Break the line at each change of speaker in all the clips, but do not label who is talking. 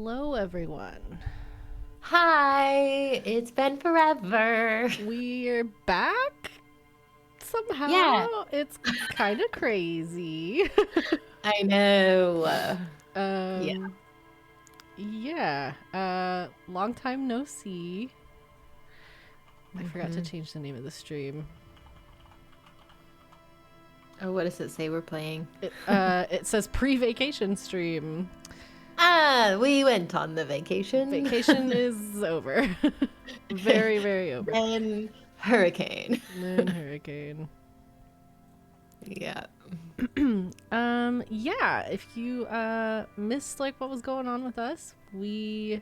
Hello, everyone.
Hi, it's been forever.
We're back somehow.
Yeah,
It's kind of crazy.
I know. Yeah.
um, yeah. Long time no see. I forgot to change the name of the stream.
Oh, what does it say we're playing?
It says pre-vacation stream.
We went on the vacation.
Vacation is over. Very, very over.
Then hurricane.
Then hurricane.
Yeah.
Yeah, if you missed like what was going on with us, we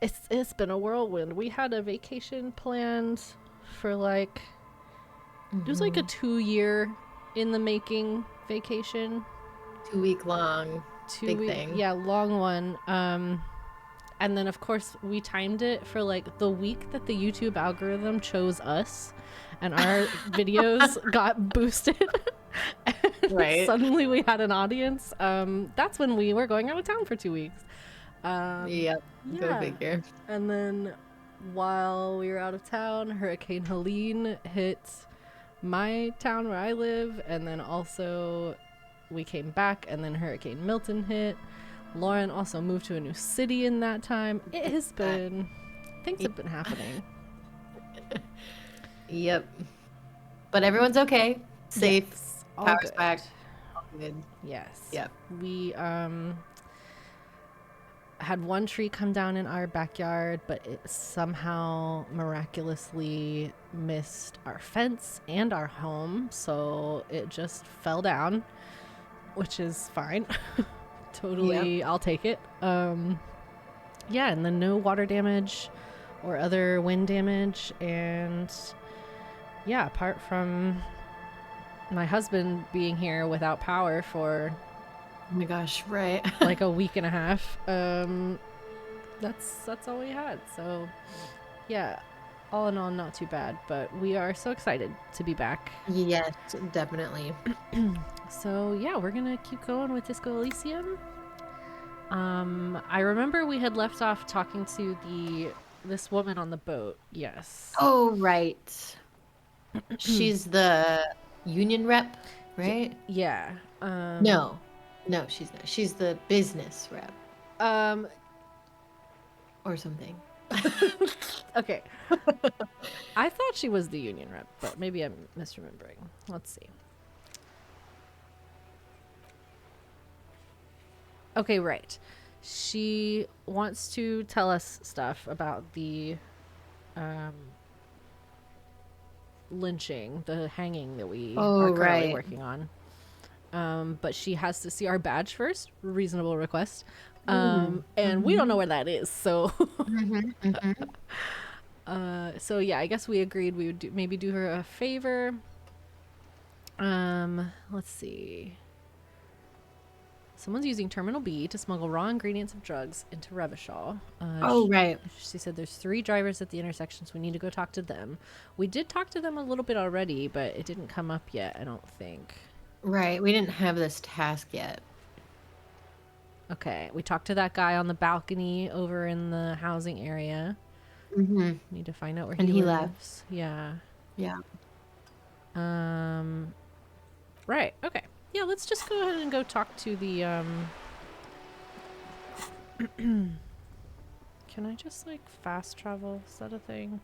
it's been a whirlwind. We had a vacation planned for like it was like a 2-year in the making vacation.
2-week long. Big thing.
Yeah, long one. And then of course we timed it for like the week that the YouTube algorithm chose us and our videos got boosted.
Right.
Suddenly we had an audience. That's when we were going out of town for 2 weeks.
Yep. Go figure.
And then while we were out of town, Hurricane Helene hit my town where I live, and then also we came back, and then Hurricane Milton hit. Lauren also moved to a new city in that time. It has been... Things have been happening.
Yep. But everyone's okay. Safe.
Yes, all
Power's
good.
back. All good.
Yes.
Yep.
We had one tree come down in our backyard, but it somehow miraculously missed our fence and our home, so it just fell down, which is fine. Totally, yep. I'll take it. Yeah, and then no water damage or other wind damage, and yeah, apart from my husband being here without power for
Oh my gosh, right.
like a week and a half. That's all we had. So yeah, all in all, not too bad, but we are so excited to be back.
Yes, definitely.
So yeah, we're gonna keep going with Disco Elysium. I remember we had left off talking to this woman on the boat. Yes.
Oh, right. She's the union rep, right?
Yeah.
No, she's not. She's the business rep or something.
Okay. I thought she was the union rep, but maybe I'm misremembering. Let's see. Okay, right. She wants to tell us stuff about the lynching, the hanging that we are currently working on. But she has to see our badge first. Reasonable request. And we don't know where that is, so so yeah, I guess we agreed we would maybe do her a favor. Let's see. Someone's using Terminal B to smuggle raw ingredients of drugs into Revachol.
Right.
She said there's 3 drivers at the intersections. We need to go talk to them. We did talk to them a little bit already, but it didn't come up yet, I don't think.
Right. We didn't have this task yet.
Okay. We talked to that guy on the balcony over in the housing area.
Mm-hmm.
Need to find out where
he
lives.
Left.
Yeah.
Yeah.
Right. Okay. Yeah, let's just go ahead and go talk to the, Can I just, like, fast travel? Is that a thing?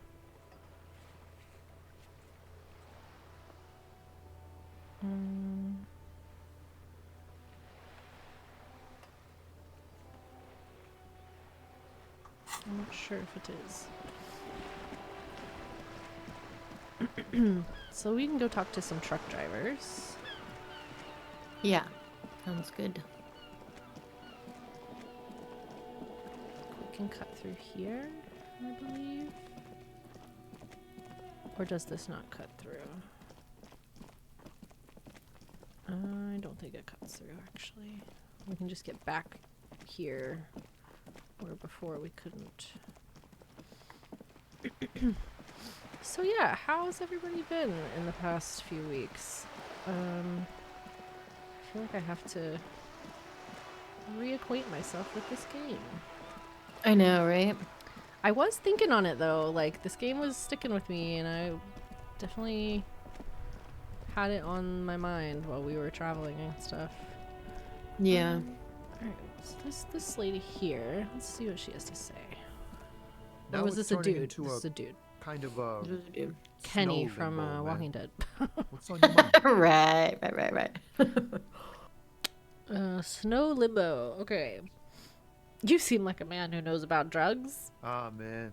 I'm not sure if it is. So we can go talk to some truck drivers.
Yeah. Sounds good.
We can cut through here, I believe. Or does this not cut through? I don't think it cuts through, actually. We can just get back here, where before we couldn't. So yeah, how's everybody been in the past few weeks? I feel like I have to reacquaint myself with this game.
I know, right?
I was thinking on it though, like this game was sticking with me, and I definitely had it on my mind while we were traveling and stuff.
Yeah.
Alright, so this lady here, let's see what she has to say.
Now
Or was
it's
this a
turning
dude?
into
This
a
is a dude.
kind of
Kenny
snow
from
limbo, man.
Walking Dead.
What's on your mind?
Right.
Snow limbo. Okay. You seem like a man who knows about drugs.
Ah, man.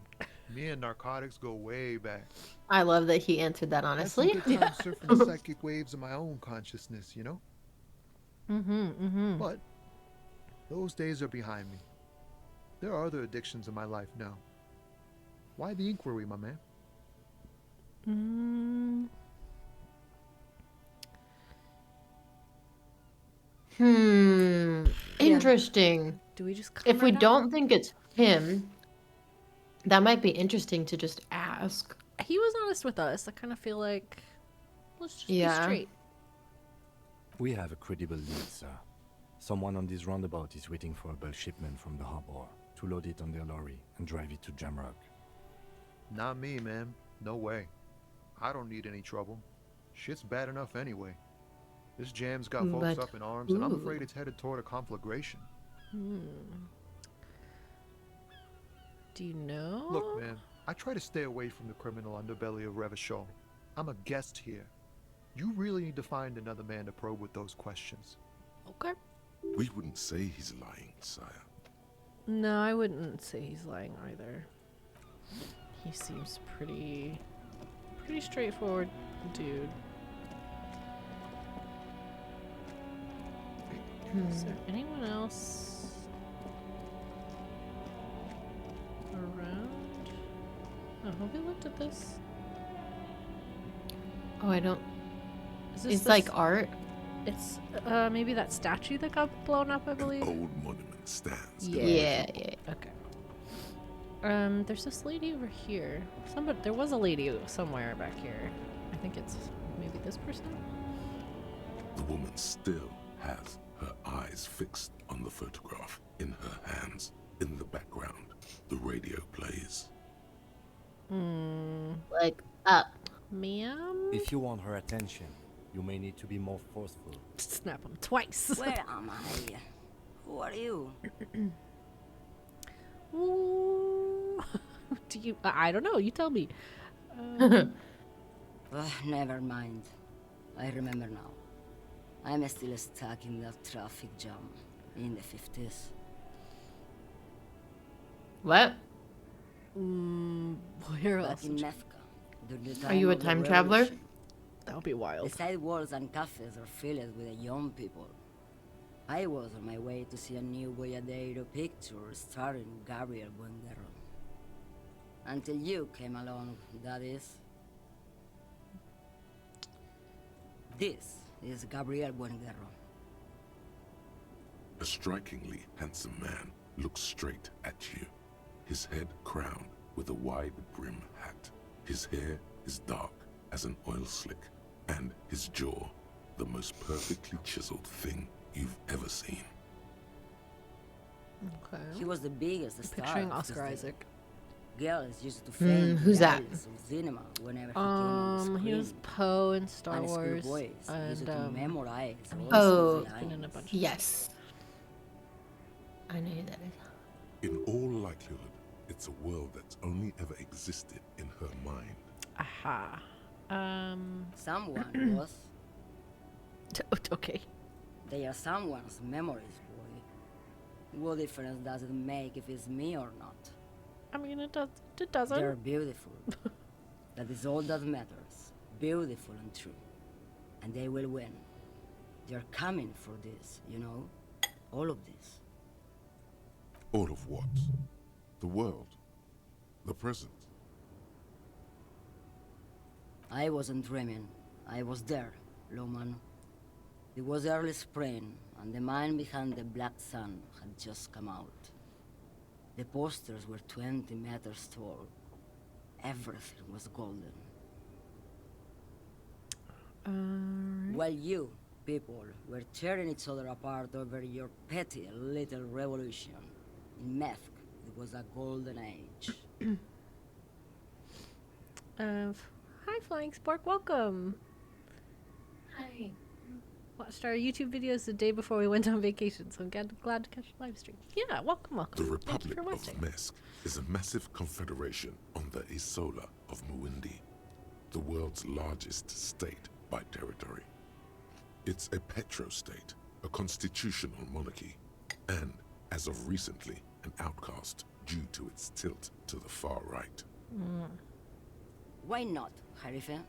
Me and narcotics go way back.
I love that he answered that
Had some
honestly.
good times surfing the psychic waves of my own consciousness, you know?
Mm-hmm.
But those days are behind me. There are other addictions in my life now. Why the inquiry, my man?
Interesting.
Do we just come
If we
right out?
don't think it's him, that might be interesting to just ask.
He was honest with us. I kind of feel like let's just be
Yeah.
straight.
We have a credible lead, sir. Someone on this roundabout is waiting for a bulk shipment from the harbor to load it on their lorry and drive it to Jamrock.
Not me, man. No way. I don't need any trouble. Shit's bad enough anyway. This jam's got folks
But-
up in arms, and I'm
ooh.
afraid it's headed toward a conflagration.
Do you know?
Look, man, I try to stay away from the criminal underbelly of Revachol. I'm a guest here. You really need to find another man to probe with those questions.
Okay.
We wouldn't say he's lying, sire.
No, I wouldn't say he's lying either. He seems pretty straightforward dude. Is there anyone else around? Oh, have we looked at this?
Oh, I don't.
Is this
It's
the
like
s-
art.
It's maybe that statue that got blown up, I believe.
An old monument stands.
Yeah.
Yeah.
Okay. There's this lady over here. There was a lady somewhere back here. I think it's maybe this person.
The woman still has her eyes fixed on the photograph in her hands. In the background, the radio plays.
Like up.
Ma'am?
If you want her attention, you may need to be more forceful.
Snap him twice.
Where am I? Who are you?
Ooh. Do you? I don't know. You tell me.
Never mind. I remember now. I'm still stuck in that traffic jam in the 50s.
What?
Where
Back
else?
in Mefka, during the
Are you a
of the
time traveler?
revolution,
That would be
The
wild.
sidewalks and cafes are filled with young people. I was on my way to see a new Boyadero picture starring Gabriel Buendero. Until you came along, that is. This is Gabriel Buendero.
A strikingly handsome man looks straight at you, his head crowned with a wide brim hat. His hair is dark as an oil slick, and his jaw the most perfectly chiseled thing you've ever seen.
Okay.
He was the biggest star.
Picturing
of his
Oscar
day.
Isaac.
Girls used to faint
who's that?
of cinema whenever he came on the screen.
He was Poe in Star
And
Wars,
schoolboys used
and
to memorize all
Oh.
his
been in a
lines.
bunch.
Yes. I know who that is.
In all likelihood, it's a world that's only ever existed in her mind.
Aha.
Someone was.
Okay.
They are someone's memories, boy. What difference does it make if it's me or not?
I mean, it does. It doesn't.
They're beautiful. That is all that matters. Beautiful and true. And they will win. They're coming for this, you know? All of this.
All of what? The world? The present?
I wasn't dreaming. I was there, Loman. It was early spring, and the mine behind the Black Sun had just come out. The posters were 20 meters tall. Everything was golden. Well, you people were tearing each other apart over your petty little revolution. In Meth, it was a golden age.
Hi, Flying Spork. Welcome.
Hi.
Watched our YouTube videos the day before we went on vacation, so I'm glad to catch the live stream. Yeah, welcome.
The
Thank you
Republic
for
of
watching.
Mesk is a massive confederation on the Isola of Muindi, the world's largest state by territory. It's a petrostate, a constitutional monarchy, and, as of recently, an outcast due to its tilt to the far right.
Why not, Harife?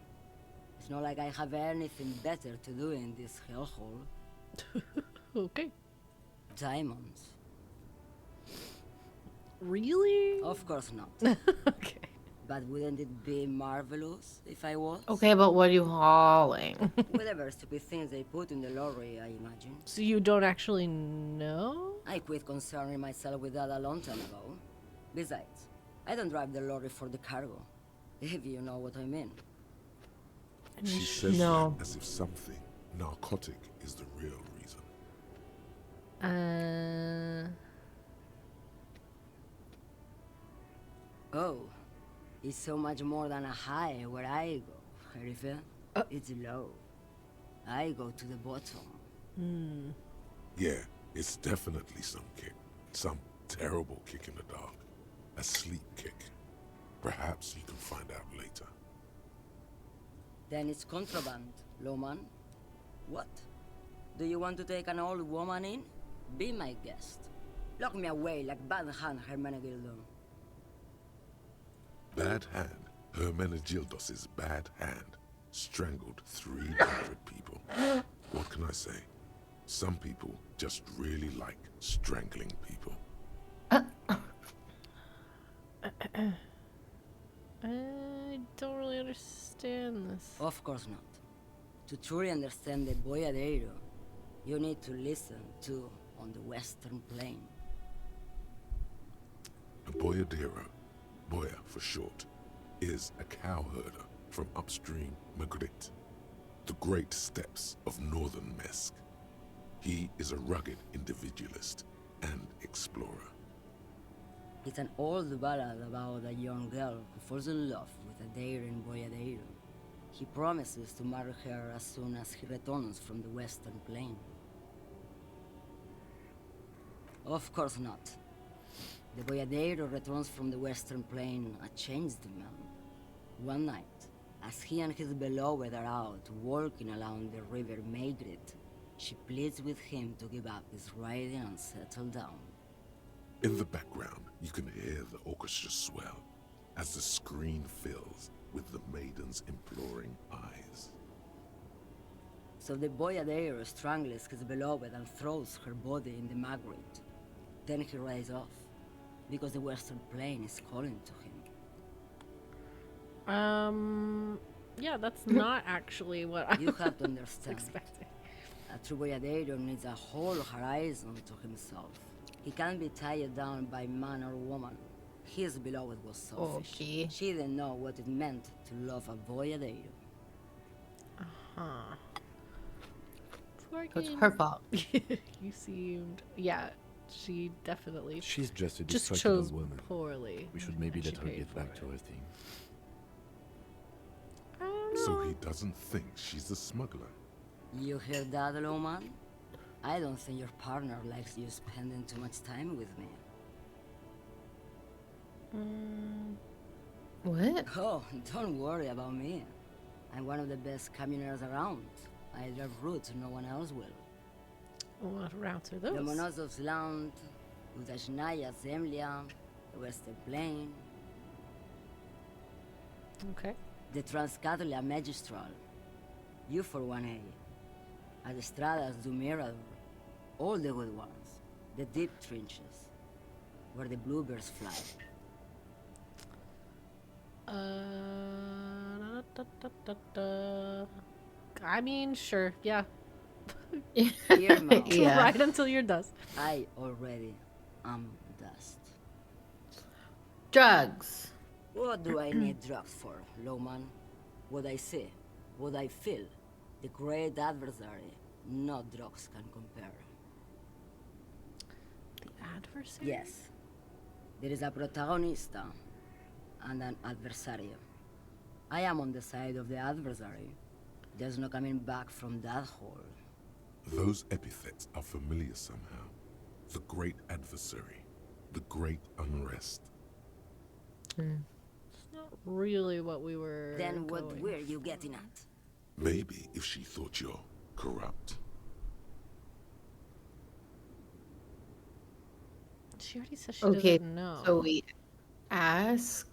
It's not like I have anything better to do in this hellhole.
Okay.
Diamonds.
Really?
Of course not.
Okay.
But wouldn't it be marvelous if I was?
Okay, but what are you hauling?
Whatever stupid things they put in the lorry, I imagine.
So you don't actually know?
I quit concerning myself with that a long time ago. Besides, I don't drive the lorry for the cargo, if you know what I mean.
She says
No.
that as if something narcotic is the real reason.
Oh, it's so much more than a high where I go, Harife. It's low. I go to the bottom.
Yeah, it's definitely some kick. Some terrible kick in the dark. A sleep kick. Perhaps you can find out later.
Then it's contraband, Lawman. What? Do you want to take an old woman in? Be my guest. Lock me away like Bad Hand Hermenegildo.
Bad Hand, Hermenegildos's bad hand, strangled 300 people. What can I say? Some people just really like strangling people.
I don't really understand this.
Of course not. To truly understand the Boyadero, you need to listen to On the Western Plain.
A boyadero, boya for short, is a cowherder from upstream Magritte, the great steppes of northern Mesk. He is a rugged individualist and explorer.
It's an old ballad about a young girl who falls in love with a daring boyadero. He promises to marry her as soon as he returns from the Western Plain. Of course not. The boyadero returns from the Western Plain a changed man. One night, as he and his beloved are out walking along the river Maigret, she pleads with him to give up his riding and settle down.
In the background, you can hear the orchestra swell as the screen fills with the maiden's imploring eyes.
So the boyadero strangles his beloved and throws her body in the Magritte. Then he rides off, because the Western Plain is calling to him.
Yeah, that's not actually what I
You have to
was
understand.
expecting.
A true boyadero needs a whole horizon to himself. He can't be tied down by man or woman. His beloved was selfish.
Okay.
She didn't know what it meant to love a boyadero.
Huh.
So it's her fault.
You seemed... Yeah, she definitely
She's just a
just
destructible
chose
woman.
poorly.
We should maybe
and she
let her
paid
get back
for
to
it.
her thing.
I don't
So
know.
he doesn't think she's a smuggler.
You hear that, Lawman? I don't think your partner likes you spending too much time with me.
What?
Oh, don't worry about me. I'm one of the best camioners around. I drive routes no one else will.
What routes are
The
those?
Monozov's Land, Udashnaya Zemlya, the Western Plain,
Okay.
the Transcatalia Magistral, U418, Adestradas du Mirador, all the good ones, the deep trenches, where the bluebirds fly.
I mean, sure, yeah.
Earmouth,
Yeah.
Ride until you're dust.
I already am dust.
Drugs.
What do I need drugs for, Lowman? What I see, what I feel, the great adversary, no drugs can compare.
The adversary?
Yes. There is a protagonista and an adversario. I am on the side of the adversary. There's no coming back from that hole.
Those epithets are familiar somehow. The great adversary, the great unrest.
It's not really what we were.
Then what
going
were you getting at?
Maybe if she thought you're corrupt.
She already said she
Okay,
doesn't know.
so we ask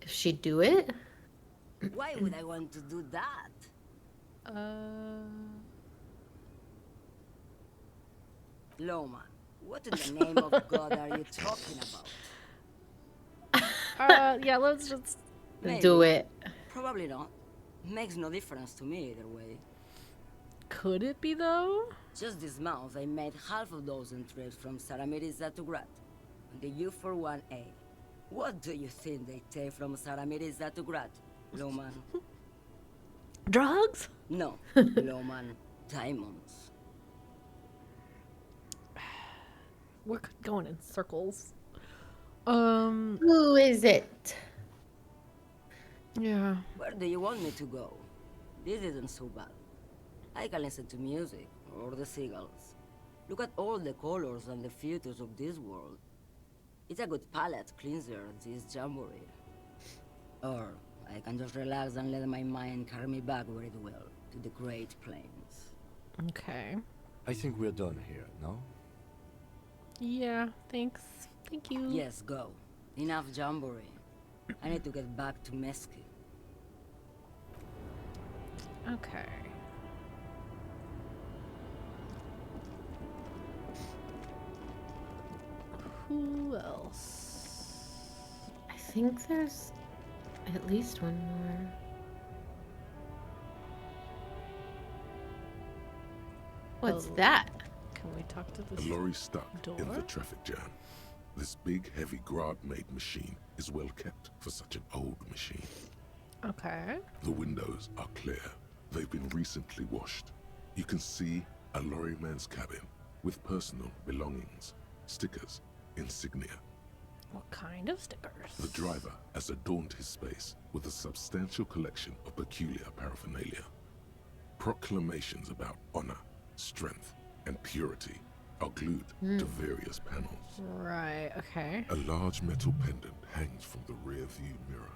if she'd do it?
Why would I want to do that? Loma, what in the name of God are you talking about?
Yeah, let's just.
Do
Maybe.
it.
Probably not. Makes no difference to me either way.
Could it be though?
Just this month, I made half a dozen trips from Saramiriza to Grat, on the U41A. What do you think they take from Saramiriza to Grat, Loman?
Drugs?
No, Loman, diamonds.
We're going in circles.
Who is it?
Yeah.
Where do you want me to go? This isn't so bad. I can listen to music, or the seagulls. Look at all the colors and the futures of this world. It's a good palate cleanser, this jamboree. Or I can just relax and let my mind carry me back where it will, to the Great Plains.
Okay.
I think we're done here, no?
Yeah, thanks. Thank you.
Yes, go. Enough jamboree. I need to get back to Meski.
Okay. Who else?
I think there's at least one more. What's
Oh.
that?
Can we talk to
A
this?
lorry stuck in the
door?
traffic jam. This big, heavy Grad-made machine is well kept for such an old machine.
Okay.
The windows are clear. They've been recently washed. You can see a lorryman's cabin with personal belongings, stickers, insignia.
What kind of stickers?
The driver has adorned his space with a substantial collection of peculiar paraphernalia. Proclamations about honor, strength, and purity are glued to various panels.
Right, okay.
A large metal pendant hangs from the rear view mirror.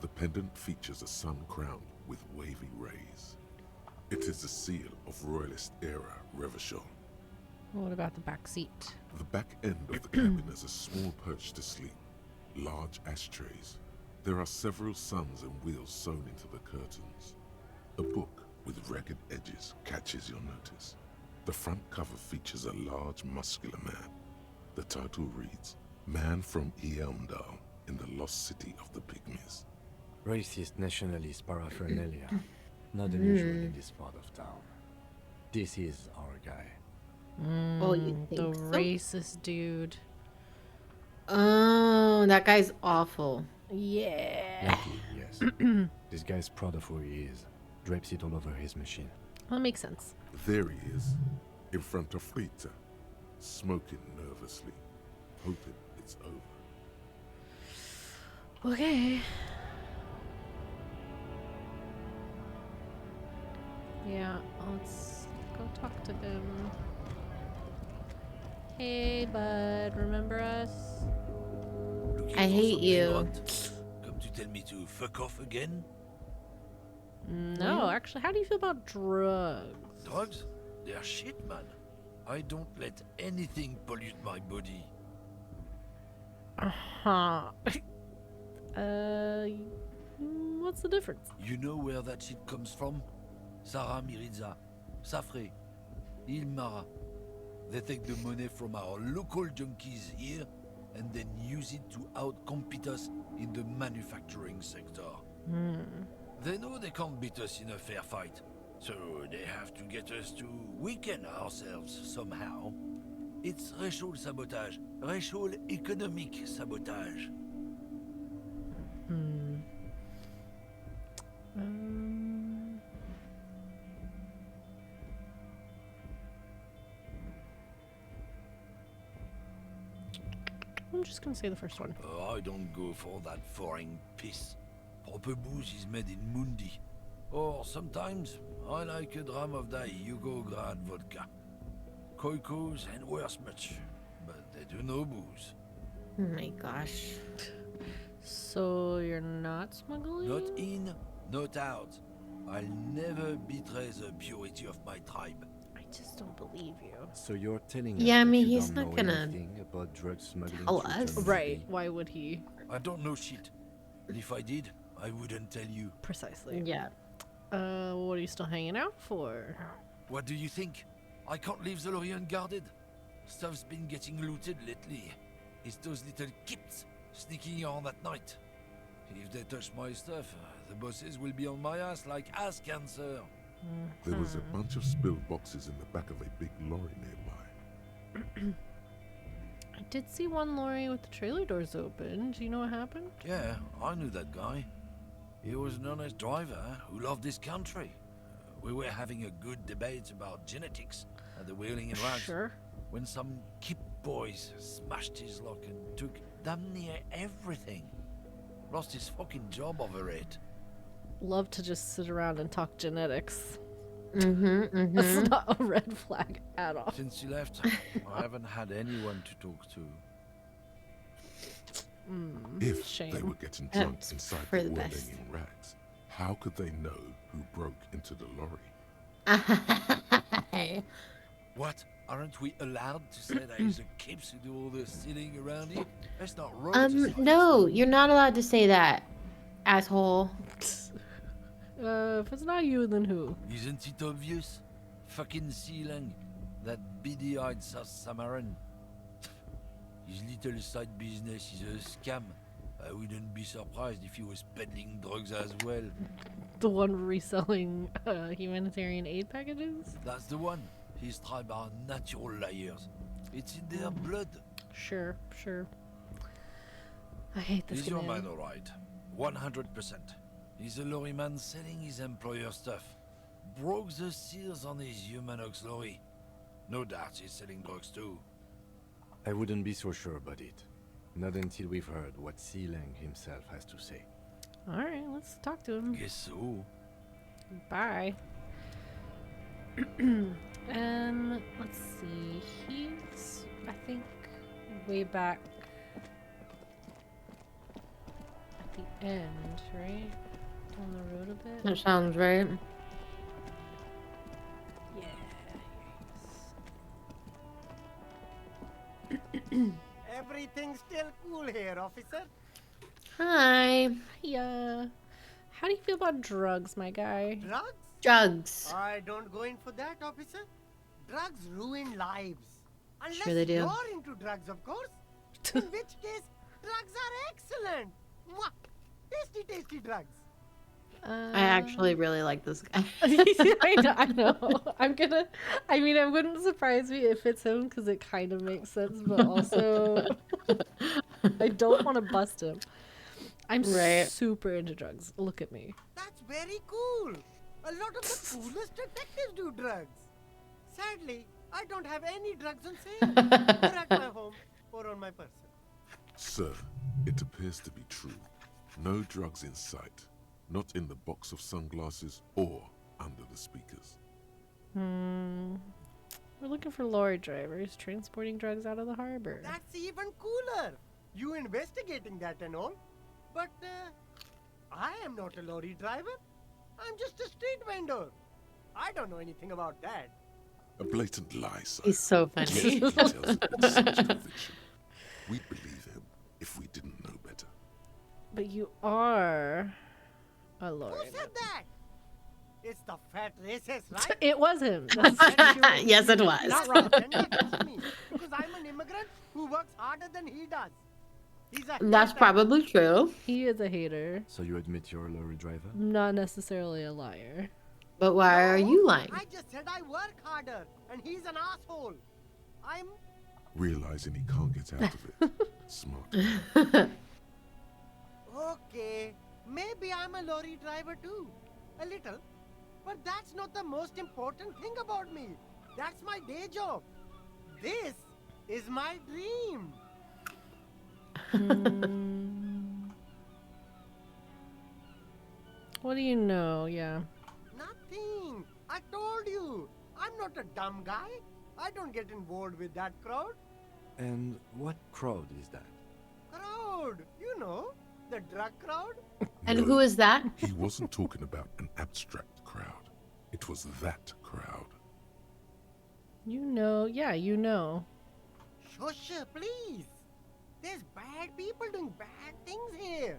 The pendant features a sun crowned with wavy rays. It is the seal of Royalist era Revachol.
What about the back seat?
The back end of the cabin has a small perch to sleep, large ashtrays. There are several suns and wheels sewn into the curtains. A book with ragged edges catches your notice. The front cover features a large, muscular man. The title reads, Man from Eamdal in the Lost City of the Pygmies.
Racist nationalist paraphernalia. Not unusual in this part of town. This is our guy.
Oh, you
The
think so?
racist dude.
Oh, that guy's awful.
Yeah.
Lucky, yes. This guy's proud of who he is. Drapes it all over his machine.
That makes sense.
There he is, in front of Rita, smoking nervously, hoping it's over.
Okay. Yeah, let's go talk to him. Hey, bud, remember us?
Looking
I
for
hate
something
you.
hot? Come to tell me to fuck off again?
No, actually, how do you feel about drugs?
Drugs? They're shit, man. I don't let anything pollute my body.
Uh-huh. What's the difference?
You know where that shit comes from? Sarah Miriza, Safre, Ilmara. They take the money from our local junkies here and then use it to outcompete us in the manufacturing sector. They know they can't beat us in a fair fight, so they have to get us to weaken ourselves somehow. It's racial sabotage, racial economic sabotage.
I'm just gonna say the first one.
I don't go for that foreign piss. Proper booze is made in Mundi. Or sometimes I like a dram of that Yugograd vodka. Koikos and worse much, but they do no booze.
Oh my gosh.
So you're not smuggling?
Not in, not out. I'll never betray the purity of my tribe.
I just don't believe you.
So you're telling us
Yeah, I
that
mean,
you
he's
don't
not
know
gonna
anything about drug smuggling
tell
through
us.
Germany?
Right. Why would he?
I don't know shit. And if I did, I wouldn't tell you.
Precisely.
Yeah.
What are you still hanging out for?
What do you think? I can't leave the lorry unguarded. Stuff's been getting looted lately. It's those little kips sneaking around at night. If they touch my stuff, the bosses will be on my ass like ass cancer.
There was a bunch of spilled boxes in the back of a big lorry nearby.
I did see one lorry with the trailer doors open. Do you know what happened?
Yeah, I knew that guy. He was an honest driver who loved his country. We were having a good debate about genetics at the Wheeling and Rags
Sure.
when some kip boys smashed his lock and took damn near everything. Lost his fucking job over it.
Love to just sit around and talk genetics.
Mm-hmm.
That's not a red flag at all.
Since he left, I haven't had anyone to talk to.
If
Shame.
they were getting drunk
That's
inside
for
the
the
whirling
best.
in rags, how could they know who broke into the lorry?
What? Aren't we allowed to say that he's the kips who do all the stealing around here? That's not right.
No, you're not allowed to say that, asshole.
If it's not you, then who?
Isn't it obvious? Fucking Siileng, that beady-eyed South Samaran. His little side business is a scam. I wouldn't be surprised if he was peddling drugs as well.
The one reselling humanitarian aid packages?
That's the one. His tribe are natural liars. It's in their blood.
Sure, sure. I hate this
Is your
game.
man alright? 100%. He's a lorry man selling his employer stuff. Broke the seals on his Humanox lorry. No doubt he's selling drugs too.
I wouldn't be so sure about it. Not until we've heard what Siileng himself has to say.
Alright, let's talk to him.
Guess so.
Bye. Let's see. He's, I think, way back at the end, right? Down the road a bit.
That sounds right.
Everything's still cool here, officer.
Hi.
Yeah. How do you feel about drugs, my guy?
Drugs?
Drugs.
I don't go in for that, officer. Drugs ruin lives. Unless
Sure they do.
you're into drugs, of course. In which case, drugs are excellent. Mwah! Tasty, tasty drugs.
I actually really like this guy.
I know. I mean, it wouldn't surprise me if it's him because it kind of makes sense, but also, I don't want to bust him. I'm
Right.
super into drugs. Look at me.
That's very cool. A lot of the coolest detectives do drugs. Sadly, I don't have any drugs on sale. Or at my home, or on my person.
Sir, it appears to be true. No drugs in sight. Not in the box of sunglasses or under the speakers.
We're looking for lorry drivers transporting drugs out of the harbor.
That's even cooler. You investigating that and all. But I am not a lorry driver. I'm just a street vendor. I don't know anything about that.
A blatant lie, sir.
He's so
Yet
funny.
he tells it with such conviction. We'd believe him if we didn't know better.
But you are a
Who
lorry.
said that? It's the fat racist, right?
It was him. That's
Yes, it was.
Not wrong. Then that's me. Because I'm an immigrant who works harder than he does. He's a
That's
hater.
probably true.
he is a hater,
So you admit you're a lorry driver?
not necessarily a liar.
But why are you lying?
I just said I work harder, and he's an asshole. I'm
Realizing he can't get out of it. Smart.
okay. Maybe I'm a lorry driver too. A little. But that's not the most important thing about me. That's my day job. This is my dream.
What do you know? Yeah.
Nothing. I told you. I'm not a dumb guy. I don't get involved with that crowd.
And what crowd is that?
Crowd. You know, the drug crowd.
And
No,
who is that?
he wasn't talking about an abstract crowd. It was that crowd.
You know. Yeah, you know.
Shush, please. There's bad people doing bad things here.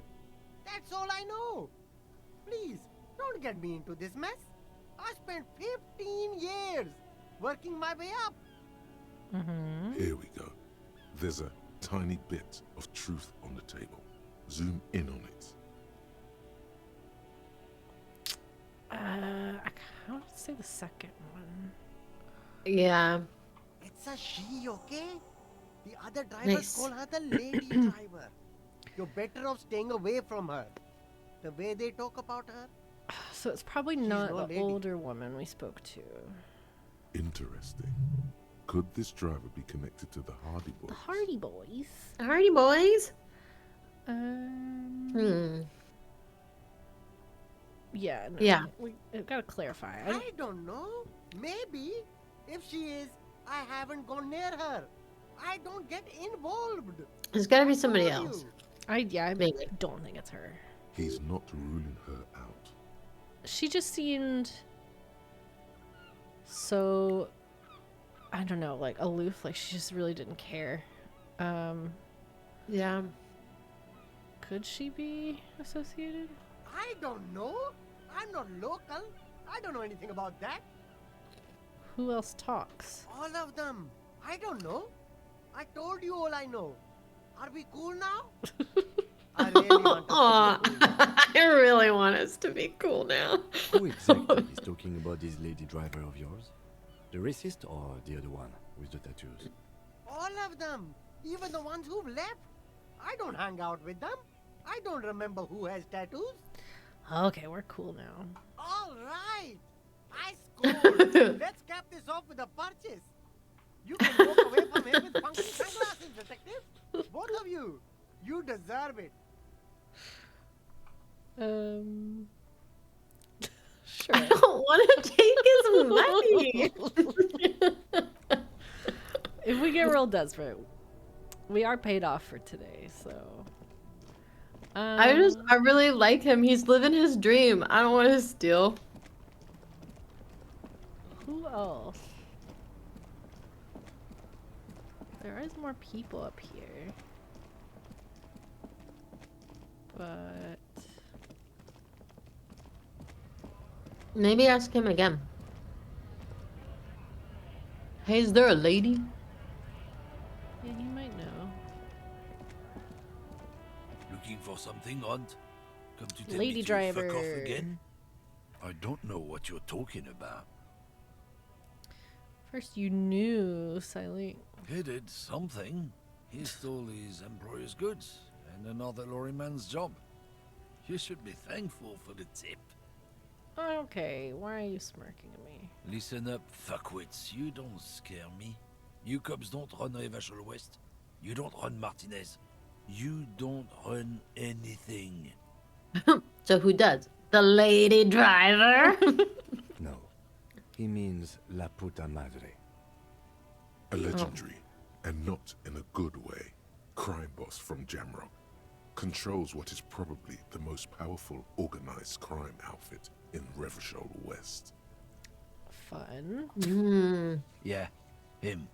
That's all I know. Please, don't get me into this mess. I spent 15 years working my way up.
Here we go. There's a tiny bit of truth on the table. Zoom in on it.
I want to say the second one.
Yeah.
It's a she, okay? The other drivers
Nice.
call her the lady driver. You're better off staying away from her. The way they talk about her.
So it's probably
She's
not
no
the
lady.
older woman we spoke to.
Interesting. Could this driver be connected to the Hardy Boys?
The Hardy Boys.
Alrighty, boys.
Yeah. No,
Yeah.
We gotta clarify.
I don't know. Maybe. If she is, I haven't gone near her. I don't get involved.
There's gotta be
I
somebody
told
else.
you.
I
Maybe.
don't think it's her.
He's not ruling her out.
She just seemed so, I don't know, like aloof. Like she just really didn't care.
Yeah.
Could she be associated?
I don't know. I'm not local. I don't know anything about that.
Who else talks?
All of them. I don't know. I told you all I know. Are we cool now? I really want
Aw,
us to be cool now.
I really want us to be cool now.
Who exactly is talking about this lady driver of yours? The racist or the other one with the tattoos?
All of them. Even the ones who've left. I don't hang out with them. I don't remember who has tattoos.
Okay, we're cool now.
All right. I scored. Let's cap this off with a purchase. You can walk away from here with funky sunglasses, detective. Both of you. You deserve it.
Sure.
I don't want to take his money.
If we get real desperate, we are paid off for today, so.
I really like him. He's living his dream. I don't want to steal.
Who else? There is more people up here. But
Maybe ask him again. Hey, is there a lady?
yeah, he might know.
Looking for something, Hunt? Come to tell
Lady
me to fuck off
driver.
again? I don't know what you're talking about.
First, you knew Siileng.
He did something. He stole his employer's goods and another lorryman's job. You should be thankful for the tip.
Okay, why are you smirking at me?
Listen up, fuckwits. You don't scare me. You cops don't run Revachol West. You don't run Martinez. You don't run anything.
So who does? The lady driver?
No. He means La Puta Madre.
A legendary, and not in a good way, crime boss from Jamrock. Controls what is probably the most powerful organized crime outfit in Revachol West.
Fun.
Yeah, him.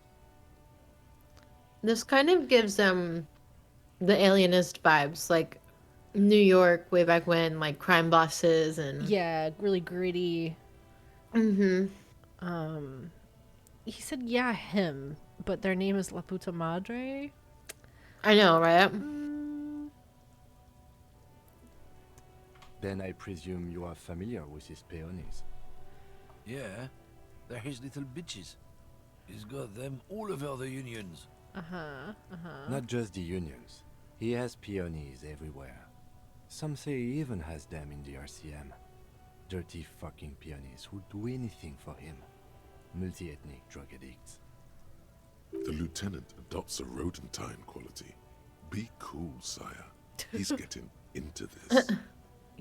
This kind of gives them the alienist vibes, like New York way back when, like crime bosses and
Yeah, really gritty.
Mm-hmm.
He said, yeah, him, but their name is La Puta Madre.
I know, right?
Then I presume you are familiar with his peonies.
Yeah, they're his little bitches. He's got them all over the unions.
Not just the unions. He has peonies everywhere. Some say he even has them in the RCM. Dirty fucking peonies who'd do anything for him. Multi-ethnic drug addicts.
The lieutenant adopts a rodentine quality. Be cool. sire. He's getting into this.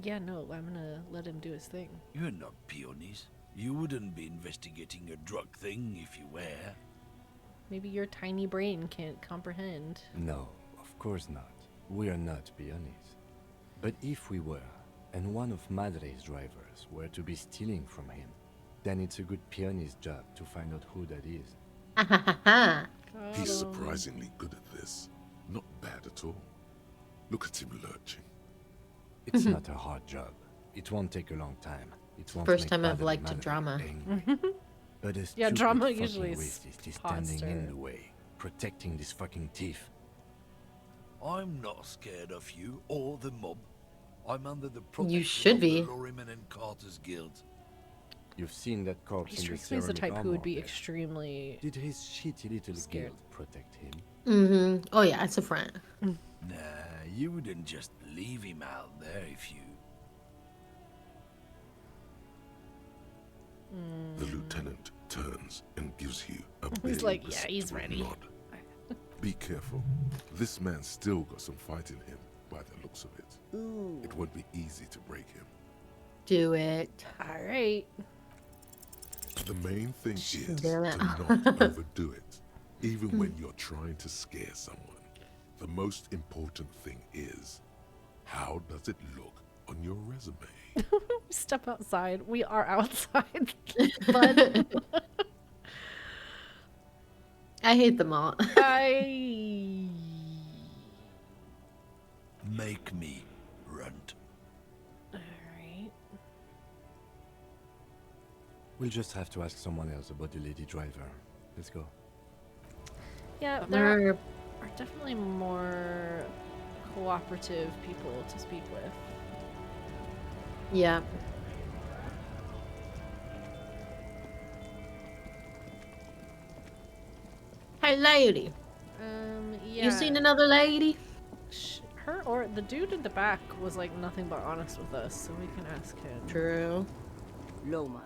Yeah, no, I'm gonna let him do his thing.
You're not peonies. You wouldn't be investigating a drug thing if you were.
Maybe your tiny brain can't comprehend.
No, of course not. We are not peonies. But if we were, and one of Madre's drivers were to be stealing from him, then it's a good peony's job to find out who that is.
He's surprisingly good at this. Not bad at all. Look at him lurching.
It's not a hard job. It won't take a long time. It won't
First
make
time I've
Madre
liked a
Madre
drama.
angry. But a
Yeah,
stupid
drama
fucking
usually is
racist is standing in
posture.
the way, protecting this fucking thief.
I'm not scared of you or the mob. I'm under the
You
protection
should
of
be.
the Lorrymen and Carters Guild.
You've seen that corpse
He
in the
strikes me as the
ceramic
type who would
armor
be
there.
extremely...
Did his shitty little
Scared.
guild protect him?
Mm-hmm. Oh yeah, it's a front.
Nah, you wouldn't just leave him out there if you...
The lieutenant turns and gives you a
He's
barely
like, yeah, he's
perceptible
ready.
nod. Be careful. This man's still got some fight in him, by the looks of it. It won't be easy to break him.
Do it.
All right.
The main thing is
do it.
to not overdo it, even when you're trying to scare someone. The most important thing is, how does it look on your resume?
Step outside. We are outside. But
I hate them all.
I...
Make me runt.
All right.
We'll just have to ask someone else about the lady driver. Let's go.
Yeah, there are definitely more cooperative people to speak with.
Yeah. Hey, lady.
Yeah.
You seen another lady?
Her or the dude in the back was like nothing but honest with us, so we can ask him.
True.
Lowman,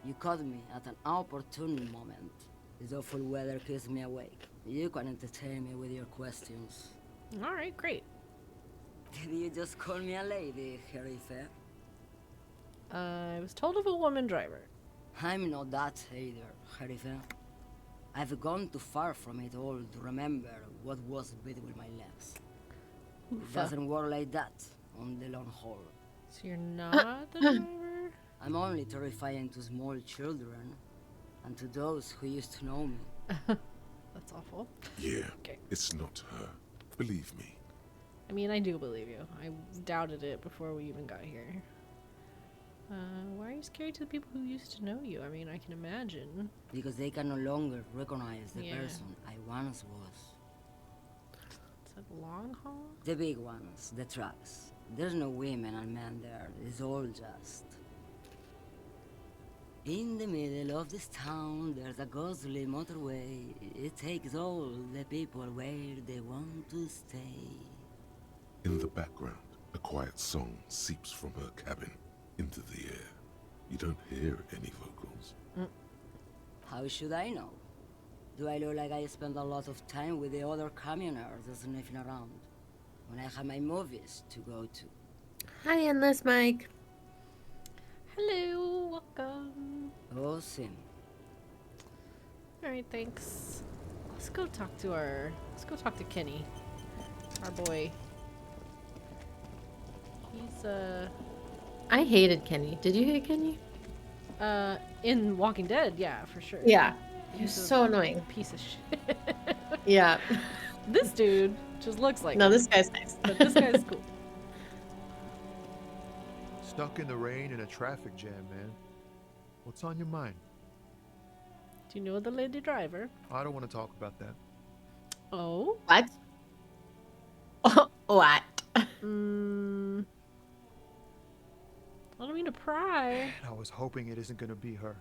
you caught me at an opportune moment. This awful weather keeps me awake. You can entertain me with your questions.
All right, great.
Did you just call me a lady, Herife?
I was told of a woman driver.
I'm not that either, Herife. I've gone too far from it all to remember what was between my legs. It
Oofa.
doesn't work like that on the long haul.
So you're not the driver?
I'm only terrifying to small children and to those who used to know me.
That's awful.
Yeah,
Okay.
it's not her. Believe me.
I mean, I do believe you. I doubted it before we even got here. Why are you scary to the people who used to know you? I mean, I can imagine.
Because they can no longer recognize the
Yeah.
person I once was.
It's a long haul?
The big ones, the trucks. There's no women and men there. It's all just... In the middle of this town, there's a ghostly motorway. It takes all the people where they want to stay.
In the background, a quiet song seeps from her cabin into the air. You don't hear any vocals.
How should I know? Do I look like I spend a lot of time with the other communers sniffing around when I have my movies to go to?
Hi, Endless Mike.
Hello, welcome.
Oh, Sim.
All right, thanks. Let's go talk to Kenny, our boy. He's
I hated Kenny. Did you hate Kenny?
in Walking Dead, yeah, for sure.
Yeah. He was
He's a
so annoying.
piece of shit.
Yeah.
This dude just looks like
No,
him,
this guy's nice.
but this guy's cool.
Stuck in the rain in a traffic jam, man. What's on your mind?
Do you know the lady driver?
I don't want to talk about that.
Oh.
What? What?
I don't mean to pry.
Man, I was hoping it isn't going to be her.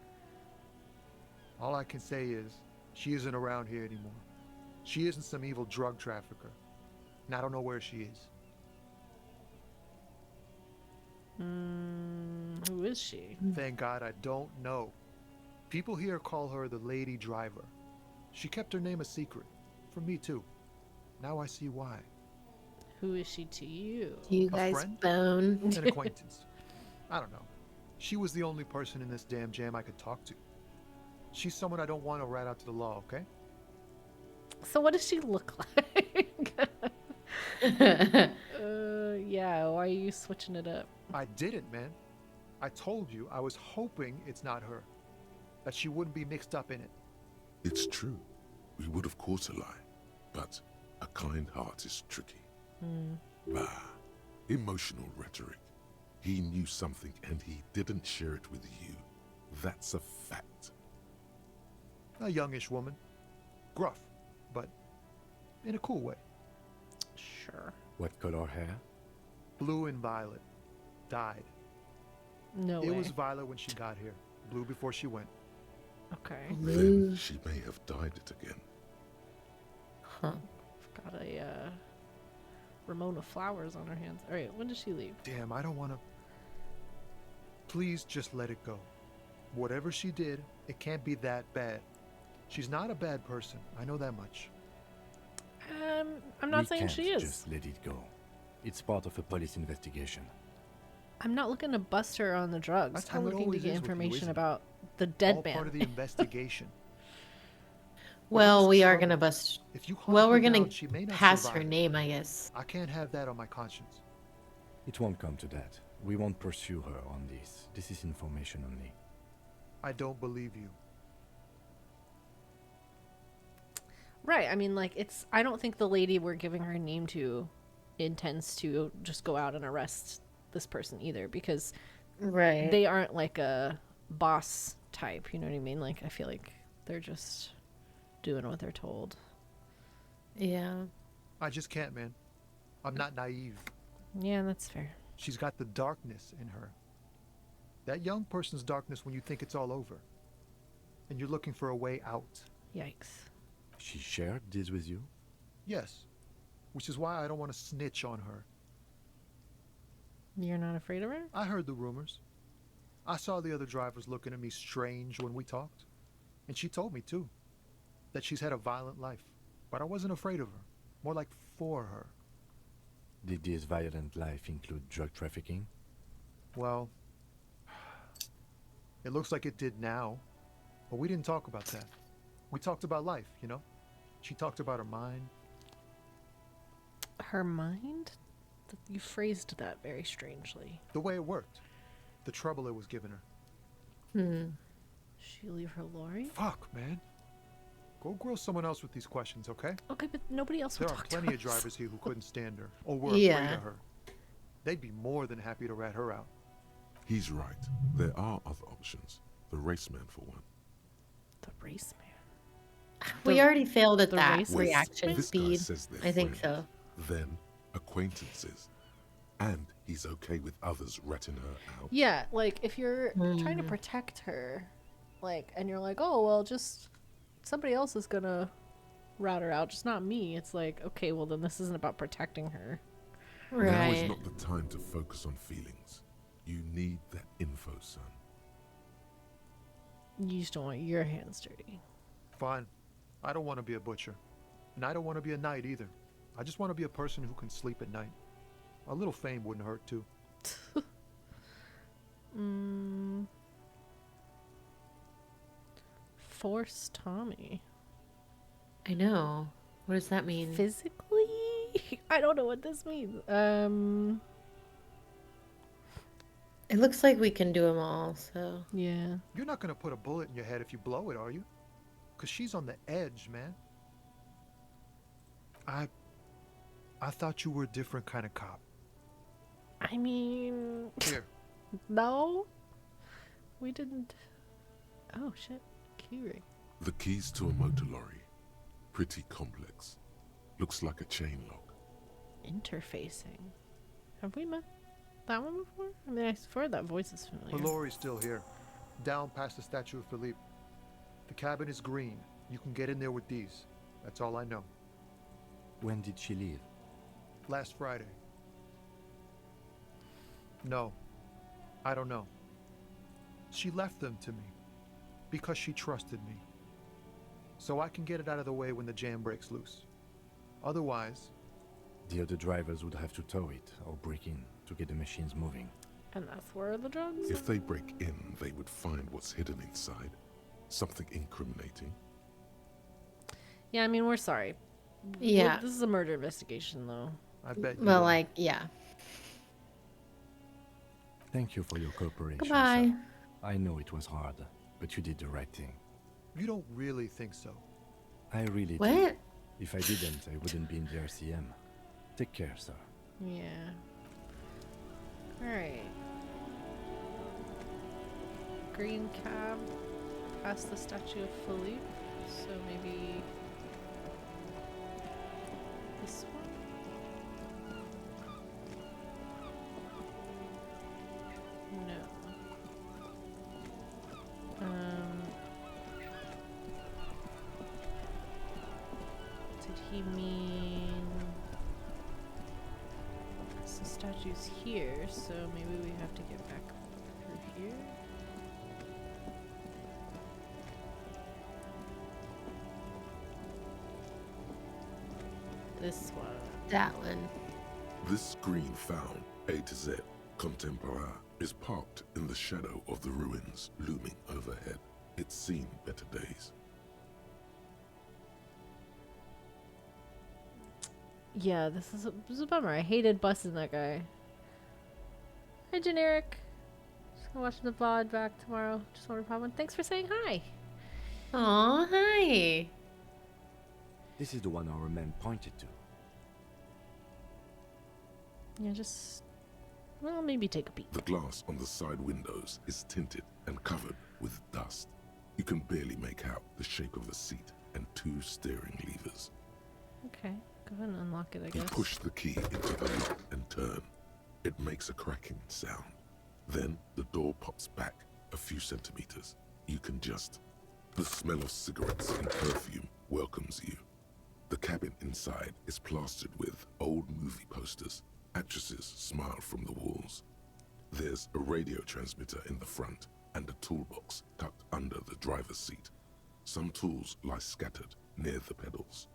All I can say is, she isn't around here anymore. She isn't some evil drug trafficker. And I don't know where she is.
Who is she?
Thank God I don't know. People here call her the lady driver. She kept her name a secret. From me too. Now I see why.
Who is she to you?
Do you
A
guys
friend?
bone?
An acquaintance. I don't know. She was the only person in this damn jam I could talk to. She's someone I don't want to rat out to the law, okay?
So what does she look like? Yeah, why are you switching it up?
I didn't, man. I told you I was hoping it's not her. That she wouldn't be mixed up in it.
It's true. We would have caught a lie. But a kind heart is tricky. Bah. Emotional rhetoric. He knew something and he didn't share it with you. That's a fact.
A youngish woman. Gruff, but in a cool way.
Sure.
What color hair?
Blue and violet. Dyed.
No way.
It was violet when she got here. Blue before she went.
Okay.
Then she may have dyed it again.
Huh.
Got a Ramona Flowers on her hands. All right, when does she leave?
Damn, I don't want to... Please just let it go. Whatever she did, it can't be that bad. She's not a bad person. I know that much.
I'm not
We
saying
can't
she is.
just let it go. It's part of a police investigation.
I'm not looking to bust her on the drugs.
That's how
I'm
it
looking to
always
get
is with you,
information
isn't it?
about the dead
All
man.
part of the investigation.
Well,
What's
we
the
are
trouble?
gonna bust.
If you hunt
Well,
her
we're gonna
down, she may not
pass
survive.
her name, I guess.
I can't have that on my conscience.
It won't come to that. We won't pursue her on this. This is information only.
I don't believe you.
Right. I mean, like, it's. I don't think the lady we're giving her name to intends to just go out and arrest this person either, because
Right.
they aren't like a boss type. You know what I mean? Like, I feel like they're just doing what they're told.
Yeah.
I just can't, man. I'm not naive.
Yeah, that's fair.
She's got the darkness in her. That young person's darkness when you think it's all over. And you're looking for a way out.
Yikes.
She shared this with you?
Yes. Which is why I don't want to snitch on her.
You're not afraid of her?
I heard the rumors. I saw the other drivers looking at me strange when we talked. And she told me, too, that she's had a violent life. But I wasn't afraid of her. More like for her.
Did this violent life include drug trafficking?
Well, it looks like it did now. But we didn't talk about that. We talked about life, you know? She talked about her mind.
Her mind? You phrased that very strangely.
The way it worked. The trouble it was giving her.
Hmm.
She leave her lorry?
Fuck, man. Go grill someone else with these questions, okay?
Okay, but nobody else
There
will
are
talk to
plenty of
us.
drivers here who couldn't stand her or were afraid
Yeah.
of her. They'd be more than happy to rat her out.
He's right. There are other options. The raceman, for one.
The race man.
We already failed at
the
that
race-
Wait,
reaction
this guy
speed.
says they're
I think
friends,
so.
Then acquaintances. And he's okay with others ratting her out.
Yeah, like if you're trying to
Mhm.
protect her, like, and you're like, oh, well, just somebody else is gonna rat her out, just not me. It's like, okay, well, then this isn't about protecting her.
Now is
Right.
not the time to focus on feelings. You need that info, son.
You just don't want your hands dirty.
Fine. I don't want to be a butcher. And I don't want to be a knight either. I just want to be a person who can sleep at night. A little fame wouldn't hurt too.
Force Tommy.
I know. What does that mean?
Physically? I don't know what this means.
It looks like we can do them all, so.
Yeah.
You're not going to put a bullet in your head if you blow it, are you? Because she's on the edge, man. I thought you were a different kind of cop.
I mean,
Here.
no. We didn't. Oh, shit. Keyring.
The keys to a motor lorry. Pretty complex. Looks like a chain lock.
Interfacing. Have we met that one before? I mean, I swear that voice is familiar.
The lorry's still here. Down past the statue of Philippe. The cabin is green. You can get in there with these. That's all I know.
When did she leave?
Last Friday. No. I don't know. She left them to me. Because she trusted me. So I can get it out of the way when the jam breaks loose. Otherwise,
The other drivers would have to tow it or break in to get the machines moving.
And that's where the drugs
If they break in, they would find what's hidden inside. Something incriminating.
Yeah, I mean, we're sorry.
Yeah.
This is a murder investigation, though.
I bet you
Well,
are.
like, yeah.
Thank you for your cooperation,
Goodbye.
sir. I know it was hard, but you did the right thing.
You don't really think so.
I really do.
What?
If I didn't, I wouldn't be in the RCM. Take care, sir.
Yeah. Alright. Green cab past the statue of Philippe. So maybe this one? No. Did he mean the statue's here, so maybe we have to get back through here? This one.
That one.
This green found, A to Z, Contemporain, is parked in the shadow of the ruins looming overhead. It's seen better days.
Yeah, this is a bummer. I hated busting that guy. Hi, Generic. Just gonna watch the VOD back tomorrow. Just wanted to pop in. Thanks for saying hi.
Aw, hi.
This is the one our man pointed to.
Yeah, just... Well, maybe take a peek.
The glass on the side windows is tinted and covered with dust. You can barely make out the shape of the seat and two steering levers.
Okay, go ahead and unlock it, I
You
guess.
push the key into the lock and turn. It makes a cracking sound. Then the door pops back a few centimeters. You can just... The smell of cigarettes and perfume welcomes you. The cabin inside is plastered with old movie posters. Actresses smile from the walls. There's a radio transmitter in the front and a toolbox tucked under the driver's seat. Some tools lie scattered near the pedals.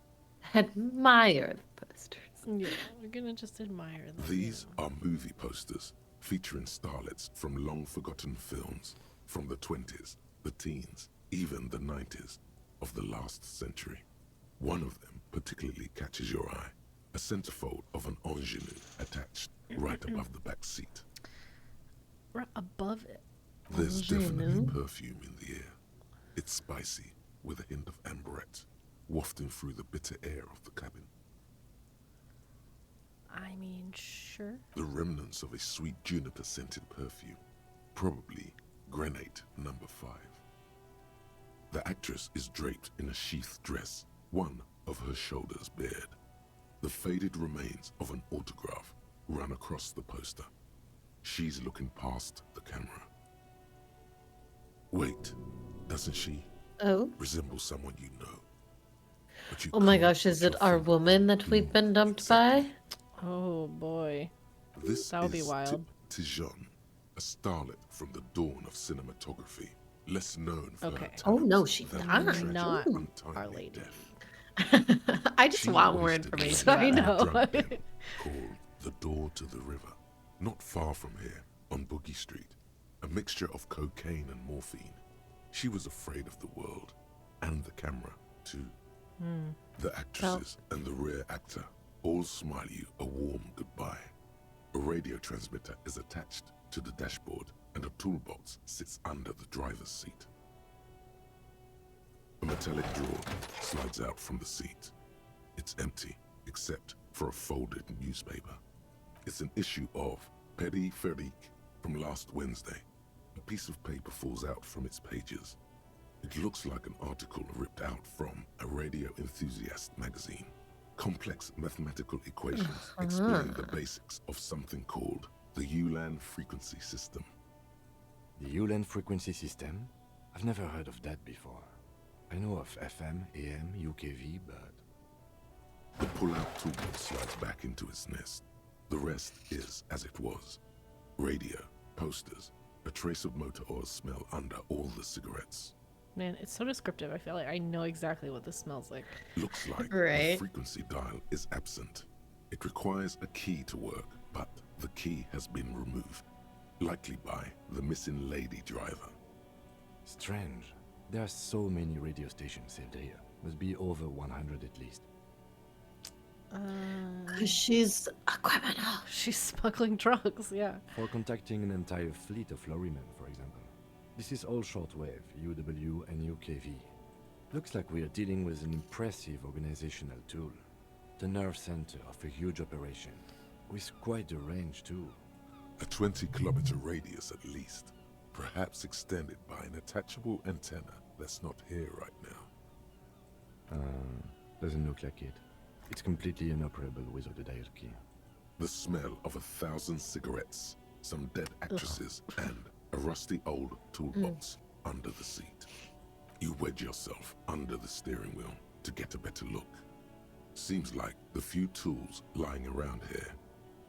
Admire the posters.
Yeah, we're gonna just admire them.
These are movie posters featuring starlets from long-forgotten films from the 20s, the teens, even the 90s of the last century. One of them particularly catches your eye. A centerfold of an ingenue attached right above the back seat.
Right above it.
There's
Ingenue?
definitely perfume in the air. It's spicy, with a hint of amberette, wafting through the bitter air of the cabin.
I mean, sure.
The remnants of a sweet juniper-scented perfume, probably Grenade No. 5. The actress is draped in a sheathed dress, one of her shoulders bared. The faded remains of an autograph run across the poster. She's looking past the camera. Wait, doesn't she
Oh.
resemble someone you know? But you
Oh my
can't
gosh,
put
is
your
it our
finger
woman
on
that
who
we've been dumped
exactly.
by?
Oh boy.
This
That would be
is
wild.
Tip Tijon, a starlet from the dawn of cinematography, less known for
Okay.
her talents
Oh, no, she
than
died.
her tragic,
Not
untimely
Our Lady.
death.
I just
She
want more
wasted
information.
away
I
in a
know.
drug den called the Door to the River, not far from here, on Boogie Street. A mixture of cocaine and morphine. She was afraid of the world, and the camera, too. The actresses and the rear actor all smile you a warm goodbye. A radio transmitter is attached to the dashboard, and a toolbox sits under the driver's seat. A metallic drawer slides out from the seat. It's empty, except for a folded newspaper. It's an issue of Périphérique from last Wednesday. A piece of paper falls out from its pages. It looks like an article ripped out from a radio enthusiast magazine. Complex mathematical equations explain the basics of something called the Ulan frequency system.
The Ulan frequency system? I've never heard of that before. I know of FM, AM, UKV, but...
The pull-out toolbox slides back into its nest. The rest is as it was. Radio, posters, a trace of motor oil smell under all the cigarettes.
Man, it's so descriptive. I feel like I know exactly what this smells like.
Looks like
Right.
the frequency dial is absent. It requires a key to work, but the key has been removed, likely by the missing lady driver.
Strange. There are so many radio stations saved here. Must be over 100 at least.
Because she's a criminal.
She's smuggling drugs, yeah.
For contacting an entire fleet of lorrymen, for example. This is all shortwave, UW and UKV. Looks like we are dealing with an impressive organizational tool. The nerve center of a huge operation, with quite a range too.
A 20-kilometer radius at least, perhaps extended by an attachable antenna that's not here right now.
Doesn't look like it. It's completely inoperable without a dial key.
The smell of 1,000 cigarettes, some dead actresses, and a rusty old toolbox under the seat. You wedge yourself under the steering wheel to get a better look. Seems like the few tools lying around here,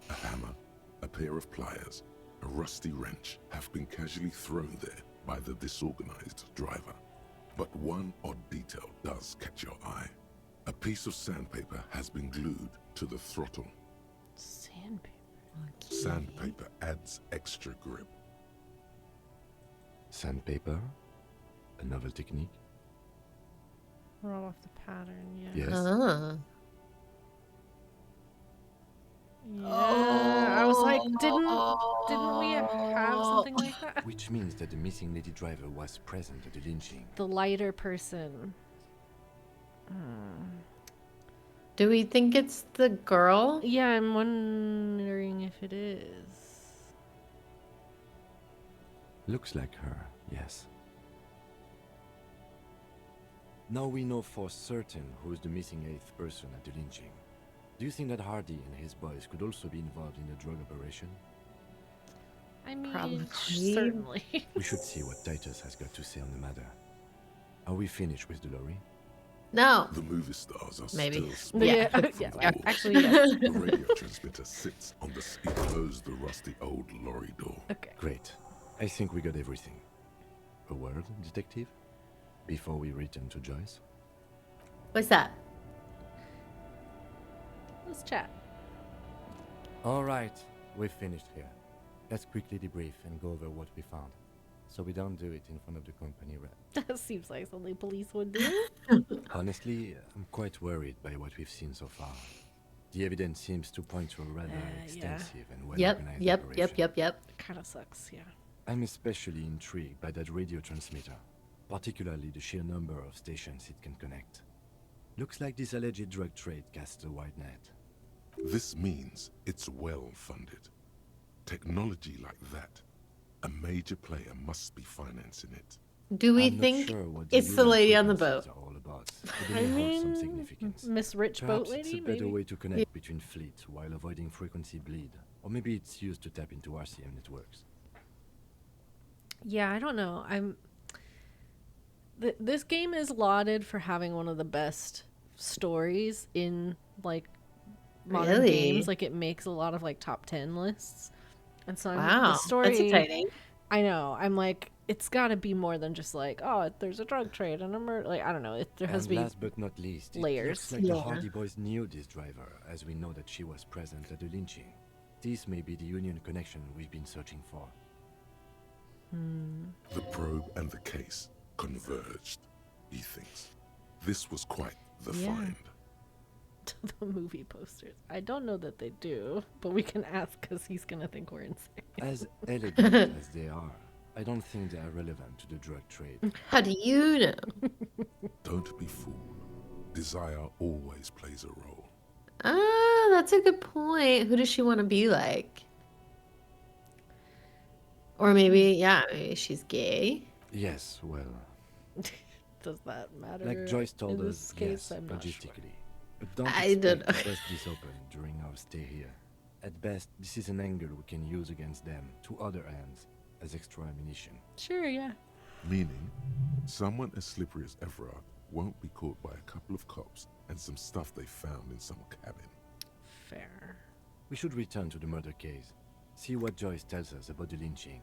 a hammer, a pair of pliers, a rusty wrench, have been casually thrown there by the disorganized driver. But one odd detail does catch your eye. A piece of sandpaper has been glued to the throttle.
Sandpaper.
Okay.
Sandpaper adds extra grip.
Sandpaper? A novel technique?
Roll off the pattern, yeah.
Yes.
Yeah. I was like, didn't we have something like that?
Which means that the missing lady driver was present at the lynching.
The lighter person.
Do we think it's the girl?
Yeah, I'm wondering if it is.
Looks like her, yes. Now we know for certain who's the missing 8th person at the lynching. Do you think that Hardy and his boys could also be involved in the drug operation?
I mean,
Probably.
certainly.
We should see what Titus has got to say on the matter. Are we finished with the lorry?
No.
The movie stars are
Maybe.
still
Yeah,
spotted from
yeah,
the door.
actually, yes.
The radio transmitter sits on the seat. Close the rusty old lorry door.
Okay.
Great. I think we got everything. A word, detective? Before we return to Joyce?
What's that?
Let's chat.
All right, we've finished here. Let's quickly debrief and go over what we found, so we don't do it in front of the company rep.
That seems like something police would do.
Honestly, I'm quite worried by what we've seen so far. The evidence seems to point to a rather
yeah.
extensive and
Yep,
well-organized
yep,
operation.
yep.
Kind of sucks, yeah.
I'm especially intrigued by that radio transmitter, particularly the sheer number of stations it can connect. Looks like this alleged drug trade casts a wide net.
This means it's well funded. Technology like that, a major player must be financing it.
Do we
I'm not
think
sure what
it's the
UN
lady on the
frequencies
boat?
are all about, but they may have some significance.
Miss Rich
Perhaps
Boat
it's
Lady,
a better
maybe?
way to connect between fleets while avoiding frequency bleed. Or maybe it's used to tap into RCM networks.
Yeah, I don't know. This game is lauded for having one of the best stories in like modern
Really?
games. Like it makes a lot of like top 10 lists. And so
Wow,
the story,
that's exciting.
I know. I'm like, it's got to be more than just like, oh, there's a drug trade and a murder. Like I don't know. There has
And
to be.
last but not least, it
layers.
looks like
Yeah.
the Hardy Boys knew this driver, as we know that she was present at the lynching. This may be the Union connection we've been searching for.
The probe and the case converged, he thinks. This was quite the
Yeah.
find.
The movie posters. I don't know that they do, but we can ask because he's gonna think we're insane.
As elegant as they are, I don't think they are relevant to the drug trade.
How do you know?
Don't be fooled. Desire always plays a role.
Ah, that's a good point. Who does she want to be like? Or maybe, yeah, maybe she's gay.
Yes, well,
Does that matter?
like Joyce told
in
us,
this case?
yes,
I'm not sure.
logistically. But don't
I don't
expect to
know.
bust this open during our stay here. At best, this is an angle we can use against them, to other ends, as extra ammunition.
Sure, yeah.
Meaning, someone as slippery as Everard won't be caught by a couple of cops and some stuff they found in some cabin.
Fair.
We should return to the murder case, see what Joyce tells us about the lynching.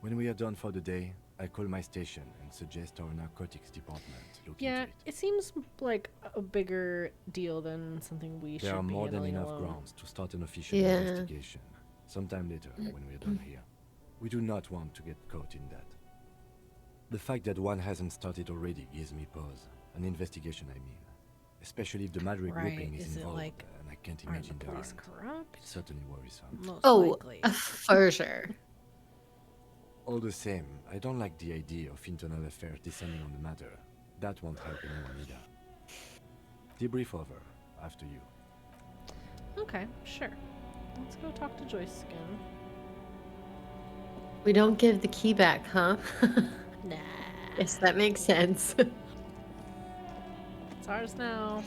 When we are done for the day, I call my station and suggest our narcotics department look
Yeah,
into it.
it seems like a bigger deal than something we
There
should
are
be
more than
handling
enough
alone.
grounds to start an official
Yeah.
investigation. Sometime later, when we're done here. We do not want to get caught in that. The fact that one hasn't started already gives me pause. An investigation, I mean. Especially if the Madrid grouping is
Is it
involved,
like,
and I can't
aren't
imagine
the
there
police
aren't.
corrupt?
It's certainly worrisome.
Most
Oh,
likely.
for sure.
All the same, I don't like the idea of internal affairs descending on the matter. That won't help anyone either. Debrief over. After you.
Okay, sure. Let's go talk to Joyce again.
We don't give the key back, huh?
Nah.
Yes, that makes sense.
It's ours now.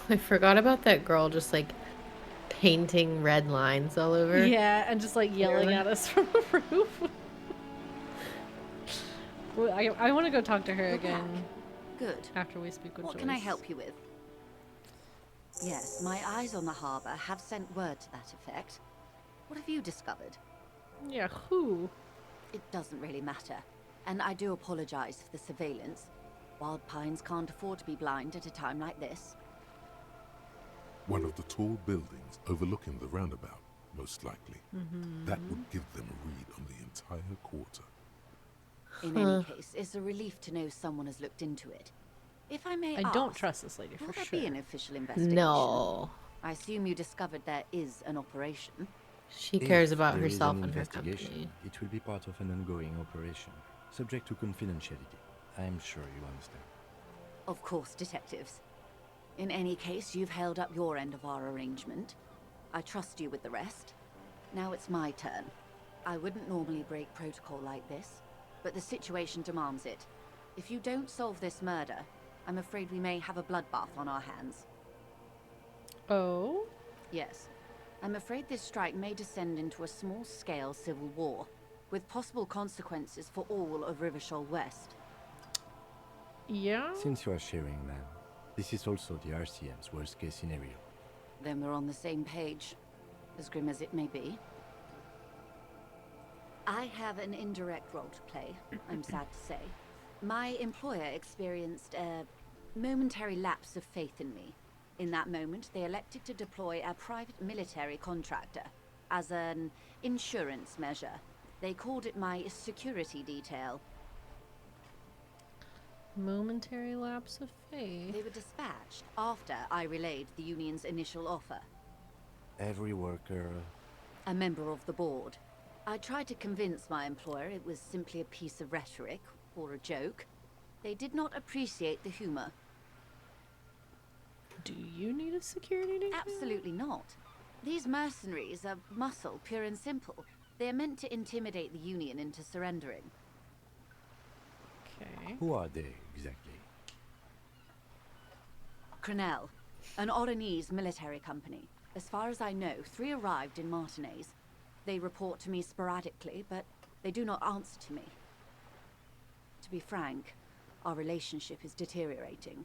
I forgot about that girl just like painting red lines all over.
Yeah, and just like yelling
Clearly.
at us from the roof. Well, I want to go talk to her
You're
again
back. Good.
after we speak with
What
Joyce.
can I help you with? Yes, my eyes on the harbour have sent word to that effect. What have you discovered?
Yeah, who?
It doesn't really matter. And I do apologize for the surveillance. Wild Pines can't afford to be blind at a time like this.
One of the tall buildings overlooking the roundabout, most likely. That would give them a read on the entire quarter.
In any case, it's a relief to know someone has looked into it. If I may
I
ask,
don't trust this lady
will
for
there
sure.
be an official investigation?
No.
I assume you discovered there is an operation.
She cares
If
about
there is
herself
an
and her
investigation,
company.
it will be part of an ongoing operation, subject to confidentiality. I'm sure you understand.
Of course, detectives. In any case, you've held up your end of our arrangement. I trust you with the rest. Now it's my turn. I wouldn't normally break protocol like this, but the situation demands it. If you don't solve this murder, I'm afraid we may have a bloodbath on our hands.
Oh?
Yes. I'm afraid this strike may descend into a small-scale civil war, with possible consequences for all of Rivershoal West.
Yeah?
Since you are sharing, ma'am, this is also the RCM's worst-case scenario.
Then we're on the same page, as grim as it may be. I have an indirect role to play, I'm sad to say. My employer experienced a momentary lapse of faith in me. In that moment, they elected to deploy a private military contractor as an insurance measure. They called it my security detail.
Momentary lapse of faith.
They were dispatched after I relayed the union's initial offer.
Every worker...
A member of the board. I tried to convince my employer it was simply a piece of rhetoric, or a joke. They did not appreciate the humor.
Do you need a security detail?
Absolutely not. These mercenaries are muscle, pure and simple. They are meant to intimidate the Union into surrendering.
Okay.
Who are they, exactly?
Crenell, an Oranese military company. As far as I know, 3 arrived in Martinez. They report to me sporadically, but they do not answer to me. To be frank, our relationship is deteriorating.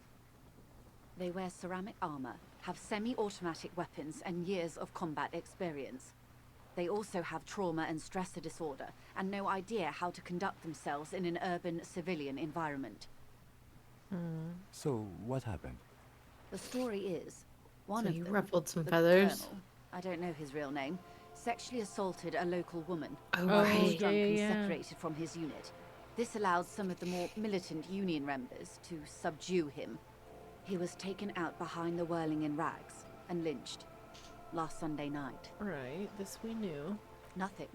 They wear ceramic armor, have semi-automatic weapons, and years of combat experience. They also have trauma and stressor disorder, and no idea how to conduct themselves in an urban civilian environment.
So, what happened?
The story is, one
So
of
you
them,
ruffled some
the
feathers?
colonel, I don't know his real name, sexually assaulted a local woman.
Oh,
He
right.
was drunk and
yeah.
separated from his unit. This allowed some of the more militant Union members to subdue him. He was taken out behind the whirling in rags and lynched last Sunday night.
Right, this we knew.
Nothing.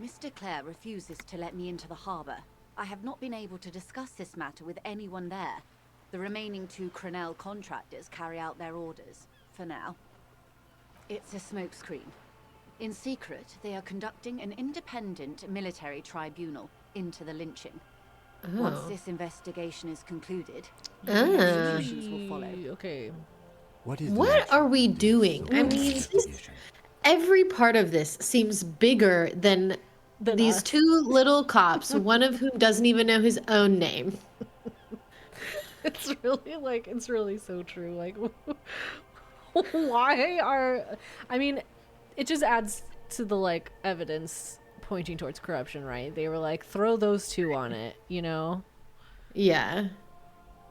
Mr. Clare refuses to let me into the harbour. I have not been able to discuss this matter with anyone there. The remaining 2 Crenell contractors carry out their orders, for now. It's a smokescreen. In secret, they are conducting an independent military tribunal into the lynching. Once this investigation is concluded, executions will follow.
Okay.
What are we doing? I mean, every part of this seems bigger than these
us.
two little cops, one of whom doesn't even know his own name.
It's really so true. Like, why are, I mean, it just adds to the, like, evidence pointing towards corruption, right? They were like, throw those two on it, you know?
Yeah.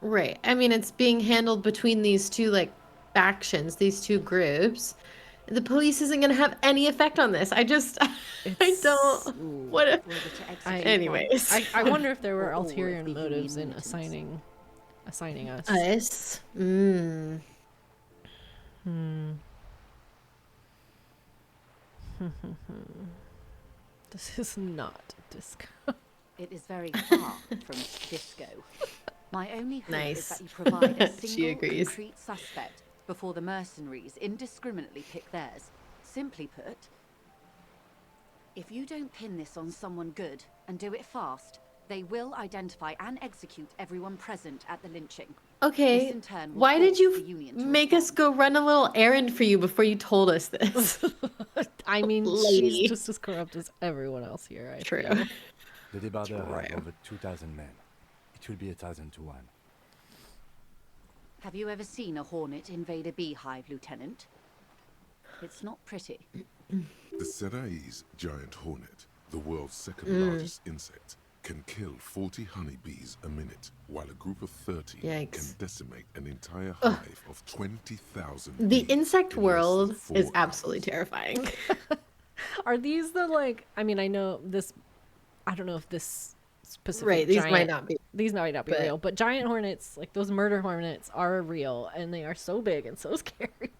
Right. I mean, it's being handled between these two, like, factions, these two groups. The police isn't going to have any effect on this. I don't. What? Anyways,
I wonder if there were ulterior motives in assigning us.
Us.
This is not disco.
It is very far from disco. My only hope is that you provide a single concrete suspect before the mercenaries indiscriminately pick theirs. Simply put, if you don't pin this on someone good and do it fast, they will identify and execute everyone present at the lynching.
Okay,
This in turn will
why did
force
you
the Union to
make us go run a little errand for you before you told us this?
I mean,
Lady.
she's just as corrupt as everyone else here. I
True.
feel.
The Debarders have over 2,000 men. It will be 1,000 to 1.
Have you ever seen a hornet invade a beehive, Lieutenant? It's not pretty.
The Serai's giant hornet, the world's second largest insect, can kill 40 honeybees a minute, while a group of 30 can decimate an entire hive of 20,000
The
bees
insect
in less
world
than 4
is absolutely terrifying.
Are these the, like, I mean, I know this, I don't know if this specific
Right, these
giant,
might not be.
These might not be real, but giant hornets, like those murder hornets, are real, and they are so big and so scary.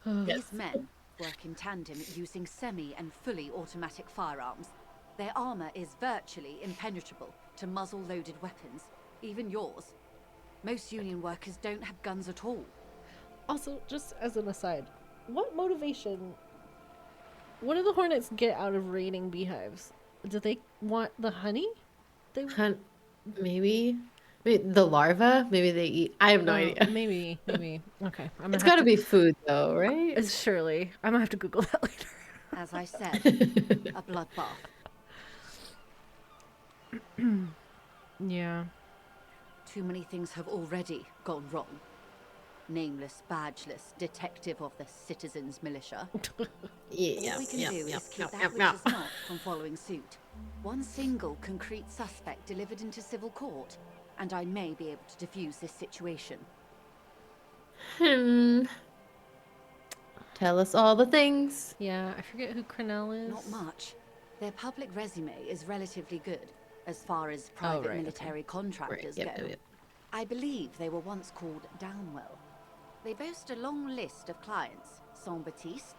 These men work in tandem using semi and fully automatic firearms. Their armor is virtually impenetrable to muzzle-loaded weapons, even yours. Most Union workers don't have guns at all.
Also, just as an aside, what do the hornets get out of raiding beehives? Do they want the honey?
Maybe the larva. Maybe they eat. I have no idea.
Maybe. Okay,
It's got to be food, though, right?
Surely. I'm gonna have to Google that later.
As I said, a bloodbath.
Yeah.
Too many things have already gone wrong. Nameless, badgeless detective of the citizens' militia. All we can do is keep that which is not from following suit. One single concrete suspect delivered into civil court, and I may be able to defuse this situation.
Tell us all the things.
Yeah, I forget who Crenell is.
Not much. Their public resume is relatively good, as far as private military contractors go. I believe they were once called Downwell. They boast a long list of clients: Saint-Baptiste,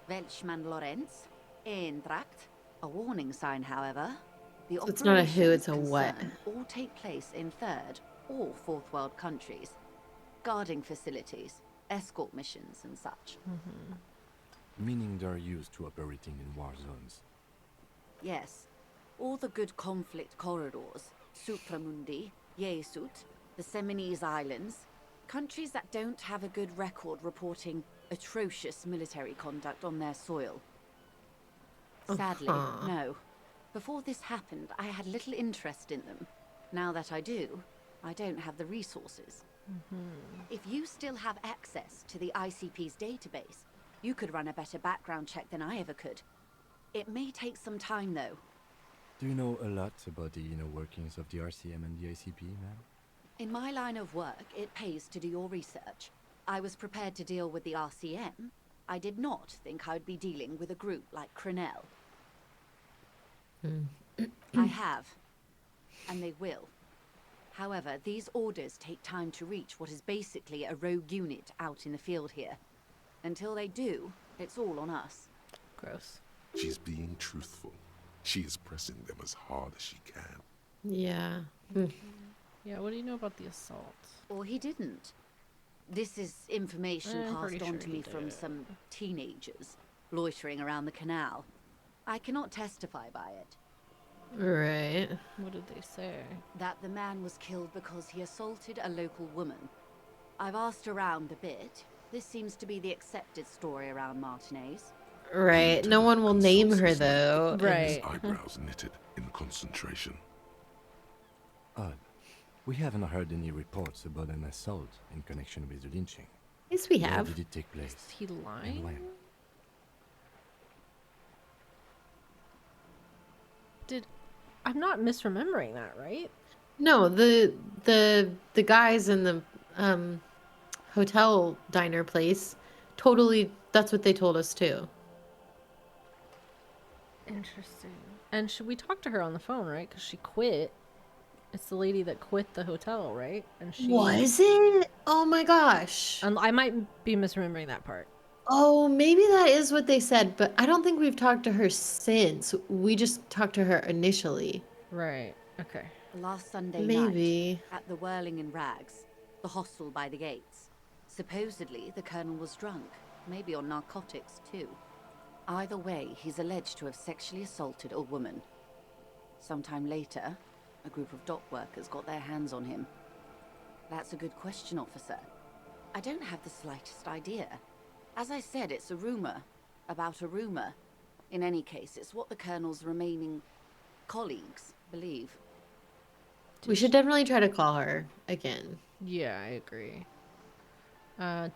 Welchman Lorenz, Eintracht. A warning sign, however. The
It's not a who, it's a what.
All take place in third or fourth world countries. Guarding facilities, escort missions and such.
Meaning they're used to operating in war zones.
Yes. All the good conflict corridors, Supramundi, Yesut, the Seminese Islands, countries that don't have a good record reporting atrocious military conduct on their soil. Sadly, no. Before this happened, I had little interest in them. Now that I do, I don't have the resources. If you still have access to the ICP's database, you could run a better background check than I ever could. It may take some time, though.
Do you know a lot about the inner workings of the RCM and the ICP, ma'am?
In my line of work, it pays to do your research. I was prepared to deal with the RCM. I did not think I'd be dealing with a group like Crenell. I have, and they will. However, these orders take time to reach what is basically a rogue unit out in the field here. Until they do, it's all on us.
Gross.
She's being truthful. She is pressing them as hard as she can.
Yeah.
Yeah, what do you know about the assault?
Or he didn't. This is information
I'm
passed
pretty
on
sure
to
he
me from
did.
some teenagers. loitering around the canal. I cannot testify by it.
Right.
What did they say?
That the man was killed because he assaulted a local woman. I've asked around a bit. This seems to be the accepted story around Martinez.
Right. No one will name her, though.
Right.
His eyebrows knitted in concentration.
Odd. We haven't heard any reports about an assault in connection with the lynching.
Yes, we
Where
have.
did it take place?
Is he
And
lying?
when?
I'm not misremembering that, right?
No, the guys in the hotel diner place, totally, that's what they told us too.
Interesting. And should we talk to her on the phone, right? Because she quit. It's the lady that quit the hotel, right? And she
Was it? Oh my gosh.
And I might be misremembering that part.
Oh, maybe that is what they said, but I don't think we've talked to her since. We just talked to her initially.
Right. Okay.
Last Sunday
Maybe.
night, at the Whirling in Rags, the hostel by the gates. Supposedly, the colonel was drunk, maybe on narcotics too. Either way, he's alleged to have sexually assaulted a woman. Sometime later, a group of dock workers got their hands on him. That's a good question, officer. I don't have the slightest idea. As I said, it's a rumor about a rumor. In any case, it's what the colonel's remaining colleagues believe.
We should definitely try to call her again.
Yeah, I agree.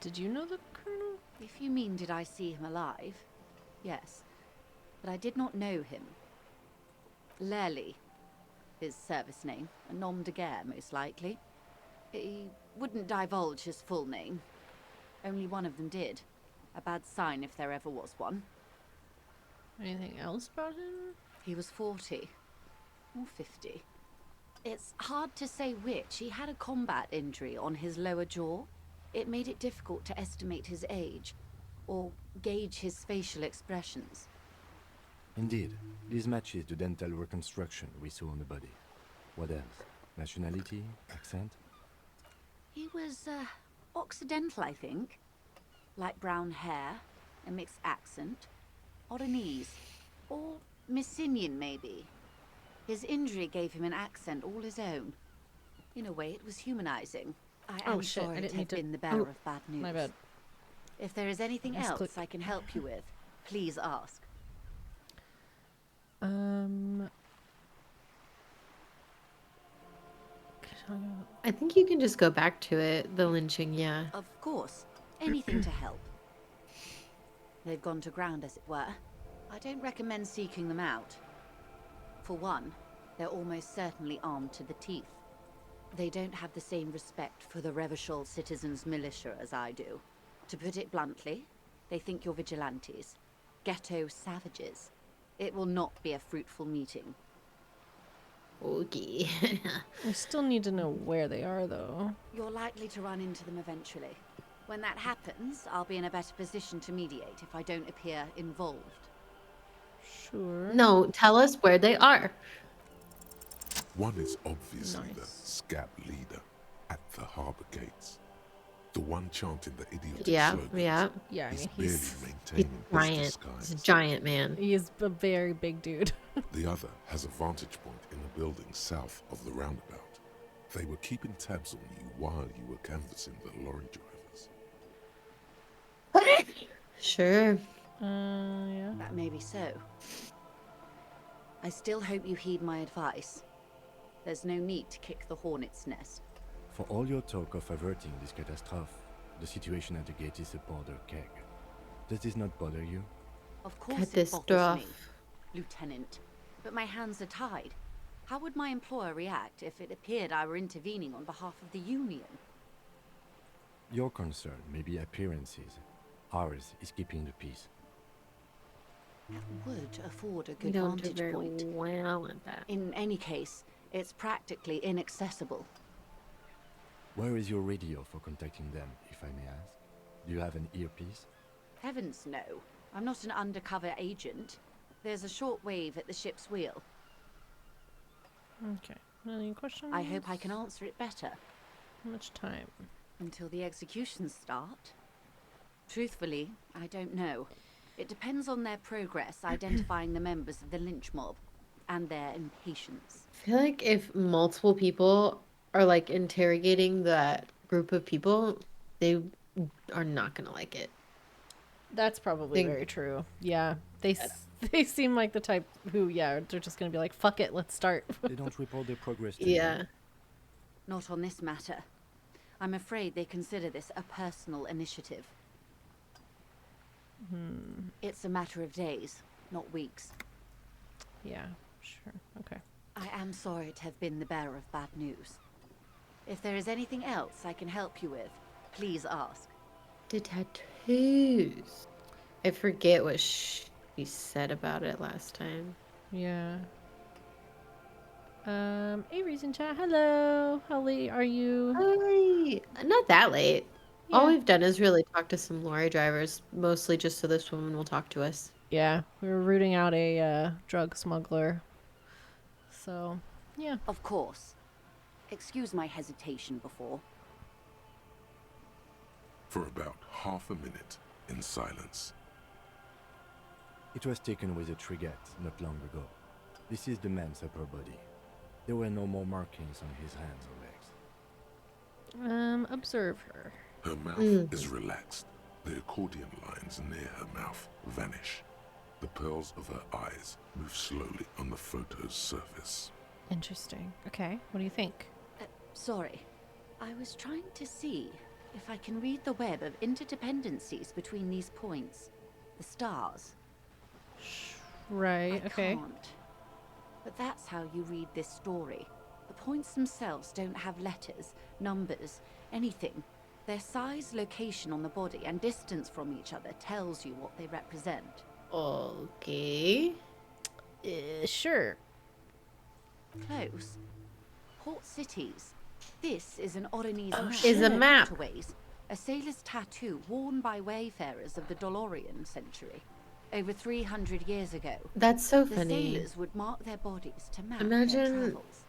Did you know the colonel?
If you mean did I see him alive, yes. But I did not know him. Lely, his service name, a nom de guerre most likely. He wouldn't divulge his full name. Only one of them did. A bad sign if there ever was one.
Anything else about him?
He was 40. Or 50. It's hard to say which. He had a combat injury on his lower jaw. It made it difficult to estimate his age, or gauge his facial expressions.
Indeed, this matches the dental reconstruction we saw on the body. What else? Nationality? Accent?
He was, Occidental, I think. Light brown hair, a mixed accent, Oranese, or Messinian maybe. His injury gave him an accent all his own. In a way, it was humanizing. I am
shit,
sorry
I didn't
to
mean
have
to-
been the bearer of bad news.
My bad.
If there is anything
Let's
else
click.
I can help you with, please ask.
I think you can just go back to it, the lynching, yeah.
Of course, anything to help. They've gone to ground, as it were. I don't recommend seeking them out. For one, they're almost certainly armed to the teeth. They don't have the same respect for the Revachol citizens' militia as I do. To put it bluntly, they think you're vigilantes. Ghetto savages. It will not be a fruitful meeting.
Okay.
We still need to know where they are, though.
You're likely to run into them eventually. When that happens, I'll be in a better position to mediate if I don't appear involved.
Sure.
No, tell us where they are.
One is obviously the
Nice.
scab leader at the harbor gates. The one chanting the idiotic
Yeah,
slogans.
yeah.
Yeah, I
He's
mean,
barely
he's
maintaining his
Giant.
disguise.
He's a giant man.
he is a very big dude.
The other has a vantage point in the building south of the roundabout. They were keeping tabs on you while you were canvassing the lorry drivers.
Sure.
Yeah.
That may be so. I still hope you heed my advice. There's no need to kick the hornet's nest.
For all your talk of averting this catastrophe, the situation at the gate is a border keg. Does this not bother you?
Of course it bothers me,
Catastrophe.
Lieutenant. But my hands are tied. How would my employer react if it appeared I were intervening on behalf of the Union?
Your concern may be appearances. Ours is keeping the peace.
That would afford a
We
good
don't do
vantage
very
point.
well at that.
In any case, it's practically inaccessible.
Where is your radio for contacting them, if I may ask? Do you have an earpiece?
Heavens no. I'm not an undercover agent. There's a short wave at the ship's wheel.
Okay. Any questions?
I hope I can answer it better.
How much time?
Until the executions start. Truthfully, I don't know. It depends on their progress identifying the members of the lynch mob and their impatience.
I feel like if multiple people are like interrogating that group of people, they are not gonna like it.
That's probably very true. Yeah. They seem like the type who, yeah, they're just going to be like, fuck it, let's start.
They don't report their progress to you.
Yeah.
Not on this matter. I'm afraid they consider this a personal initiative. It's a matter of days, not weeks.
Yeah, sure. Okay.
I am sorry to have been the bearer of bad news. If there is anything else I can help you with, please ask.
The tattoos. I forget what she said about it last time.
Yeah. Avery's in chat. Hello. How late are you?
Hi. Not that late. All
Yeah.
we've done is really talk to some lorry drivers, mostly just so this woman will talk to us.
Yeah, we were rooting out a drug smuggler. So, yeah.
Of course. Excuse my hesitation before.
For about half a minute, in silence.
It was taken with a trigette not long ago. This is the man's upper body. There were no more markings on his hands or legs.
Observe her.
Her mouth is relaxed. The accordion lines near her mouth vanish. The pearls of her eyes move slowly on the photo's surface.
Interesting. Okay, what do you think?
Sorry. I was trying to see if I can read the web of interdependencies between these points. The stars.
Right, okay.
I can't. But that's how you read this story. The points themselves don't have letters, numbers, anything. Their size, location on the body, and distance from each other tells you what they represent.
Okay.
Sure.
Close. Port cities. This is an Oronese map.
Is a map.
Waterways, a sailor's tattoo worn by wayfarers of the DeLorean century. Over 300 years ago,
That's so
the
funny.
sailors would mark their bodies to map their
Imagine
travels.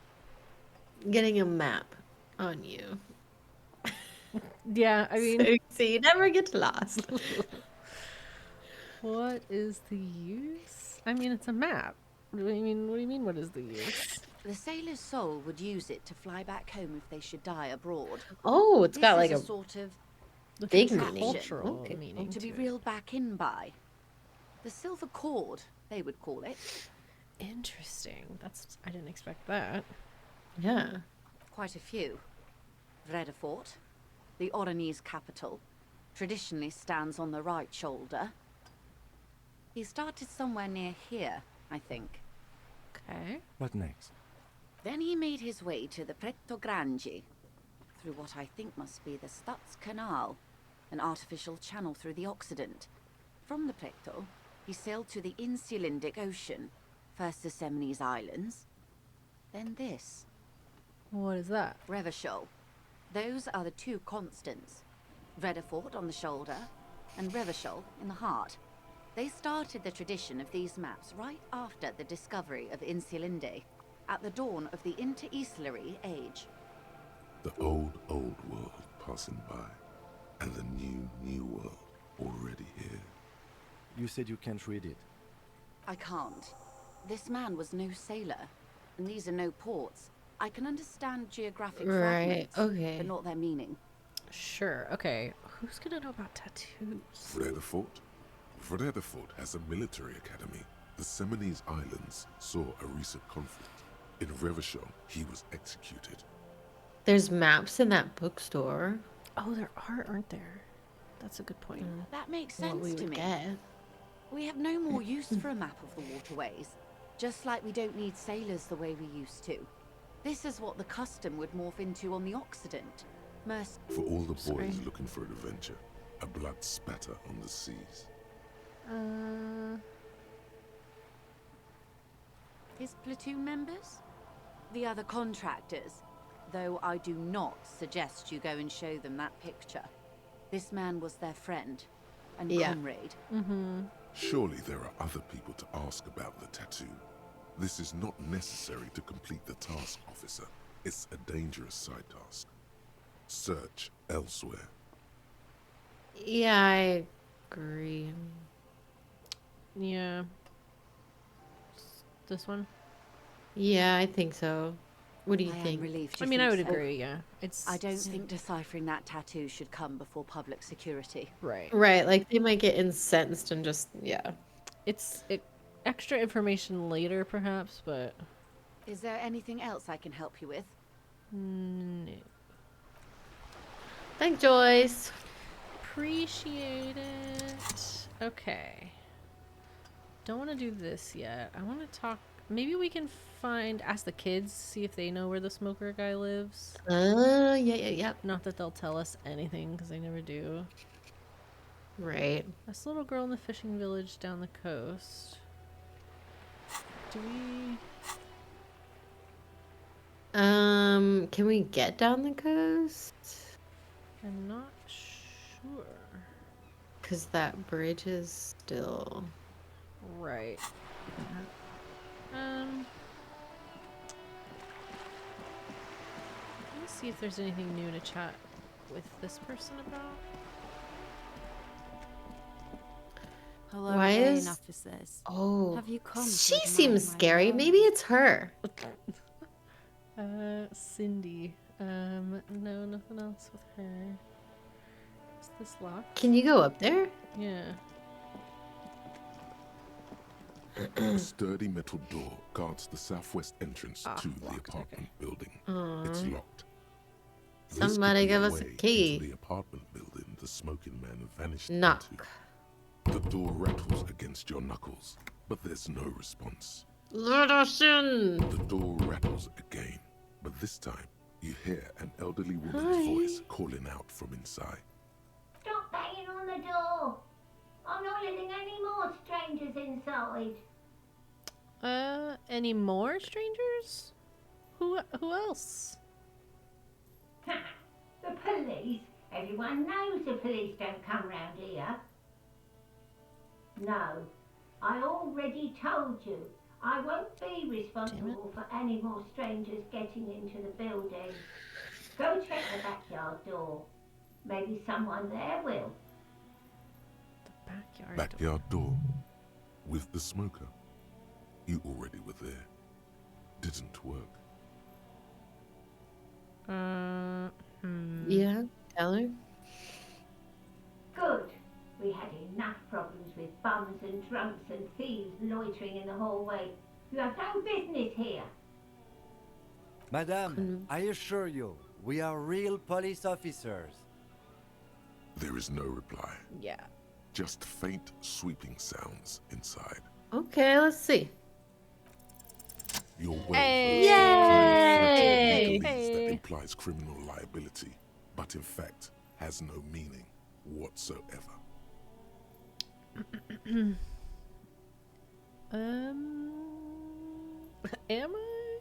getting a map on you.
Yeah, I mean,
So you never get lost.
what is the use? I mean, it's a map. What do you mean, what is the use?
The sailor's soul would use it to fly back home if they should die abroad.
Oh, it's
This
got
is
like
a
a
sort of
big
contraption.
meaning.
Cultural
Okay.
meaning
to be
it.
reeled back in by. The silver cord, they would call it.
Interesting. I didn't expect that.
Yeah.
Quite a few. Vredefort, the Oronese capital, traditionally stands on the right shoulder. He started somewhere near here, I think.
Okay.
What next?
Then he made his way to the Pretto Grande, through what I think must be the Stutz Canal, an artificial channel through the Occident. From the Pretto, he sailed to the Insulindic Ocean, first the Seminoles Islands, then this,
What is that?
Revachol. Those are the two constants, Vredefort on the shoulder and Revachol in the heart. They started the tradition of these maps right after the discovery of Insulinde, at the dawn of the Interinsulary Age.
The old world passing by, and the new world already here.
You said you can't read it.
I can't. This man was no sailor, and these are no ports. I can understand geographic
Right,
fragments,
okay.
but not their meaning.
Sure. Okay. Who's gonna know about tattoos?
Vredefort has a military academy. The Seminoles Islands saw a recent conflict. In Revachol, he was executed.
There's maps in that bookstore.
Oh, there aren't there? That's a good point.
That makes
What
sense
we
to
would
me.
get.
We have no more use for a map of the waterways, just like we don't need sailors the way we used to. This is what the custom would morph into on the Occident.
For all the boys
Sorry.
looking for an adventure, a blood spatter on the seas.
His platoon members? The other contractors, though I do not suggest you go and show them that picture. This man was their friend and
Yeah.
comrade.
Surely there are other people to ask about the tattoo. This is not necessary to complete the task, officer. It's a dangerous side task. Search elsewhere.
Yeah, I agree.
Yeah. This one?
Yeah, I think so. What do you
I am
think?
relieved
I
you
mean, I
think
would
so.
agree, yeah. It's
I don't think deciphering that tattoo should come before public security.
right.
Right, like they might get incensed and just yeah.
It's extra information later, perhaps, but
Is there anything else I can help you with?
no.
Thank Joyce.
Appreciate it. Okay. Don't want to do this yet. I want to talk. Maybe we can ask the kids, see if they know where the smoker guy lives.
Yeah.
Not that they'll tell us anything, because they never do.
Right.
This little girl in the fishing village down the coast. Do we?
Can we get down the coast?
I'm not sure.
Cause that bridge is still
Right. Let's see if there's anything new to chat with this person about.
Hello
Why
again,
is-
officers.
Oh.
Have you come? to
She
admire
seems
my
scary.
work?
Maybe it's her.
Cindy. No, nothing else with her. Is this locked?
Can you go up there?
Yeah.
A sturdy metal door guards the southwest entrance to the
locked,
apartment building.
Aw.
It's locked. This
Somebody
could be
give
a
us a
way
key.
into the apartment building the smoking man vanished
Knock.
into. The door rattles against your knuckles, but there's no response.
Let us in.
The door rattles again, but this time you hear an elderly woman's
Hi.
voice calling out from inside.
Stop banging on the door. I'm not letting any more strangers inside.
Any more strangers? Who else?
The police? Everyone knows the police don't come round here. No, I already told you. I won't be responsible for any more strangers getting into the building. Go check the backyard door. Maybe someone there will.
The backyard.
Backyard door. With the smoker. You already were there. Didn't work.
Yeah, tell her.
Good. We had enough problems with bums and drunks and thieves loitering in the hallway. You have no business here.
Madame, I assure you, we are real police officers.
There is no reply.
Yeah.
Just faint sweeping sounds inside.
Okay, let's see.
Your
Hey.
Yay!
that implies criminal liability, but in fact has no meaning whatsoever.
Am I?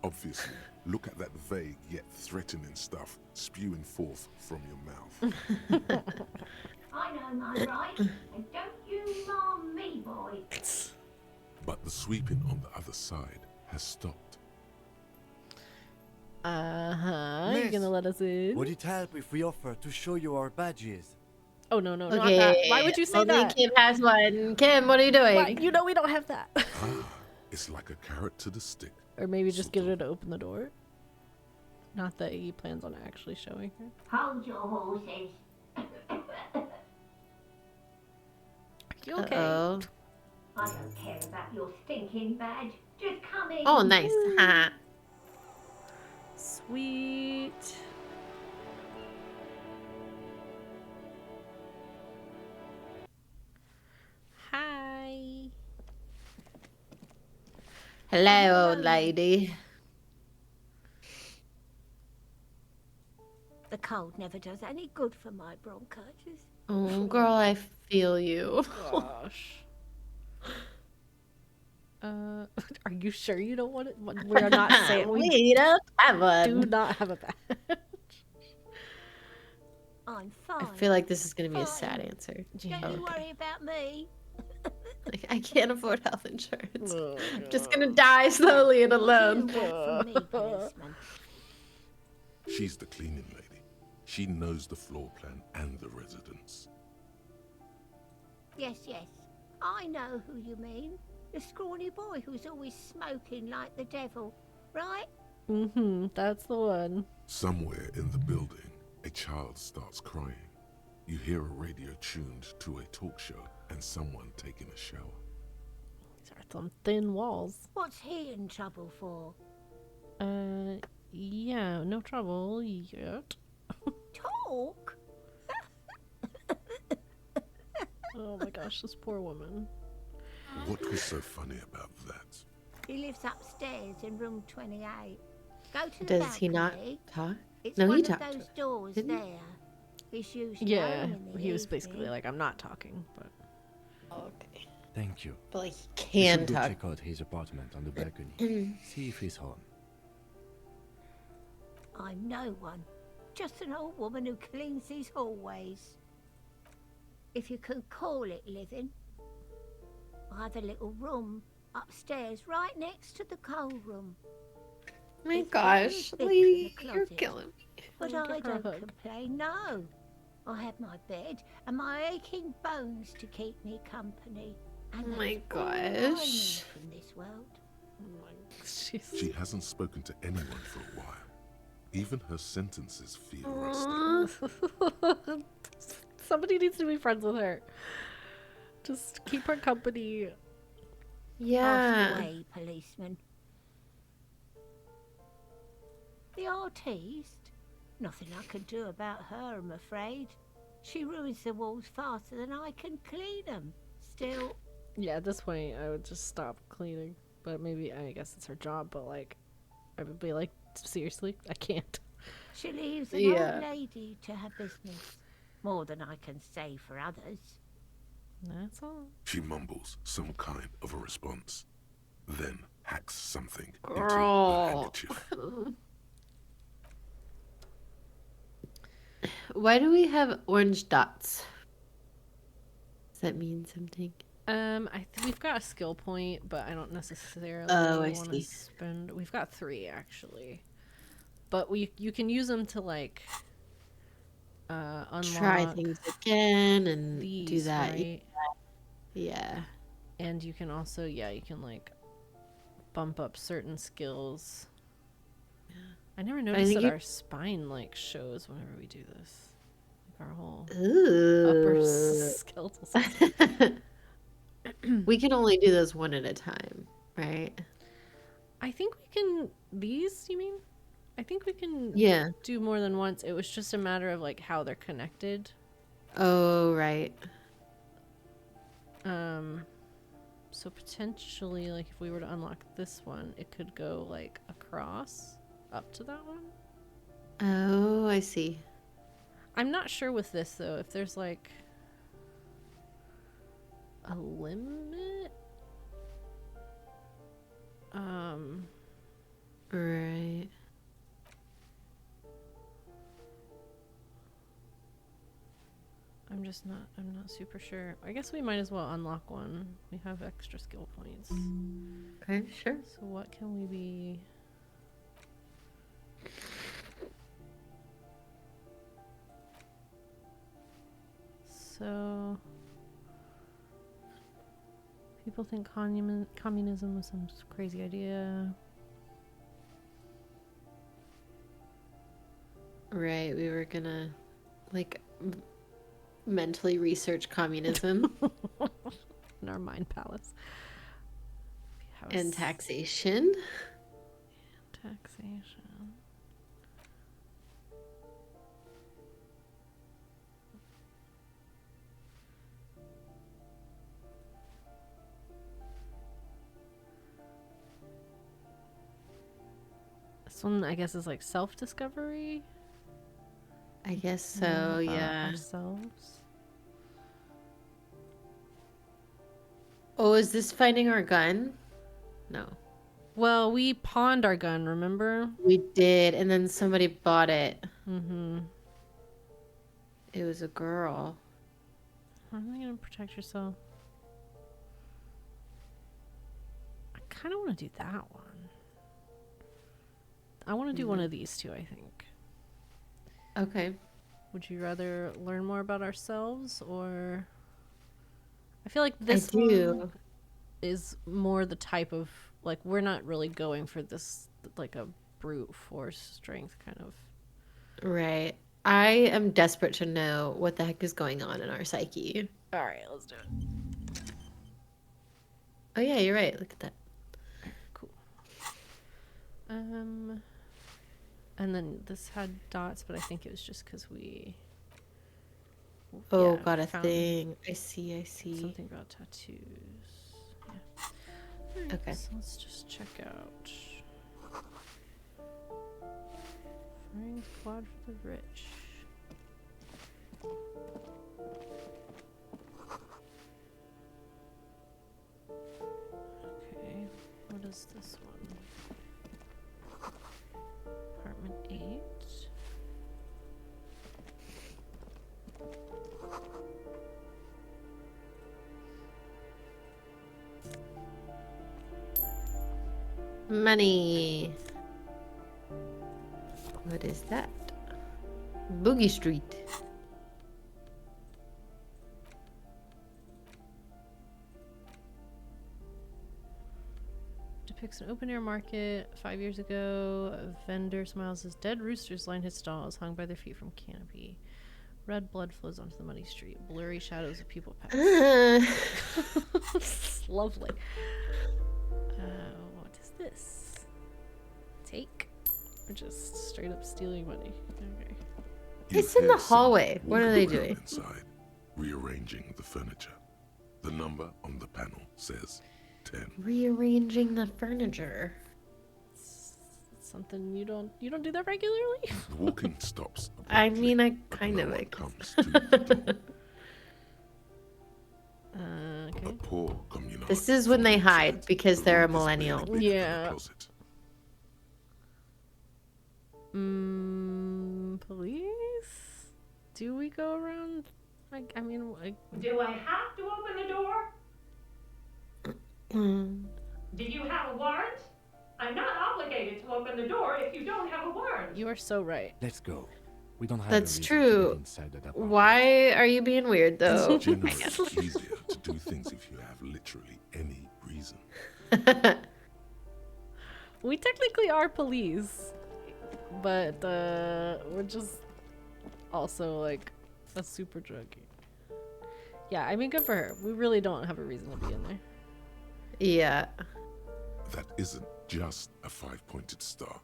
Obviously, look at that vague yet threatening stuff spewing forth from your mouth.
I know my rights, and don't you harm me, boy.
But the sweeping on the other side has stopped.
You're
Miss,
gonna let us in?
Would it help if we offer to show you our badges?
Oh no, not
Okay.
that. Why would you say
Only
that?
Kim has one. Kim, what are you doing?
Why? You know we don't have that.
It's like a carrot to the stick.
Or maybe just get her to open the door. Not that he plans on actually showing her.
Hold your horses.
Are you okay?
Uh-oh.
I don't care about your stinking badge. Just come in.
Oh, nice. Ha.
Sweet. Hi.
Hello, old lady.
The cold never does any good for my bronchitis.
Oh, girl, I feel you.
Gosh. Are you sure you don't want it? We're not saying
We don't have
do
one.
not have a badge.
I'm fine.
I feel like this is going to be a sad answer.
Don't you worry about me.
Like, I can't afford health insurance.
Oh,
I'm just going to die slowly and alone.
You want from me, policeman?
She's the cleaning lady. She knows the floor plan and the residence.
Yes, yes. I know who you mean. The scrawny boy who's always smoking like the devil, right?
Mm-hmm, that's the one.
Somewhere in the building, a child starts crying. You hear a radio tuned to a talk show and someone taking a shower.
These are some thin walls.
What's he in trouble for?
Yeah, no trouble yet.
Talk?
Oh my gosh, this poor woman.
What was so funny about that?
He lives upstairs in room 28. Go to the
Does he not
balcony.
talk?
It's
No,
one
he
of
talked.
those doors
Didn't he?
there. He's usually
Yeah,
home in the
he was basically
evening.
like, I'm not talking, but...
Okay.
Thank you.
But like he
We
can
should go
talk.
check out his apartment on the balcony. See if he's home.
I'm no one. Just an old woman who cleans these hallways. If you can call it living. I have a little room upstairs right next to the coal room.
My
It's
gosh,
very big for
lady,
the
you're
closet.
killing me.
But
Give
I
her a
don't
hug.
complain, no. I have my bed and my aching bones to keep me company. And
Oh my
that's all I need
gosh.
from this world.
She hasn't spoken to anyone for a while. Even her sentences feel rusty.
Aw.
Somebody needs to be friends with her. Just keep her company.
Off
Yeah.
the way, policeman. The artiste? Nothing I can do about her, I'm afraid. She ruins the walls faster than I can clean them. Still,
Yeah, at this point, I would just stop cleaning. But maybe, I guess it's her job, but like, I would be like, seriously? I can't.
she leaves an
Yeah.
old lady to her business. More than I can say for others.
That's all.
She mumbles some kind of a response, then hacks something into
Girl.
her handkerchief.
Why do we have orange dots? Does that mean something?
We've got a skill point, but I don't necessarily
Oh, I
want
see.
to spend. We've got 3 actually, but you can use them to like unlock
Try things again and
these,
do that.
right?
Yeah.
And you can also, you can like bump up certain skills. I never noticed
think
that
you-
our spine like shows whenever we do this. Like our whole upper
Ooh.
skeletal system.
We can only do those one at a time, right?
I think we can. These, you mean? I think we can
Yeah.
do more than once. It was just a matter of like how they're connected.
Oh, right.
So potentially, like if we were to unlock this one, it could go like across up to that one.
Oh, I see.
I'm not sure with this though if there's like a limit.
Right.
I'm not super sure. I guess we might as well unlock one. We have extra skill points.
Okay, sure.
So what can we be? So people think communism was some crazy idea.
Right, we were gonna like mentally research communism
In our mind palace.
and taxation.
Taxation. This one, I guess, is like self-discovery.
I guess
Learn
so,
about
yeah.
Ourselves.
Oh, is this finding our gun? No.
Well, we pawned our gun, remember?
We did, and then somebody bought it.
Mm-hmm.
It was a girl.
How are you gonna protect yourself? I kind of want to do that one. I want to do one of these two, I think.
Okay.
Would you rather learn more about ourselves, or... I feel like this
do.
one is more the type of, like, we're not really going for this, like, a brute force strength kind of.
Right. I am desperate to know what the heck is going on in our psyche.
All right, let's do it.
Oh yeah, you're right. Look at that.
Cool. And then this had dots, but I think it was just because we.
Oh,
yeah,
got a
found
thing. I see.
something about tattoos. Yeah. Alright,
Okay.
so let's just check out. Firing squad for the rich. Okay, what is this one? Apartment 8.
Money. What is that? Boogie Street.
Depicts an open-air market 5 years ago. A vendor smiles as dead roosters line his stalls, hung by their feet from canopy. Red blood flows onto the muddy street. Blurry shadows of people pass. Lovely. What is this? Take? Or just straight up stealing money? Okay.
It's in the hallway. What are they doing?
Inside, rearranging the furniture. The number on the panel says 10.
Rearranging the furniture.
It's something you don't do that regularly?
The walking stops.
I mean, I kind
no
of
one
like.
comes to the door.
Okay.
A poor communal.
This is when they hide because they're a millennial.
Yeah. Police? Do we go around? I mean, like.
Do I have to open the door? Do you have a warrant? I'm not obligated to open the door if you don't have a warrant.
You are so right.
Let's go. We don't have
That's
a reason
true.
To get inside that apartment.
Why are you being weird, though?
It's generally easier to do things if you have literally any reason.
We technically are police, but we're just also like a super druggie. Yeah, I mean, good for her. We really don't have a reason to be in there.
Yeah.
That isn't just a 5-pointed star.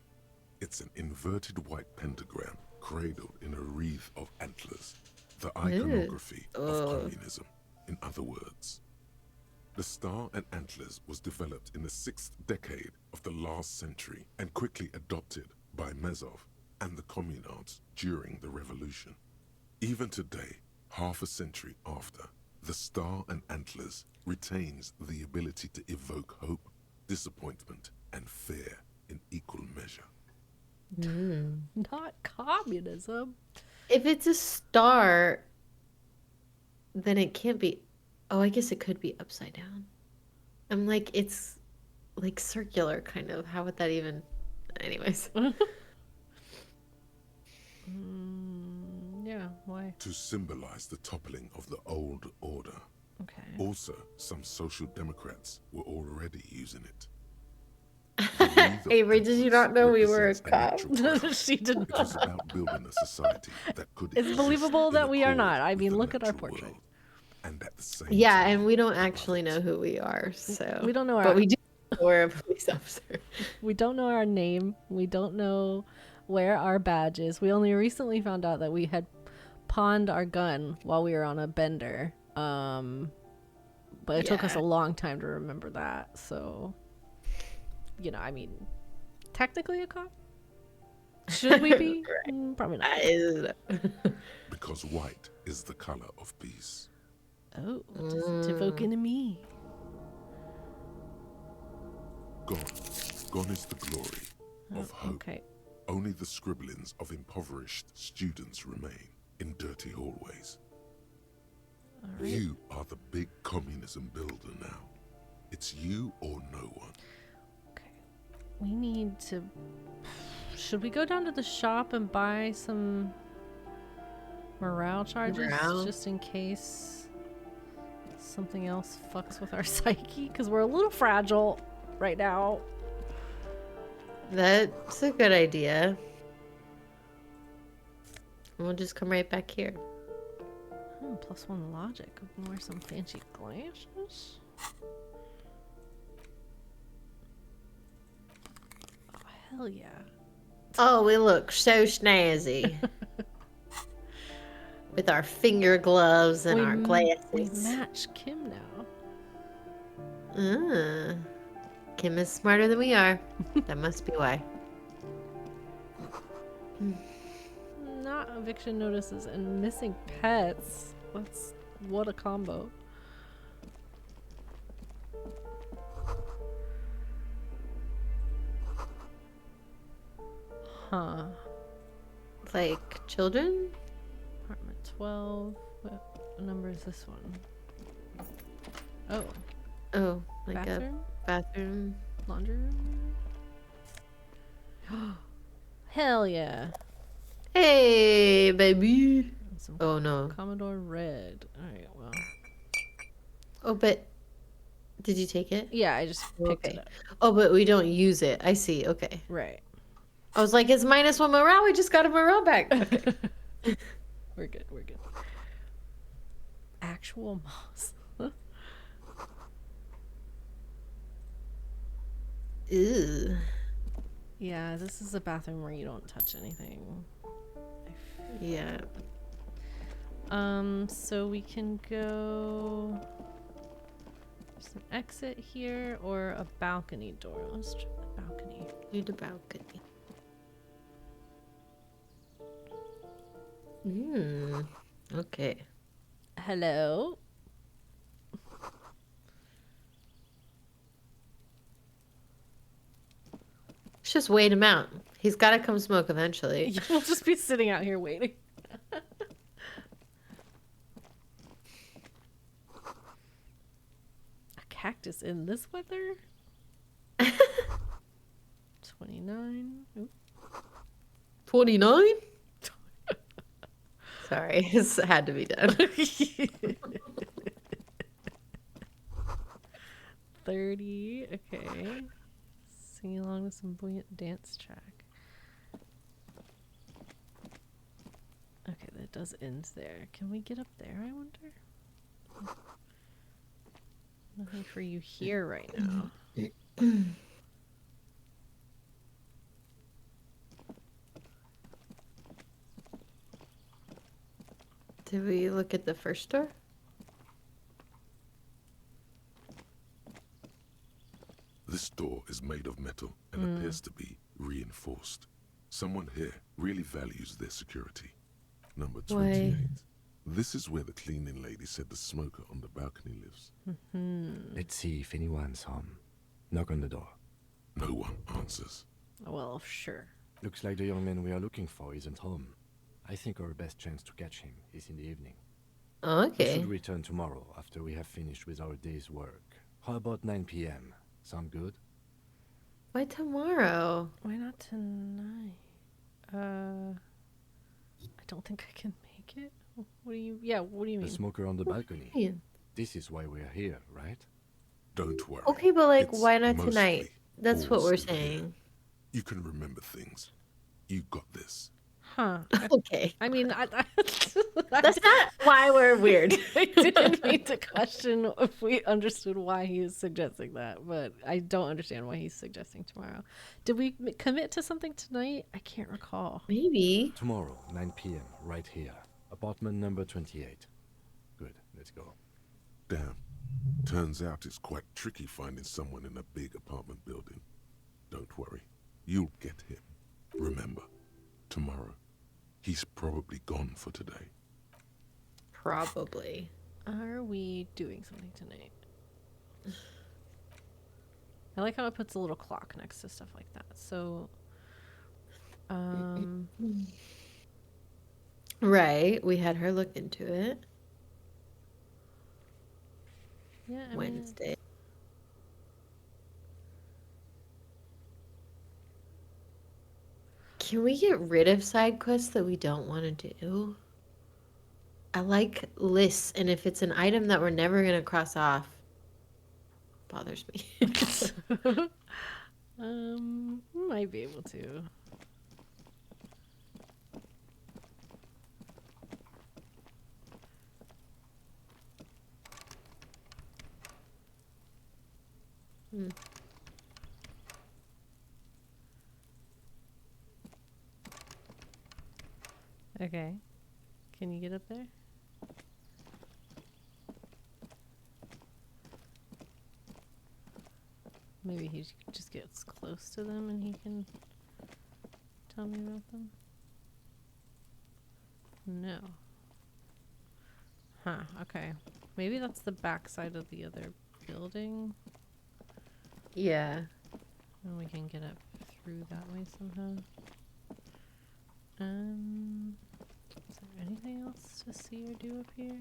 It's an inverted white pentagram cradled in a wreath of antlers. The iconography of communism, in other words. The star and antlers was developed in the 6th decade of the last century and quickly adopted by Mezov and the communards during the revolution. Even today, half a century after, the star and antlers retains the ability to evoke hope, disappointment, and fear in equal measure.
Not communism.
If it's a star, then it can't be. Oh, I guess it could be upside down. I'm like, it's like circular, kind of. How would that even. Anyways.
Yeah, why?
To symbolize the toppling of the old order.
Okay.
Also, some social democrats were already using it.
Avery, did you not know we were a cop?
She did
It was about building a society that could
It's
exist
believable
in
that we are
accord
not. I
with
mean,
the
look at our
natural
portrait.
world, and at the same
Yeah,
time,
and we don't actually know who we are, so.
We don't know
But we do know we're a police officer.
We don't know our name. We don't know where our badge is. We only recently found out that we had pawned our gun while we were on a bender. But it took us a long time to remember that. So, you know, I mean, technically a cop? Should we be? Probably not.
because white is the color of peace.
Oh, what does it evoke into me?
Gone is the glory of hope.
Okay.
Only the scribblings of impoverished students remain in dirty hallways.
Right.
You are the big communism builder now. It's you or no one.
Okay. We need to... Should we go down to the shop and buy some morale charges?
Morale?
Just in case something else fucks with our psyche because we're a little fragile right now.
That's a good idea. We'll just come right back here.
+1 logic. We can wear some fancy glasses. Oh, hell yeah.
Oh, we look so snazzy. With our finger gloves and our glasses.
We match Kim now.
Kim is smarter than we are. That must be why.
Not eviction notices and missing pets. What a combo. Huh.
Like children?
Apartment 12. What number is this one? Oh.
Oh, like
bathroom?
a bathroom.
Laundry room? Hell yeah.
Hey, baby. Oh, no.
Commodore Red. Alright, well.
Oh, but did you take it?
Yeah, I just picked it up.
Oh, but we don't use it. I see. Okay.
Right.
I was like, it's -1 morale. We just got a morale back. Okay.
We're good. We're good. Actual moss.
Ew.
Yeah, this is a bathroom where you don't touch anything.
Yeah.
So we can go. There's an exit here or a balcony door. Let's try the balcony.
Do the balcony. Okay.
Hello.
Let's just wait him out. He's got to come smoke eventually.
We'll just be sitting out here waiting. A cactus in this weather? 29. Oop.
29? Sorry, this had to be done.
30. Okay. Singing along with some buoyant dance track. Okay, that does end there. Can we get up there, I wonder? Nothing for you here right now.
Did we look at the first door?
This door is made of metal and appears to be reinforced. Someone here really values their security. Number 28.
Why?
This is where the cleaning lady said the smoker on the balcony lives.
Let's see if anyone's home. Knock on the door.
No one answers.
Well, sure.
Looks like the young man we are looking for isn't home. I think our best chance to catch him is in the evening.
Okay.
We should return tomorrow after we have finished with our day's work. How about 9 p.m.? Sound good?
Why tomorrow?
Why not tonight? I don't think I can make it. What do you mean?
The smoker on the balcony.
Yeah.
This is why we're here, right?
Don't worry.
Okay, but like,
It's
why not
mostly
tonight? That's what
balls
we're
in here.
saying.
You can remember things. You got this.
Huh.
Okay.
I mean,
That's not why we're weird.
I didn't mean to question if we understood why he is suggesting that, but I don't understand why he's suggesting tomorrow. Did we commit to something tonight? I can't recall.
Maybe.
Tomorrow, 9 p.m., right here. Apartment number 28. Good, let's go.
Damn. Turns out it's quite tricky finding someone in a big apartment building. Don't worry. You'll get him. Remember, tomorrow. He's probably gone for today.
Probably.
Are we doing something tonight? I like how it puts a little clock next to stuff like that. So,
Right. We had her look into it.
yeah, I mean,
Wednesday. Can we get rid of side quests that we don't want to do? I like lists, and if it's an item that we're never gonna cross off, bothers me.
Might be able to. Okay. Can you get up there? Maybe he just gets close to them and he can tell me about them. No. Huh, okay. Maybe that's the backside of the other building.
Yeah.
And we can get up through that way somehow. Is there anything else to see or do up here?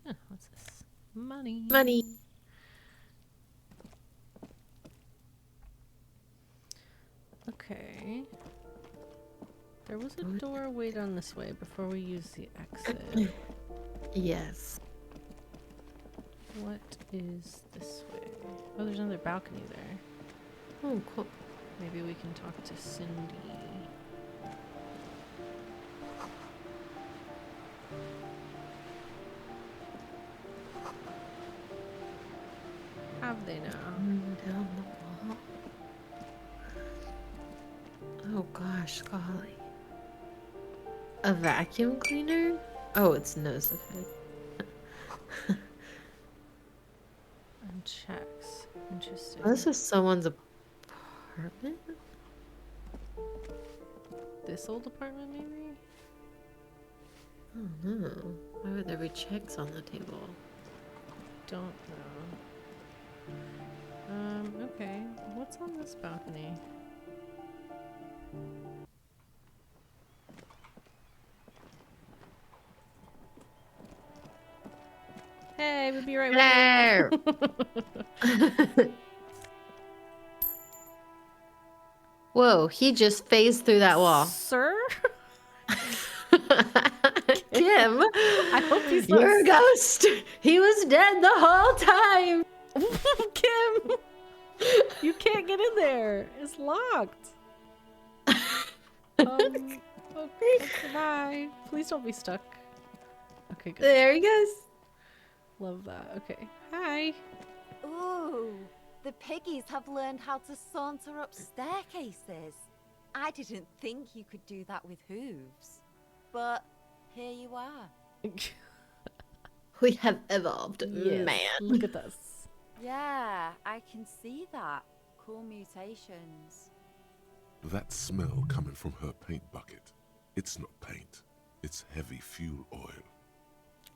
Huh, what's this? Money.
Money.
Okay. There was a doorway down this way before we use the exit.
Yes.
What is this way? Oh, there's another balcony there.
Oh, cool.
Maybe we can talk to Cindy. Have they now?
Down the wall. Oh gosh, golly. A vacuum cleaner? Oh, it's nose of it.
And checks. Interesting.
Oh, this is someone's apartment?
This old apartment, maybe?
Oh no. Why would there be checks on the table?
Don't know. Okay. What's on this balcony? Hey, we'll be right with you.
Whoa, he just phased through that wall.
Sir?
Kim,
I hope he's not.
You're a ghost. He was dead the whole time.
Kim, you can't get in there. It's locked. Okay, bye. Please don't be stuck. Okay, good.
There he goes.
Love that. Okay. Hi.
Ooh, the piggies have learned how to saunter up staircases. I didn't think you could do that with hooves. But here you are.
We have evolved,
Yes,
man.
Look at this.
Yeah, I can see that. Cool mutations.
That smell coming from her paint bucket. It's not paint. It's heavy fuel oil.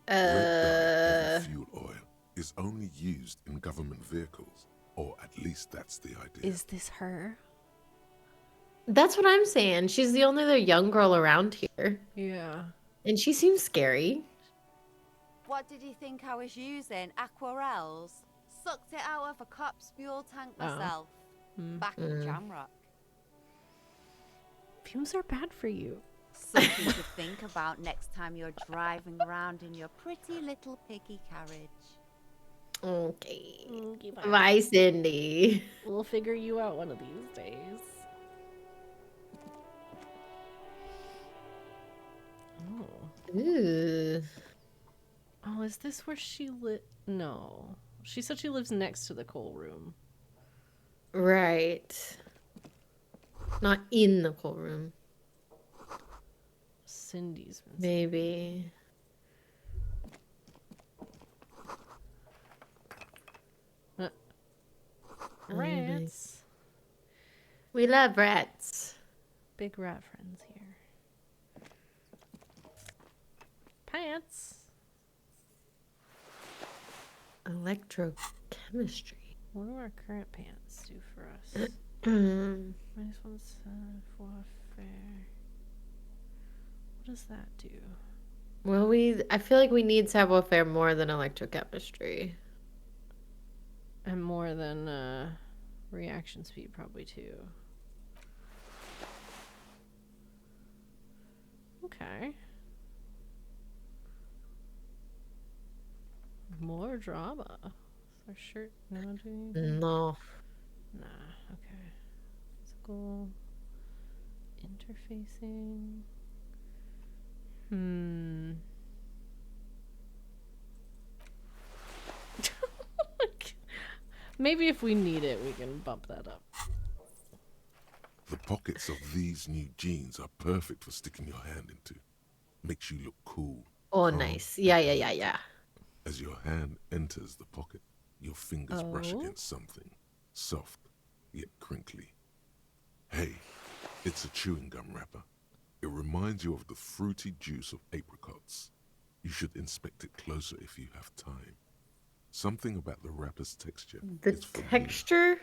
Red dye heavy fuel oil is only used in government vehicles. Or at least that's the idea.
Is this her?
That's what I'm saying. She's the only other young girl around here.
Yeah.
And she seems scary.
What did you think I was using? Aquarels? Sucked it out of a cop's fuel tank myself. Back in Jamrock.
Fumes are bad for you.
Something to think about next time you're driving around in your pretty little piggy carriage.
Okay. Bye, Cindy.
We'll figure you out one of these days. Oh.
Ooh.
Oh, is this where she No. She said she lives next to the coal room.
Right. Not in the coal room.
Cindy's been
Maybe.
Rats.
We love rats.
Big rat friends here. Pants.
Electrochemistry.
What do our current pants do for us? Minus 1 warfare. What does that do?
Well, I feel like we need savoir-faire more than electrochemistry.
And more than reaction speed, probably too. Okay. More drama. Is our shirt not doing anything?
No.
Nah, okay. Physical interfacing. Maybe if we need it, we can bump that up.
The pockets of these new jeans are perfect for sticking your hand into. Makes you look cool.
Oh,
calm,
nice. Yeah.
As your hand enters the pocket, your fingers brush against something soft yet crinkly. Hey, it's a chewing gum wrapper. It reminds you of the fruity juice of apricots. You should inspect it closer if you have time. Something about the wrapper's texture.
The texture?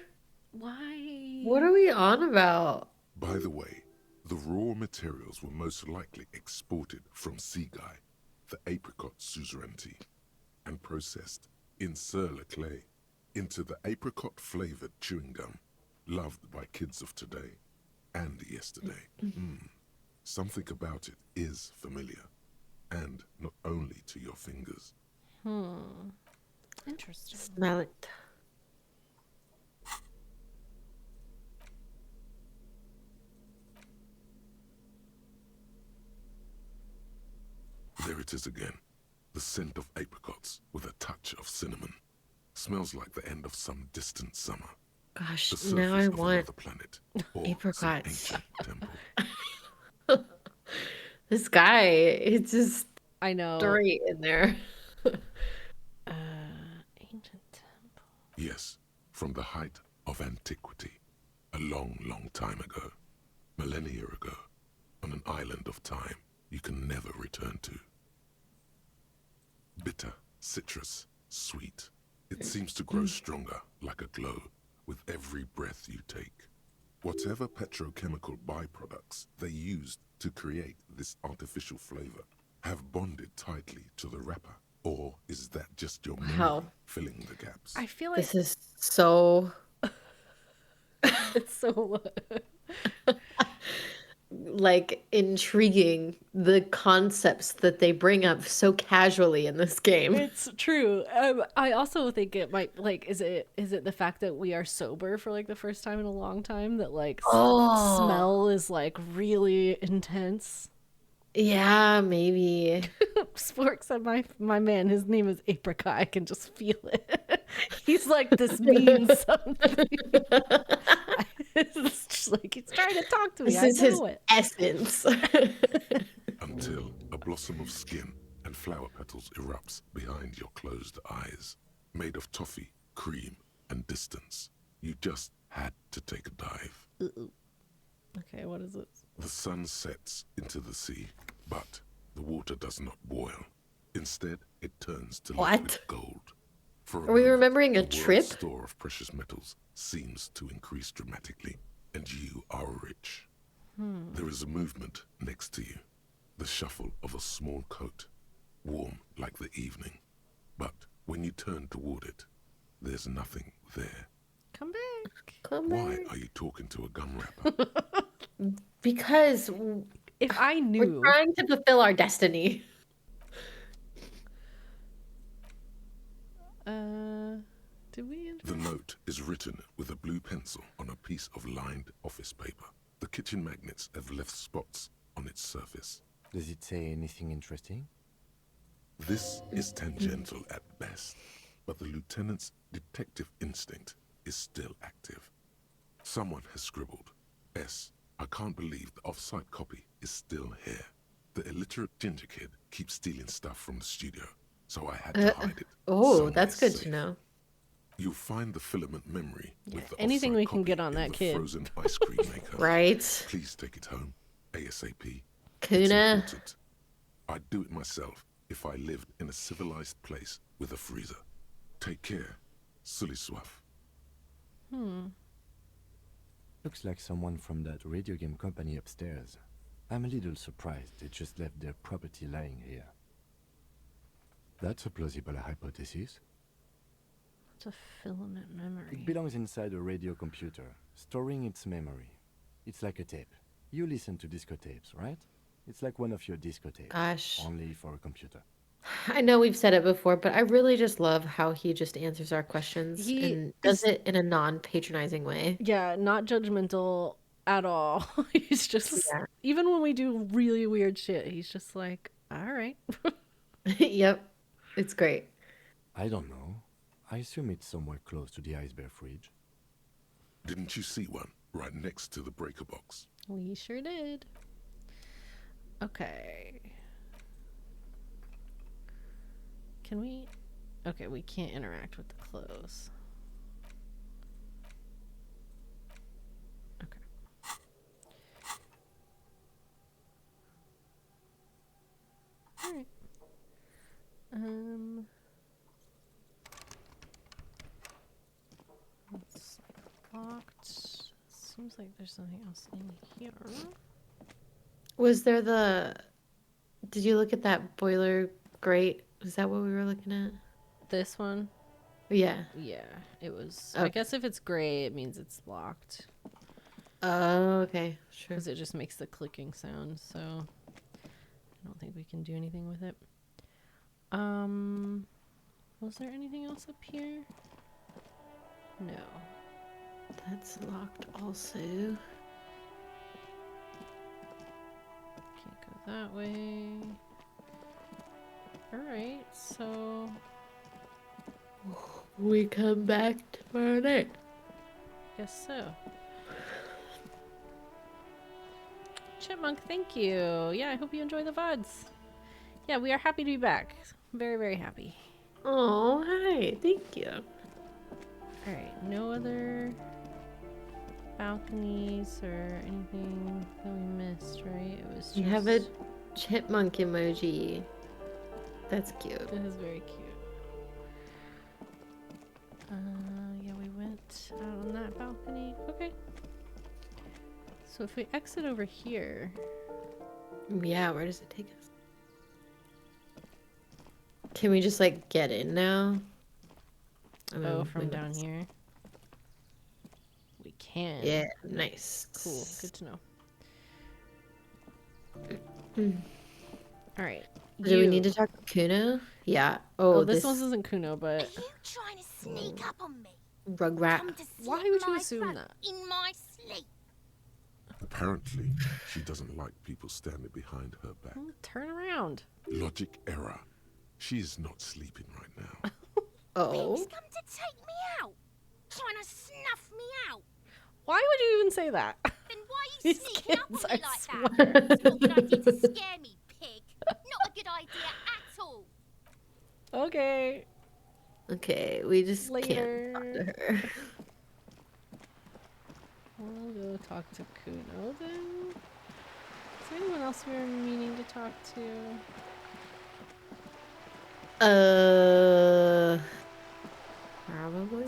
Why?
What are we on about?
By the way, the raw materials were most likely exported from Seaguy, the apricot suzerainty, and processed in sur-le-clay into the apricot-flavored chewing gum, loved by kids of today and yesterday. Something about it is familiar, and not only to your fingers.
Interesting.
Smell it.
There it is again. The scent of apricots with a touch of cinnamon. Smells like the end of some distant summer.
Gosh,
The
now I
surface of
want
another planet or some
apricots.
ancient temple.
This guy, it's just
I know.
straight in there.
Ancient temple.
Yes, from the height of antiquity, a long, long time ago, millennia ago, on an island of time you can never return to. Bitter, citrus, sweet. It seems to grow stronger, like a glow, with every breath you take. Whatever petrochemical byproducts they used to create this artificial flavor have bonded tightly to the wrapper. Or is that just your memory filling the gaps?
I feel like
This is so...
it's so...
like intriguing, the concepts that they bring up so casually in this game.
It's true. I also think it might, like, is it the fact that we are sober for like the first time in a long time that like smell is like really intense?
Yeah, maybe.
Spork said my man, his name is Apricot. I can just feel it. He's like, this means something. It's just like he's trying to talk to me.
This
I
is
know
his
it.
essence.
Until a blossom of skin and flower petals erupts behind your closed eyes, made of toffee, cream, and distance. You just had to take a dive.
Okay, what is it?
The sun sets into the sea, but the water does not boil. Instead, it turns to liquid gold. For
Are we remembering a
the
trip?
world's store of precious metals seems to increase dramatically, and you are rich. There is a movement next to you, the shuffle of a small coat, warm like the evening. But when you turn toward it, there's nothing there.
Come back.
Why are you talking to a gum wrapper?
Because
if I knew,
we're trying to fulfill our destiny.
Did we?
The note is written with a blue pencil on a piece of lined office paper. The kitchen magnets have left spots on its surface.
Does it say anything interesting?
This is tangential at best, but the lieutenant's detective instinct is still active. Someone has scribbled, S. I can't believe the off-site copy is still here. The illiterate ginger kid keeps stealing stuff from the studio, so I had to hide it.
Oh, that's good to know.
You'll find the filament memory with the
anything
off-site
we can
copy
get on
in
that
the
kid.
frozen ice cream maker.
Right.
Please take it home, ASAP.
Kuna.
It's important. I'd do it myself if I lived in a civilized place with a freezer. Take care, Suliswaf.
Looks like someone from that radio game company upstairs. I'm a little surprised they just left their property lying here. That's a plausible hypothesis.
It's a filament memory.
It belongs inside a radio computer, storing its memory. It's like a tape. You listen to disco tapes, right? It's like one of your disco tapes.
Gosh.
Only for a computer.
I know we've said it before, but I really just love how he just answers our questions
He
and does
is,
it in a non-patronizing way.
yeah, not judgmental at all. He's just,
Yeah.
even when we do really weird shit, he's just like, all right.
Yep. It's great.
I don't know. I assume it's somewhere close to the ice bear fridge.
Didn't you see one right next to the breaker box?
We sure did. Okay. Can we? Okay, we can't interact with the clothes. Okay. Alright. It's locked. Seems like there's something else in here.
Was there the... Did you look at that boiler grate? Is that what we were looking at?
This one?
Yeah.
Yeah, it was.
Okay.
I guess if it's gray, it means it's locked.
Oh, okay. Sure.
Because it just makes the clicking sound, so I don't think we can do anything with it. Was there anything else up here? No.
That's locked also.
Can't go that way. Alright, so...
We come back tomorrow night.
Guess so. Chipmunk, thank you. Yeah, I hope you enjoy the VODs. Yeah, we are happy to be back. Very, very happy.
Oh, hi. Thank you.
Alright, no other balconies or anything that we missed, right? It was just...
You have a chipmunk emoji. That's cute.
It is very cute. Yeah, we went out on that balcony. Okay. So if we exit over here...
Yeah, where does it take us? Can we just, like, get in now? I mean,
from down here? We can.
Yeah, nice.
Cool, good to know. Alright.
Do we need to talk to Kuno? Yeah. Oh,
this one isn't Kuno, but...
Are you trying to sneak up on me?
Rugrat.
Why would you assume that?
In my sleep.
Apparently, she doesn't like people standing behind her back.
Turn around.
Logic error. She is not sleeping right now.
Oh.
Who's come to take me out? Trying to snuff me out?
Why would you even say that?
Then why are you
These
sneaking up on
kids,
me
I
like
swear.
that? It's not a good idea to scare me, pig. Not a good idea at all.
Okay.
Okay, we just
Later.
can't talk to her.
We'll go talk to Kuno then. Is there anyone else we were meaning to talk to?
Probably.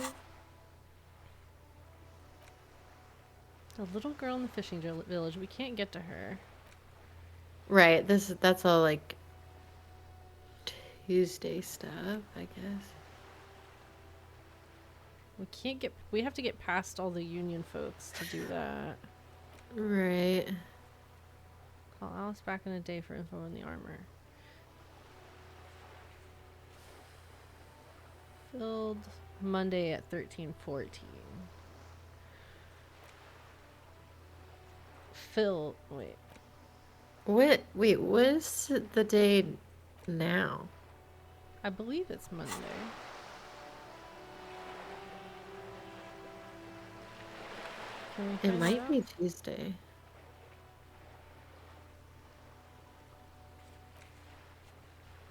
The little girl in the fishing village. We can't get to her.
Right, that's all, like, Tuesday stuff, I guess.
We have to get past all the union folks to do that.
Right.
Call Alice back in a day for info on the armor. Filled Monday at 13:14. Phil, wait.
What? Wait, what is the day now?
I believe it's Monday. Can we
It
find
might
out?
be Tuesday.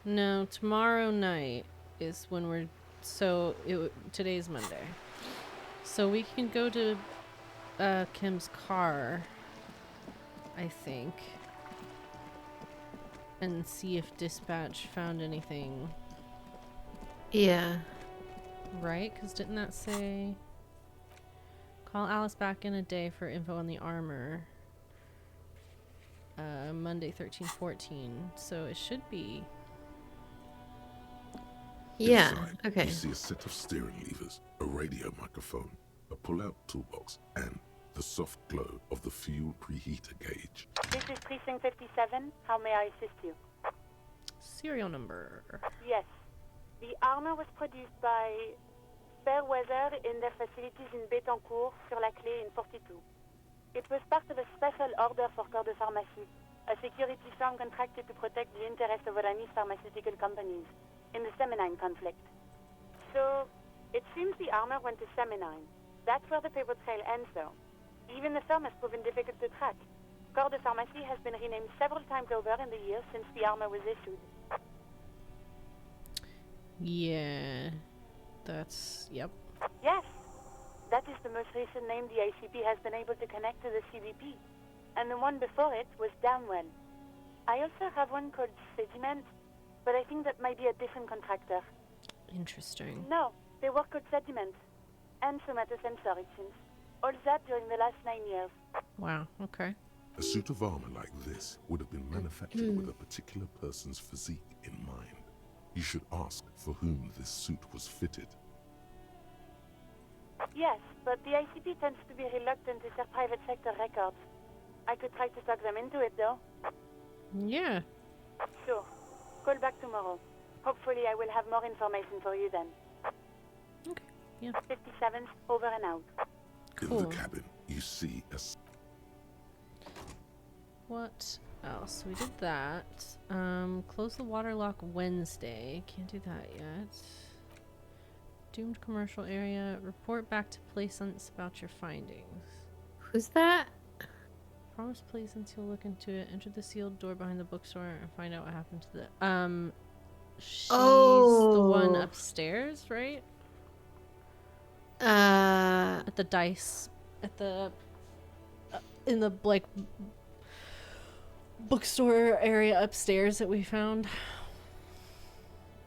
No, tomorrow night is when we're... So, today's Monday. So we can go to Kim's car, I think, and see if dispatch found anything.
Yeah.
Right? Because didn't that say... Call Alice back in a day for info on the armor. Monday 13:14. So it should be...
Yeah,
Inside,
okay.
You see a set of steering levers, a radio microphone, a pull-out toolbox, and the soft glow of the fuel preheater gauge.
This is Precinct 57. How may I assist you?
Serial number.
Yes. The armor was produced by Fairweather in their facilities in Bétancourt, sur la Clé in 42. It was part of a special order for Corps de Pharmacie, a security firm contracted to protect the interests of Oranese pharmaceutical companies in the Semenine conflict. So, it seems the armor went to Semenine. That's where the paper trail ends, though. Even the firm has proven difficult to track. Corps de Pharmacie has been renamed several times over in the years since the armor was issued.
Yeah. That's... Yep.
Yes. That is the most recent name the ICP has been able to connect to the CBP. And the one before it was Downwell. I also have one called Sediment, but I think that might be a different contractor.
Interesting.
No, they work with Sediment. And somatosensor, it seems. All that during the last 9 years.
Wow, okay.
A suit of armor like this would have been manufactured with a particular person's physique in mind. You should ask for whom this suit was fitted.
Yes, but the ICP tends to be reluctant to share private sector records. I could try to talk them into it, though.
Yeah.
Sure. Call back tomorrow. Hopefully I will have more information for you then.
Okay, yeah.
57th, over and out.
Cool.
In the cabin, you see a...
What else? We did that. Close the water lock Wednesday. Can't do that yet. Doomed commercial area. Report back to Plaisance about your findings.
Who's that?
Promise Plaisance you'll look into it. Enter the sealed door behind the bookstore and find out what happened to the... She's the one upstairs, right? At the dice. At the... in the, like... bookstore area upstairs that we found.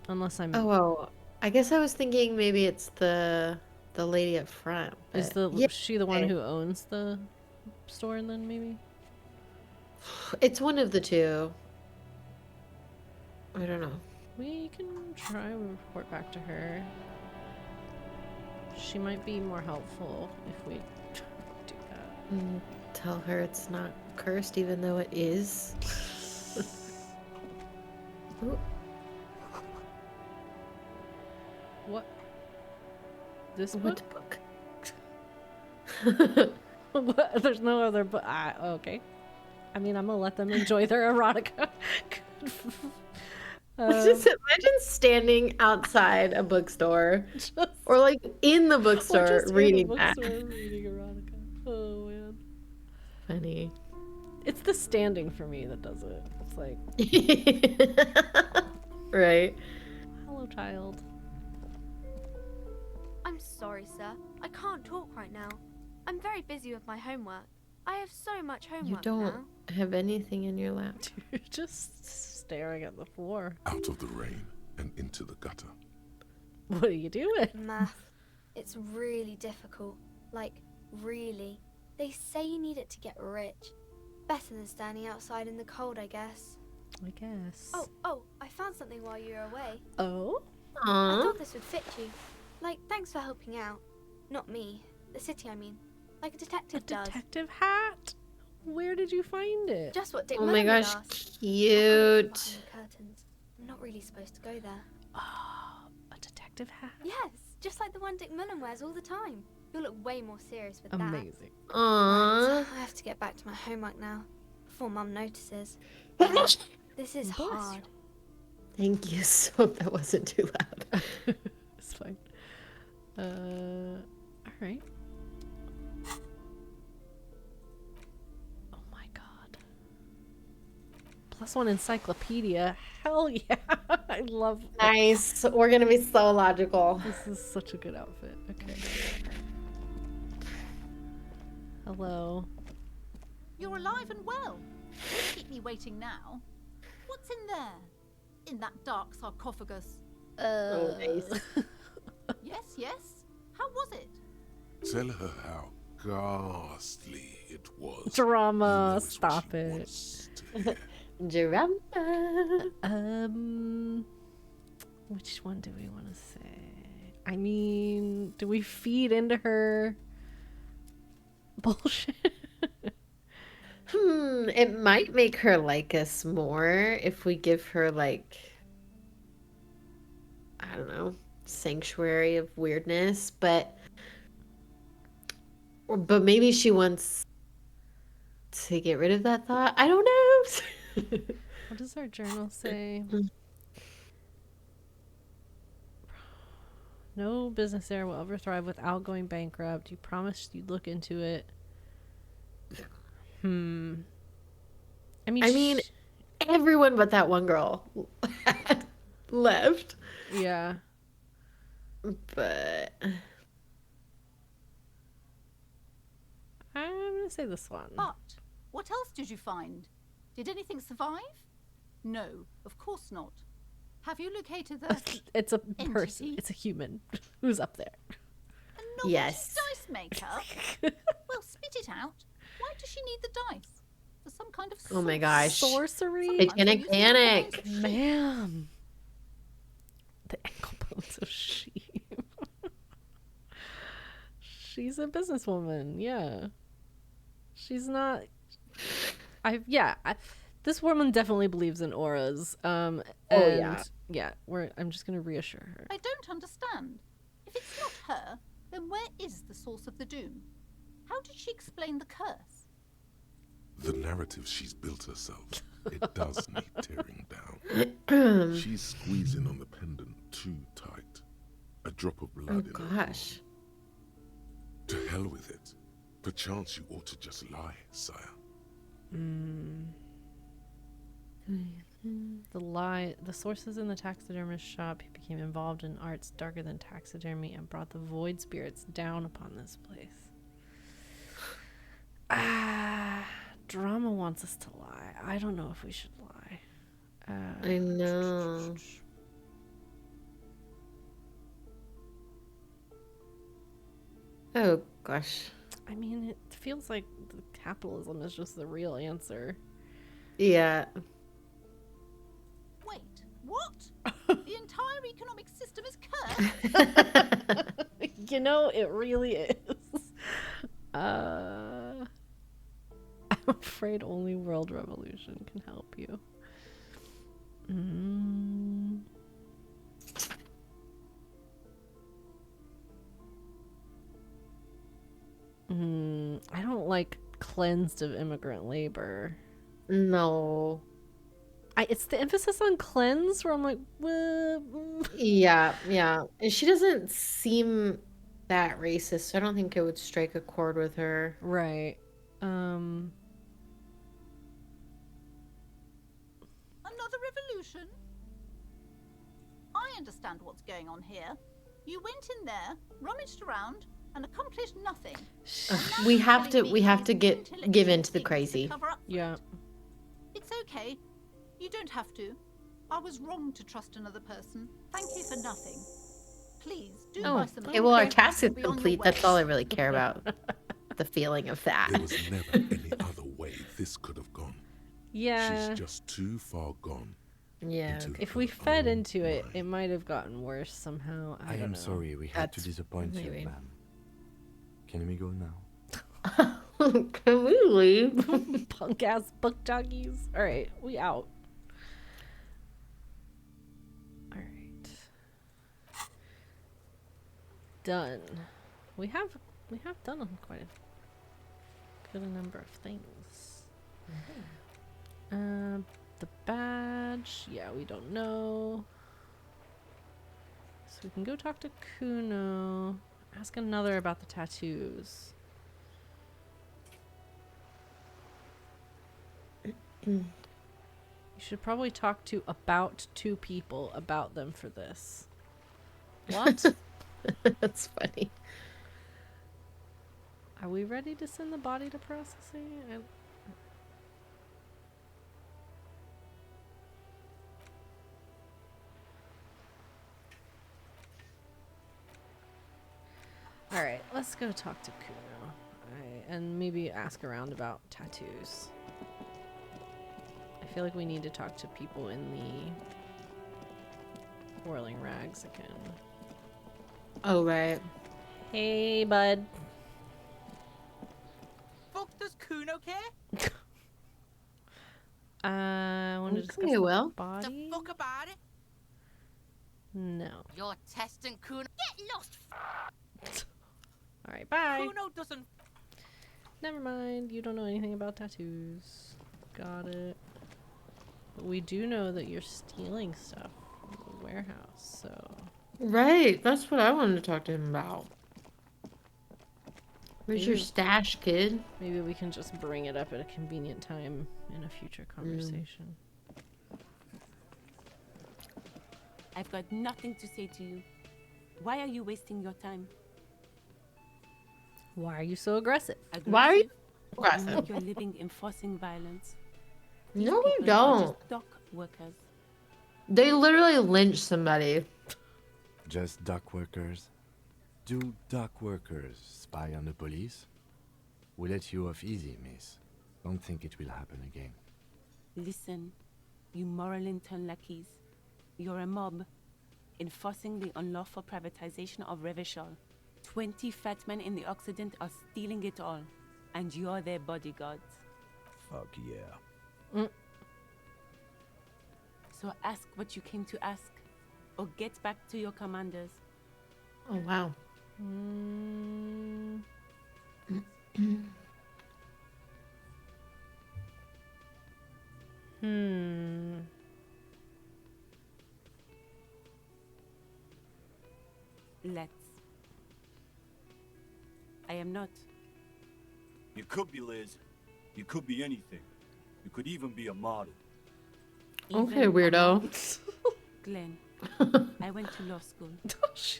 Unless I'm...
Oh, I guess I was thinking maybe it's the lady up front.
Is she the one who owns the store then, maybe?
It's one of the two. I don't know.
We can try to report back to her. She might be more helpful if we do that.
Tell her it's not cursed, even though it is. Ooh.
What? This book?
What book?
What? There's no other book. Okay. I mean, I'm gonna let them enjoy their erotica.
Just imagine standing outside a bookstore, or like in the bookstore reading that.
Reading erotica. Oh man.
Funny.
It's the standing for me that does it. It's like,
right.
Hello, child.
I'm sorry, sir. I can't talk right now. I'm very busy with my homework. I have so much homework
You don't
now.
have anything in your lap.
You're just staring at the floor.
Out of the rain and into the gutter.
What are you doing?
Math. It's really difficult. Like, really. They say you need it to get rich. Better than standing outside in the cold, I guess.
I guess.
Oh, I found something while you were away.
Oh?
I thought this would fit you. Like, thanks for helping out. Not me. The city, I mean. Like a detective does.
Detective hat? Where did you find it?
Just what Dick
Oh my
Mullen would
gosh,
ask.
cute.
Behind the curtains. I'm not really supposed to go there.
Oh, a detective hat?
Yes, just like the one Dick Mullen wears all the time. You'll look way more serious with that.
Amazing.
Aww.
Right, I have to get back to my homework now, before Mum notices. This is hard.
Thank you. So that wasn't too loud.
It's fine. Alright. Oh my god. +1 encyclopedia. Hell yeah. I love it.
Nice. We're gonna be so logical.
This is such a good outfit. Okay. Hello.
You're alive and well. Don't keep me waiting now. What's in there? In that dark sarcophagus?
Nice.
Yes. How was it?
Tell her how ghastly it was.
Drama. Stop it.
Drama.
Which one do we want to say? I mean, do we feed into her bullshit?
It might make her like us more if we give her like, I don't know, sanctuary of weirdness, but maybe she wants to get rid of that thought. I don't know.
What does our journal say? No business there will ever thrive without going bankrupt. You promised you'd look into it. I
mean, everyone but that one girl had left.
Yeah.
But
I'm going to say this one.
But what else did you find? Did anything survive? No, of course not. Have you located the
It's a person. It's a human who's up there.
A novelty dice maker? Well, spit it out. Why does she need the dice? For some kind of
oh my gosh.
Sorcery?
Satanic panic.
Ma'am. The ankle bones of sheep. She's a businesswoman. Yeah. She's not... this woman definitely believes in auras. I'm just gonna reassure her.
I don't understand. If it's not her, then where is the source of the doom? How did she explain the curse?
The narrative she's built herself, it does need tearing down. She's squeezing on the pendant too tight. A drop of blood in her palm. To hell with it. Perchance you ought to just lie, sire.
The sources in the taxidermist shop. He became involved in arts darker than taxidermy and brought the void spirits down upon this place. Drama wants us to lie. I don't know if we should lie.
I know. Oh gosh.
I mean, it feels like the capitalism is just the real answer.
Yeah.
Wait, what? The entire economic system is cursed?
You know, it really is. I'm afraid only world revolution can help you. I don't like cleansed of immigrant labor.
No.
It's the emphasis on cleanse where I'm like, what?
Yeah. And she doesn't seem that racist, so I don't think it would strike a chord with her.
Right.
Another revolution? I understand what's going on here. You went in there, rummaged around, and accomplished nothing.
We have to give in to the crazy.
Yeah.
It's okay. You don't have to. I was wrong to trust another person. Thank you for nothing. Please do buy some.
Okay, well, our task is complete. That's all I really care about. The feeling of that.
There was never any other way this could have gone.
Yeah.
She's just too far gone.
Yeah.
If we fed into it, it might have gotten worse somehow. I don't know.
Sorry we had to disappoint you, ma'am. Can we go now?
Can we leave?
Punk ass book jockeys. All right, we out. All right. Done. We have done quite a good number of things. The badge, yeah, we don't know. So we can go talk to Kuno. Ask another about the tattoos. You should probably talk to about 2 people about them for this. What?
That's funny.
Are we ready to send the body to processing? Alright, let's go talk to Kuno. And maybe ask around about tattoos. I feel like we need to talk to people in the Whirling Rags again.
Oh, right.
Hey, bud.
Fuck, does Kuno care?
I want to discuss
Okay,
the
well.
body.
The fuck about it?
No.
You're testing Kuno. Get lost.
All right, bye.
Kuno doesn't.
Never mind. You don't know anything about tattoos. Got it. But we do know that you're stealing stuff from the warehouse, so.
Right. That's what I wanted to talk to him about. Where's your stash, kid?
Maybe we can just bring it up at a convenient time in a future conversation.
I've got nothing to say to you. Why are you wasting your time?
Why are you so aggressive?
Why are you
aggressive? You're living enforcing violence. These
No, we
people are just
don't.
dock workers.
They literally lynched somebody.
Just dock workers? Do dock workers spy on the police? We let you off easy, miss. Don't think it will happen again.
Listen, you moral intern lackeys. You're a mob, enforcing the unlawful privatization of Revachol. 20 fat men in the Occident are stealing it all, and you're their bodyguards.
Fuck yeah.
So ask what you came to ask, or get back to your commanders.
Oh, wow.
Let's. I am not.
You could be, Liz. You could be anything. You could even be a model.
Okay, weirdo.
Glenn, I went to law school.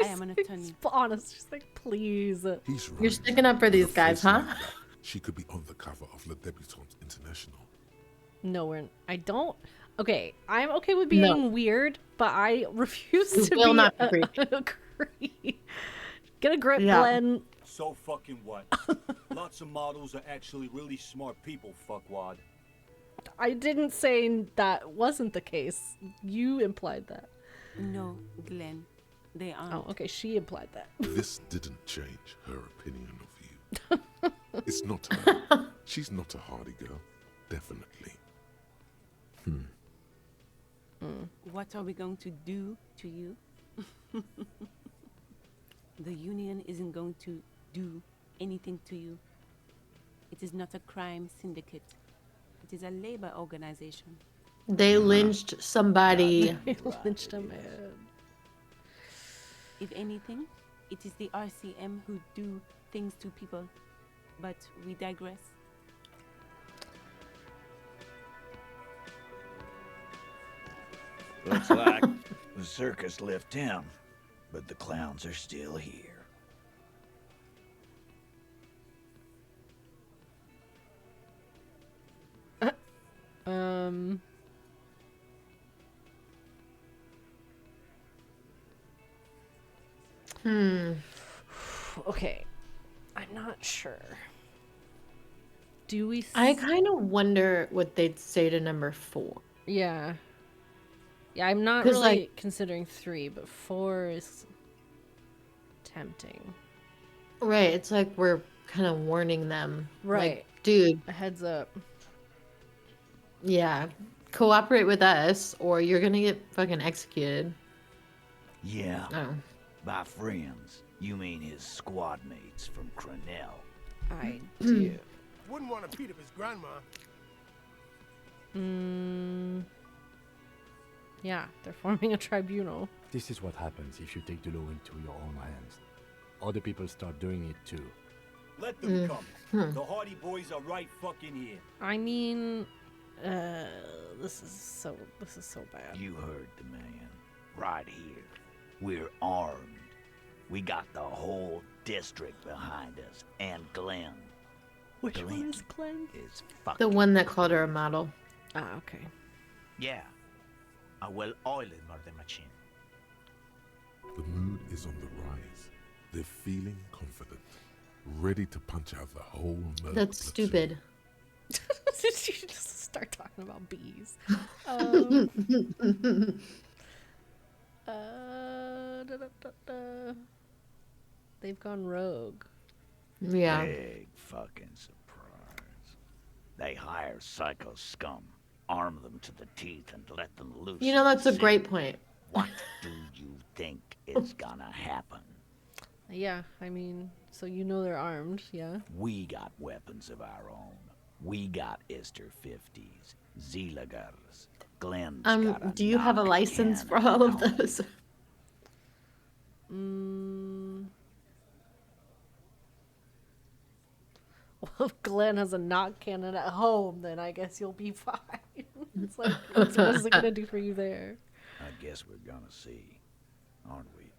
I am an attorney.
Honest, she's like, please.
He's right.
You're sticking up for these
With a
guys,
face
huh?
like that, she could be on the cover of Le Debutante International.
No, I don't. Okay, I'm okay with being weird, but I refuse to be
not be
agree. Get a grip,
Yeah.
Glenn.
So fucking what? Lots of models are actually really smart people, fuckwad.
I didn't say that wasn't the case. You implied that.
No, Glenn, they aren't.
Oh, okay, she implied that.
This didn't change her opinion of you. It's not her. She's not a hardy girl. Definitely.
What are we going to do to you? The union isn't going to do anything to you. It is not a crime syndicate. It is a labor organization.
They lynched somebody.
They lynched a man.
If anything, it is the RCM who do things to people. But we digress.
Looks like the circus left town, but the clowns are still here.
Okay, I'm not sure. Do we?
I kind of wonder what they'd say to number 4.
Yeah. Yeah, I'm not
'Cause,
really
like-
considering 3, but 4 is tempting.
Right, it's like we're kind of warning them.
Right.
Like, dude,
A heads up.
yeah, cooperate with us or you're gonna get fucking executed.
Yeah.
Oh.
By friends, you mean his squad mates from Cronell.
I do.
Wouldn't want to beat up his grandma.
Yeah, they're forming a tribunal.
This is what happens if you take the law into your own hands. Other people start doing it too.
Let them come. The Hardy Boys are right fucking here.
I mean, this is so bad.
You heard the man. Right here. We're armed. We got the whole district behind us. And Glenn.
Which one is Glenn?
Is fucking...
The one that called her a model.
Ah, okay.
Yeah. A well-oiled murder machine.
The mood is on the rise. They're feeling confident, ready to punch out the whole murder
That's stupid.
You just start talking about bees. They've gone rogue.
Yeah.
Big fucking surprise. They hire psycho scum,
arm them to the teeth and let them loose.
You know, that's a great point.
What do you think is gonna happen?
Yeah, I mean, so you know they're armed, yeah?
We got weapons of our own. We got Ister 50s, Zeelagers, Glenn's got a
do you have a license for all of those?
Well, if Glenn has a knock cannon at home, then I guess you'll be fine. It's like, what is it gonna do for you there?
I guess we're gonna see, aren't we?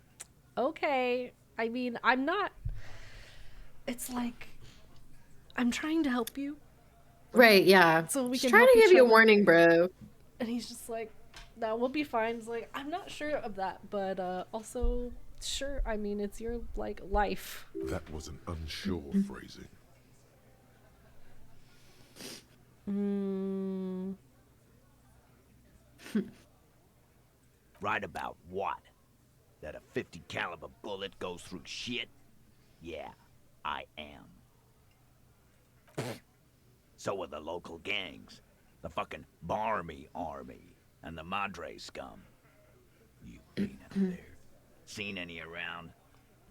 Okay, I mean, I'm not. It's like, I'm trying to help you.
Right, yeah.
So we
Just
can
trying
help
to give
each
you a
other.
warning, bro.
And he's just like, no, we'll be fine. He's like, I'm not sure of that, but also, sure, I mean, it's your, like, life.
That was an unsure phrasing.
Right about what? That a 50 caliber bullet goes through shit? Yeah, I am. So are the local gangs. The fucking Barmy Army and the Madre scum. You been out there? Seen any around?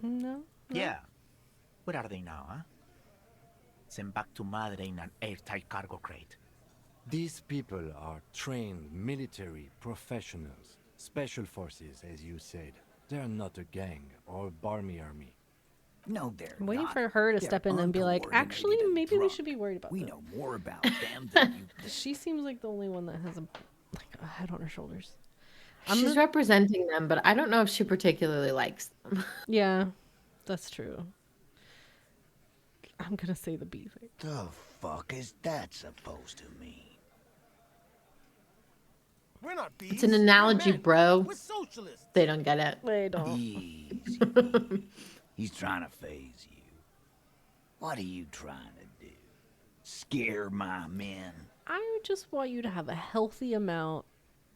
No.
Yeah. Where are they now, huh? Sent back to Madre in an airtight cargo crate.
These people are trained military professionals. Special forces, as you said. They're not a gang or Barmy army.
No, they're
I'm waiting
not.
for her to
They're
step in and be like, actually,
uncoordinated and
maybe we
drunk.
should be worried about
We
them.
know more about them than you.
She seems like the only one that has a head on her shoulders.
She's representing them, but I don't know if she particularly likes them.
Yeah, that's true. I'm gonna say the B thing.
The fuck is that supposed to mean?
We're not bees.
It's an analogy, bro.
We're socialists.
They don't get it.
They don't.
Easy. He's trying to phase you. What are you trying to do? Scare my men?
I just want you to have a healthy amount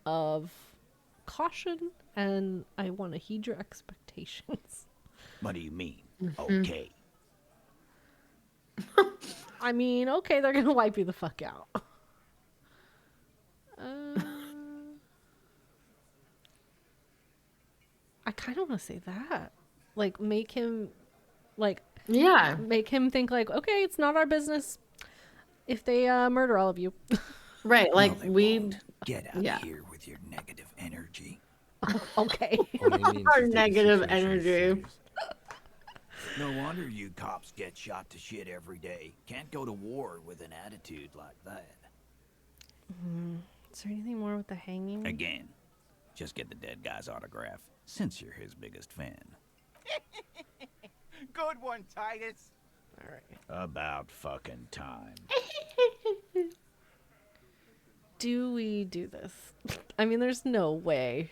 of caution, and I want to heed your expectations.
What do you mean? Okay.
I mean, okay, they're gonna wipe you the fuck out. I kind of want to say that. Like, make him, like,
yeah,
make him think, like, okay, it's not our business if they murder all of you.
Right, like,
Get out here with your negative energy.
Okay.
Our negative energy.
No wonder you cops get shot to shit every day. Can't go to war with an attitude like that.
Is there anything more with the hanging?
Again, just get the dead guy's autograph, since you're his biggest fan.
Good one, Titus.
All right.
About fucking time.
Do we do this? I mean, there's no way.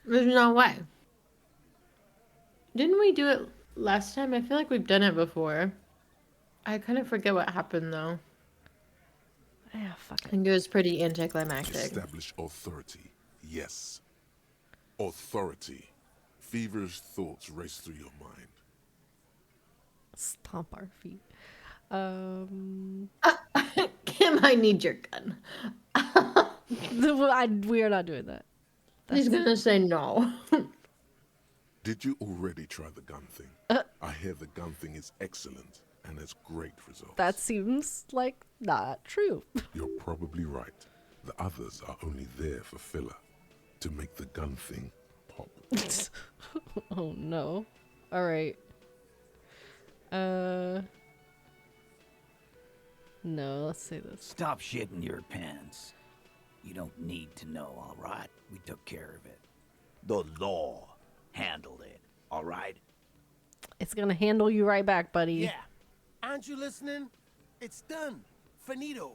There's no way. Didn't we do it last time? I feel like we've done it before. I kind of forget what happened, though.
Yeah, fuck it.
I think it was pretty anticlimactic.
Establish authority. Yes. Authority. Feverish thoughts race through your mind.
Stomp our feet.
Kim, I need your gun.
We are not doing that.
He's gonna say no.
Did you already try the gun thing? I hear the gun thing is excellent and has great results.
That seems like not true.
You're probably right. The others are only there for filler, to make the gun thing pop.
Oh no. All right. No, let's say this.
Stop shitting your pants. You don't need to know, all right? We took care of it.
The law handled it, all right?
It's gonna handle you right back, buddy.
Yeah. Aren't you listening? It's done. Finito.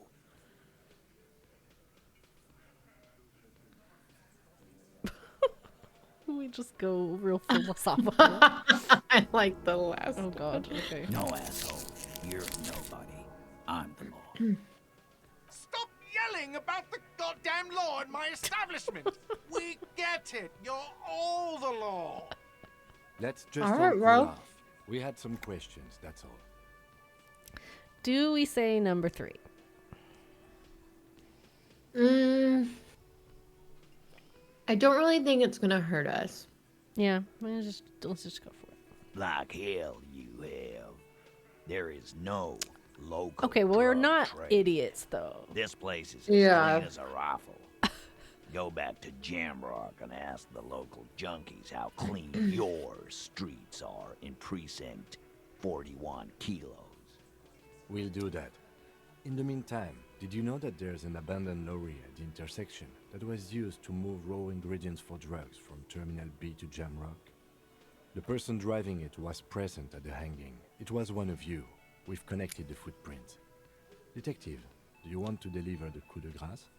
We just go real philosophical.
I like the last.
Oh god. Okay.
No, asshole. You're nobody. I'm the law.
Stop yelling about the goddamn law in my establishment. We get it. You're all the law.
Let's just
All
all
right,
cool
bro.
off. We had some questions, that's all.
Do we say number 3?
I don't really think it's gonna hurt us.
Yeah, let's just go for it.
Like hell you have. There is no local
Okay, well, we're
drug
not
trade.
idiots, though.
This place is as
Yeah.
clean as a rifle. Go back to Jamrock and ask the local junkies how clean your streets are in Precinct 41 kilos.
We'll do that. In the meantime, did you know that there's an abandoned lorry at the intersection that was used to move raw ingredients for drugs from Terminal B to Jamrock? The person driving it was present at the hanging. It was one of you. We've connected the footprint. Detective, do you want to deliver the coup de grâce?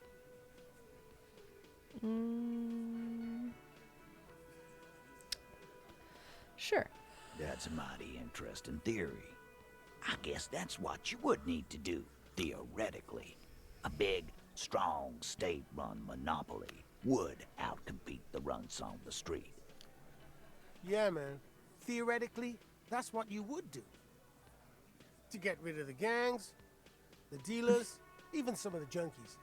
Sure.
That's a mighty interesting theory. I guess that's what you would need to do, theoretically. A big, strong, state-run monopoly would outcompete the runts on the street.
Yeah, man. Theoretically, that's what you would do. To get rid of the gangs, the dealers, even some of the junkies.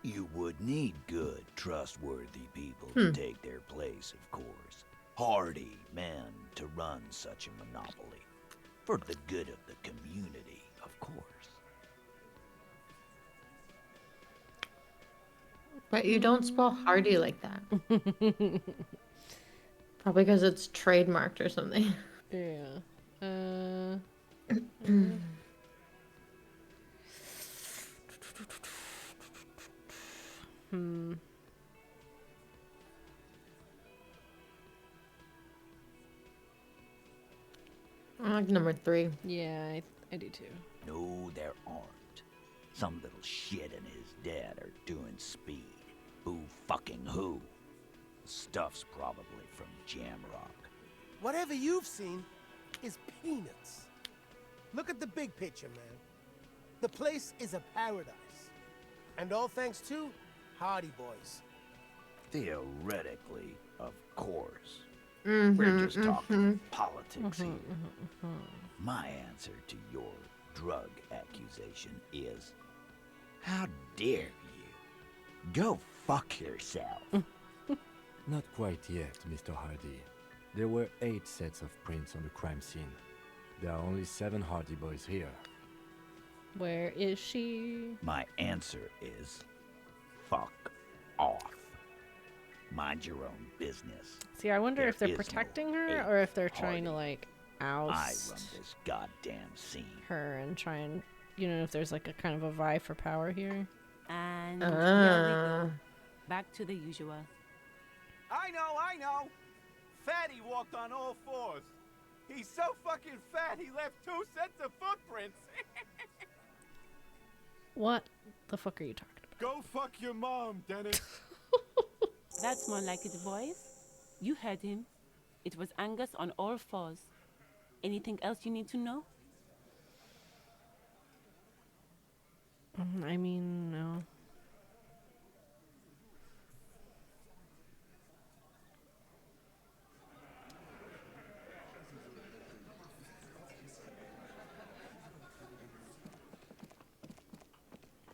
You would need good, trustworthy people to take their place, of course. Hardy men to run such a monopoly. For the good of the community, of course.
But you don't spell Hardy like that. Probably because it's trademarked or something.
Yeah.
I like number 3.
Yeah, I do too.
No, there aren't. Some little shit and his dad are doing speed. Who fucking who? The stuff's probably from Jamrock.
Whatever you've seen is peanuts. Look at the big picture, man. The place is a paradise. And all thanks to Hardy Boys.
Theoretically, of course. We're just talking politics here. My answer to your drug accusation is, how dare you? Go fuck yourself.
Not quite yet, Mr. Hardy. There were 8 sets of prints on the crime scene. There are only 7 Hardy Boys here.
Where is she?
My answer is, fuck off. Mind your own business.
See, I wonder if
There
they're
is no
protecting her
eighth
or if they're trying to,
Hardy.
like,
I
oust
run this goddamn scene.
her and try and, if there's, like, a kind of a vie for power here.
And here we go. Back to the usual.
I know. Fatty walked on all 4s. He's so fucking fat he left 2 sets of footprints.
What the fuck are you talking about?
Go fuck your mom, Dennis.
That's more like it, boys. You heard him. It was Angus on all 4s. Anything else you need to know?
I mean, no.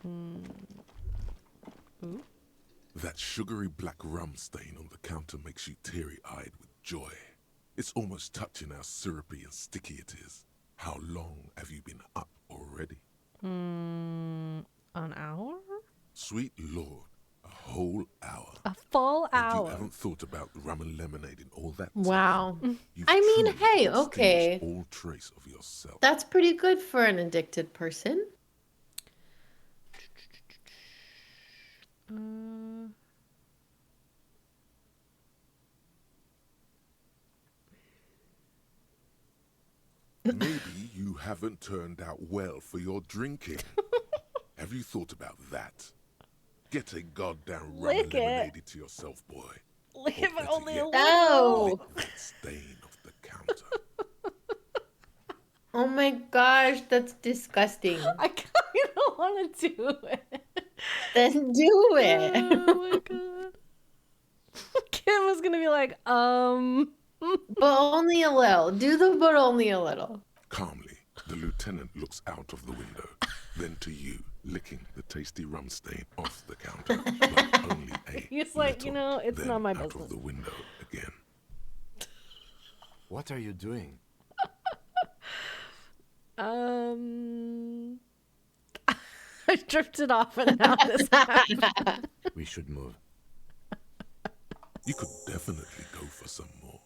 Ooh.
That sugary black rum stain on the counter makes you teary-eyed with joy. It's almost touching how syrupy and sticky it is. How long have you been up already?
An hour?
Sweet Lord, a whole hour.
A full
And
hour.
you haven't thought about rum and lemonade in all that time.
Wow.
You've
I mean,
truly
hey,
extinguished
okay.
all trace of yourself.
That's pretty good for an addicted person.
Maybe you haven't turned out well for your drinking. Have you thought about that? Get a goddamn rum and
Lick it.
lemonade to yourself, boy.
Lick
Or
it, but
better
only a
yet,
little.
lick that stain off the counter.
Oh my gosh, that's disgusting.
I kind of want to do it.
Then do it.
Oh my god. Kim was gonna be like,
But only a little. Do the but only a little.
Calmly, the lieutenant looks out of the window. Then to you, licking the tasty rum stain off the counter, like only a
He's like,
little,
you know, it's
then
not my
out
business.
of the window again.
What are you doing?
I drifted off and now this happened.
We should move.
You could definitely go for some more.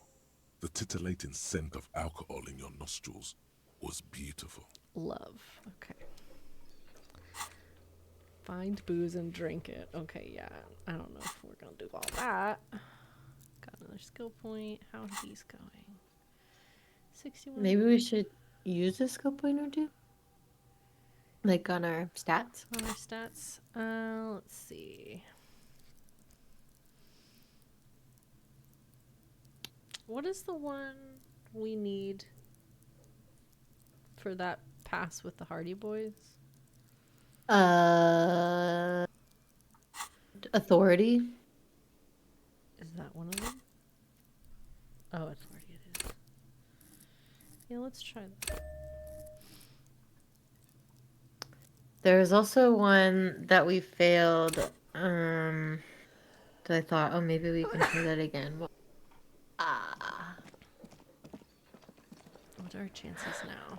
The titillating scent of alcohol in your nostrils was beautiful.
Love. Okay. Find booze and drink it. Okay, yeah. I don't know if we're gonna do all that. Got another skill point. How are these going? 61.
Maybe we should use a skill point or two? Like on our stats?
On our stats. Let's see. What is the one we need for that pass with the Hardy Boys?
Authority.
Is that one of them? Oh, authority it is. Yeah, let's try that.
There's also one that we failed. That I thought, oh, maybe we can try that again. What
are our chances now?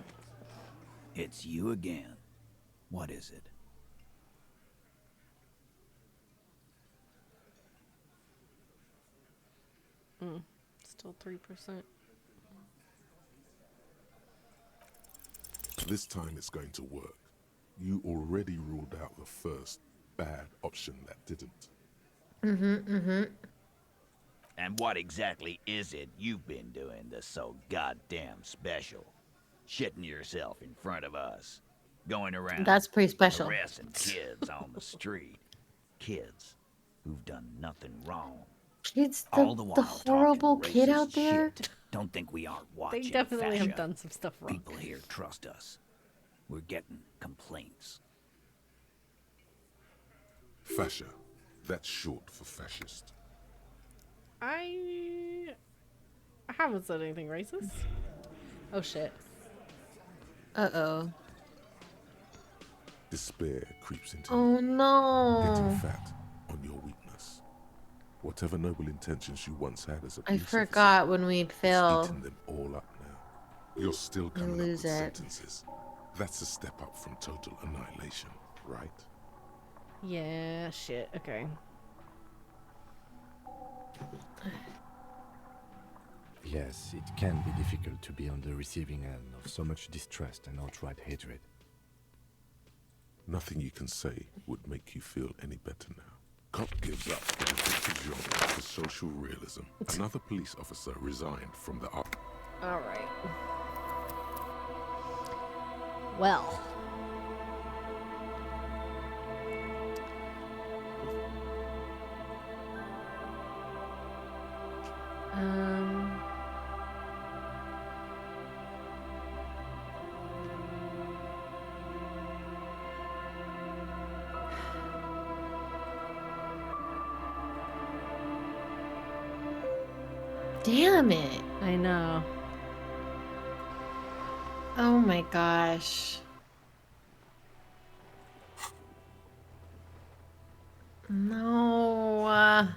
It's you again. What is it?
Still 3%.
This time it's going to work. You already ruled out the first bad option that didn't.
And what exactly is it you've been doing that's so goddamn special? Shitting yourself in front of us. Going around
That's pretty special.
harassing kids on the street. Kids who've done nothing wrong.
Kids,
All
the
while
horrible
talking
kid
racist
out there.
shit. Don't think we aren't watching.
They definitely
Fascia.
have done some stuff wrong.
People here trust us. We're getting complaints.
Fascia. That's short for fascist.
I haven't said anything racist. Oh shit.
Uh-oh.
Despair creeps into
Oh
you.
no.
Getting fat on your weakness. Whatever noble intentions you once had as a
I
police
forgot when we'd
officer,
fail.
it's eating them all up now. You're still coming up
lose
with
it.
sentences. That's a step up from total annihilation, right?
Yeah, shit. Okay.
Yes, it can be difficult to be on the receiving end of so much distrust and outright hatred.
Nothing you can say would make you feel any better now. Cop gives up the detective genre for social realism. Another police officer resigned from the op.
All right. Well.
Damn it.
I know.
Oh my gosh. No.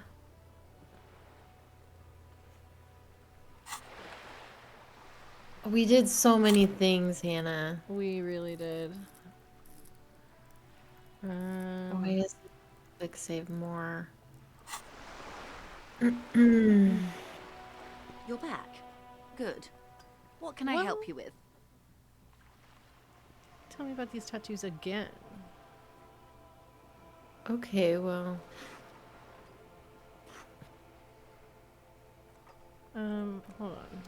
We did so many things, Hannah.
We really did.
Why is quick save more?
You're back. Good. What can I
Well-
help you with?
Tell me about these tattoos again.
Okay, well.
Hold on.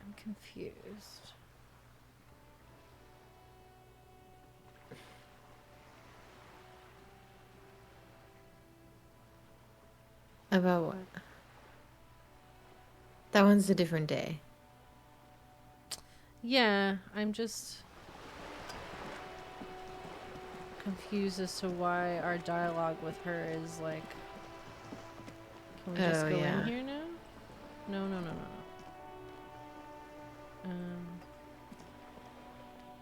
I'm confused.
About what? That one's a different day.
Yeah, I'm just... confused as to why our dialogue with her is like. Can we just go in here now? No.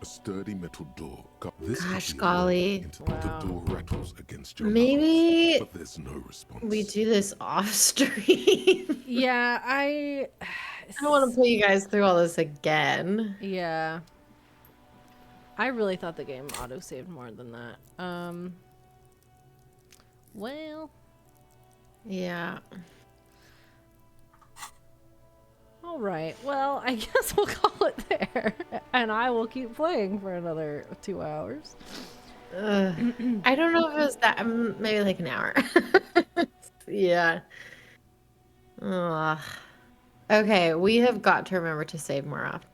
A sturdy metal door. This
Gosh,
could be
golly.
into the door rattles against your
Maybe
knuckles, but there's no response.
we do this off stream.
Yeah, I
don't want to put you guys through all this again.
Yeah. I really thought the game auto-saved more than that. Well.
Yeah.
All right. Well, I guess we'll call it there. And I will keep playing for another 2 hours.
I don't know if it was that. Maybe like an hour. Yeah. Ugh. Okay, we have got to remember to save more often.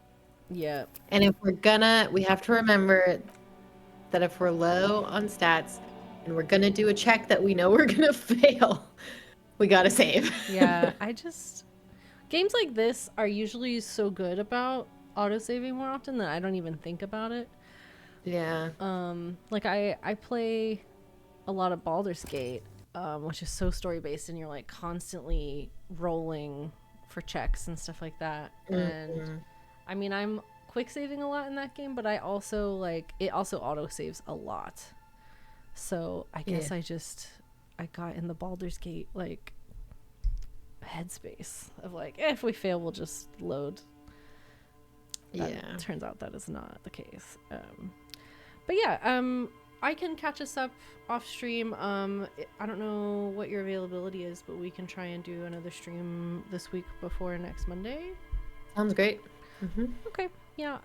Yeah.
And if we have to remember that if we're low on stats and we're gonna do a check that we know we're gonna fail, we gotta save.
Yeah, games like this are usually so good about auto-saving more often that I don't even think about it.
Yeah.
Like I play a lot of Baldur's Gate, which is so story-based, and you're like constantly rolling for checks and stuff like that. And I mean, I'm quick saving a lot in that game, but I also like it also auto saves a lot. So I guess I got in the Baldur's Gate like headspace of like, if we fail, we'll just load. That turns out that is not the case. But yeah, I can catch us up off stream. I don't know what your availability is, but we can try and do another stream this week before next Monday.
Sounds great.
Okay. Yeah.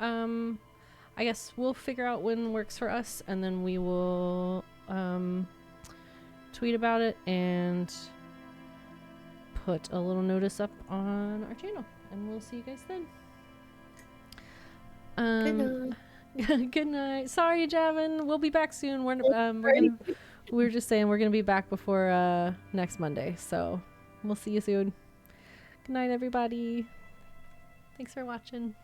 I guess we'll figure out when works for us, and then we will tweet about it and put a little notice up on our channel, and we'll see you guys then.
Good night.
Good night. Sorry, Javin. We'll be back soon. We're just saying we're gonna be back before next Monday, so we'll see you soon. Good night, everybody. Thanks for watching.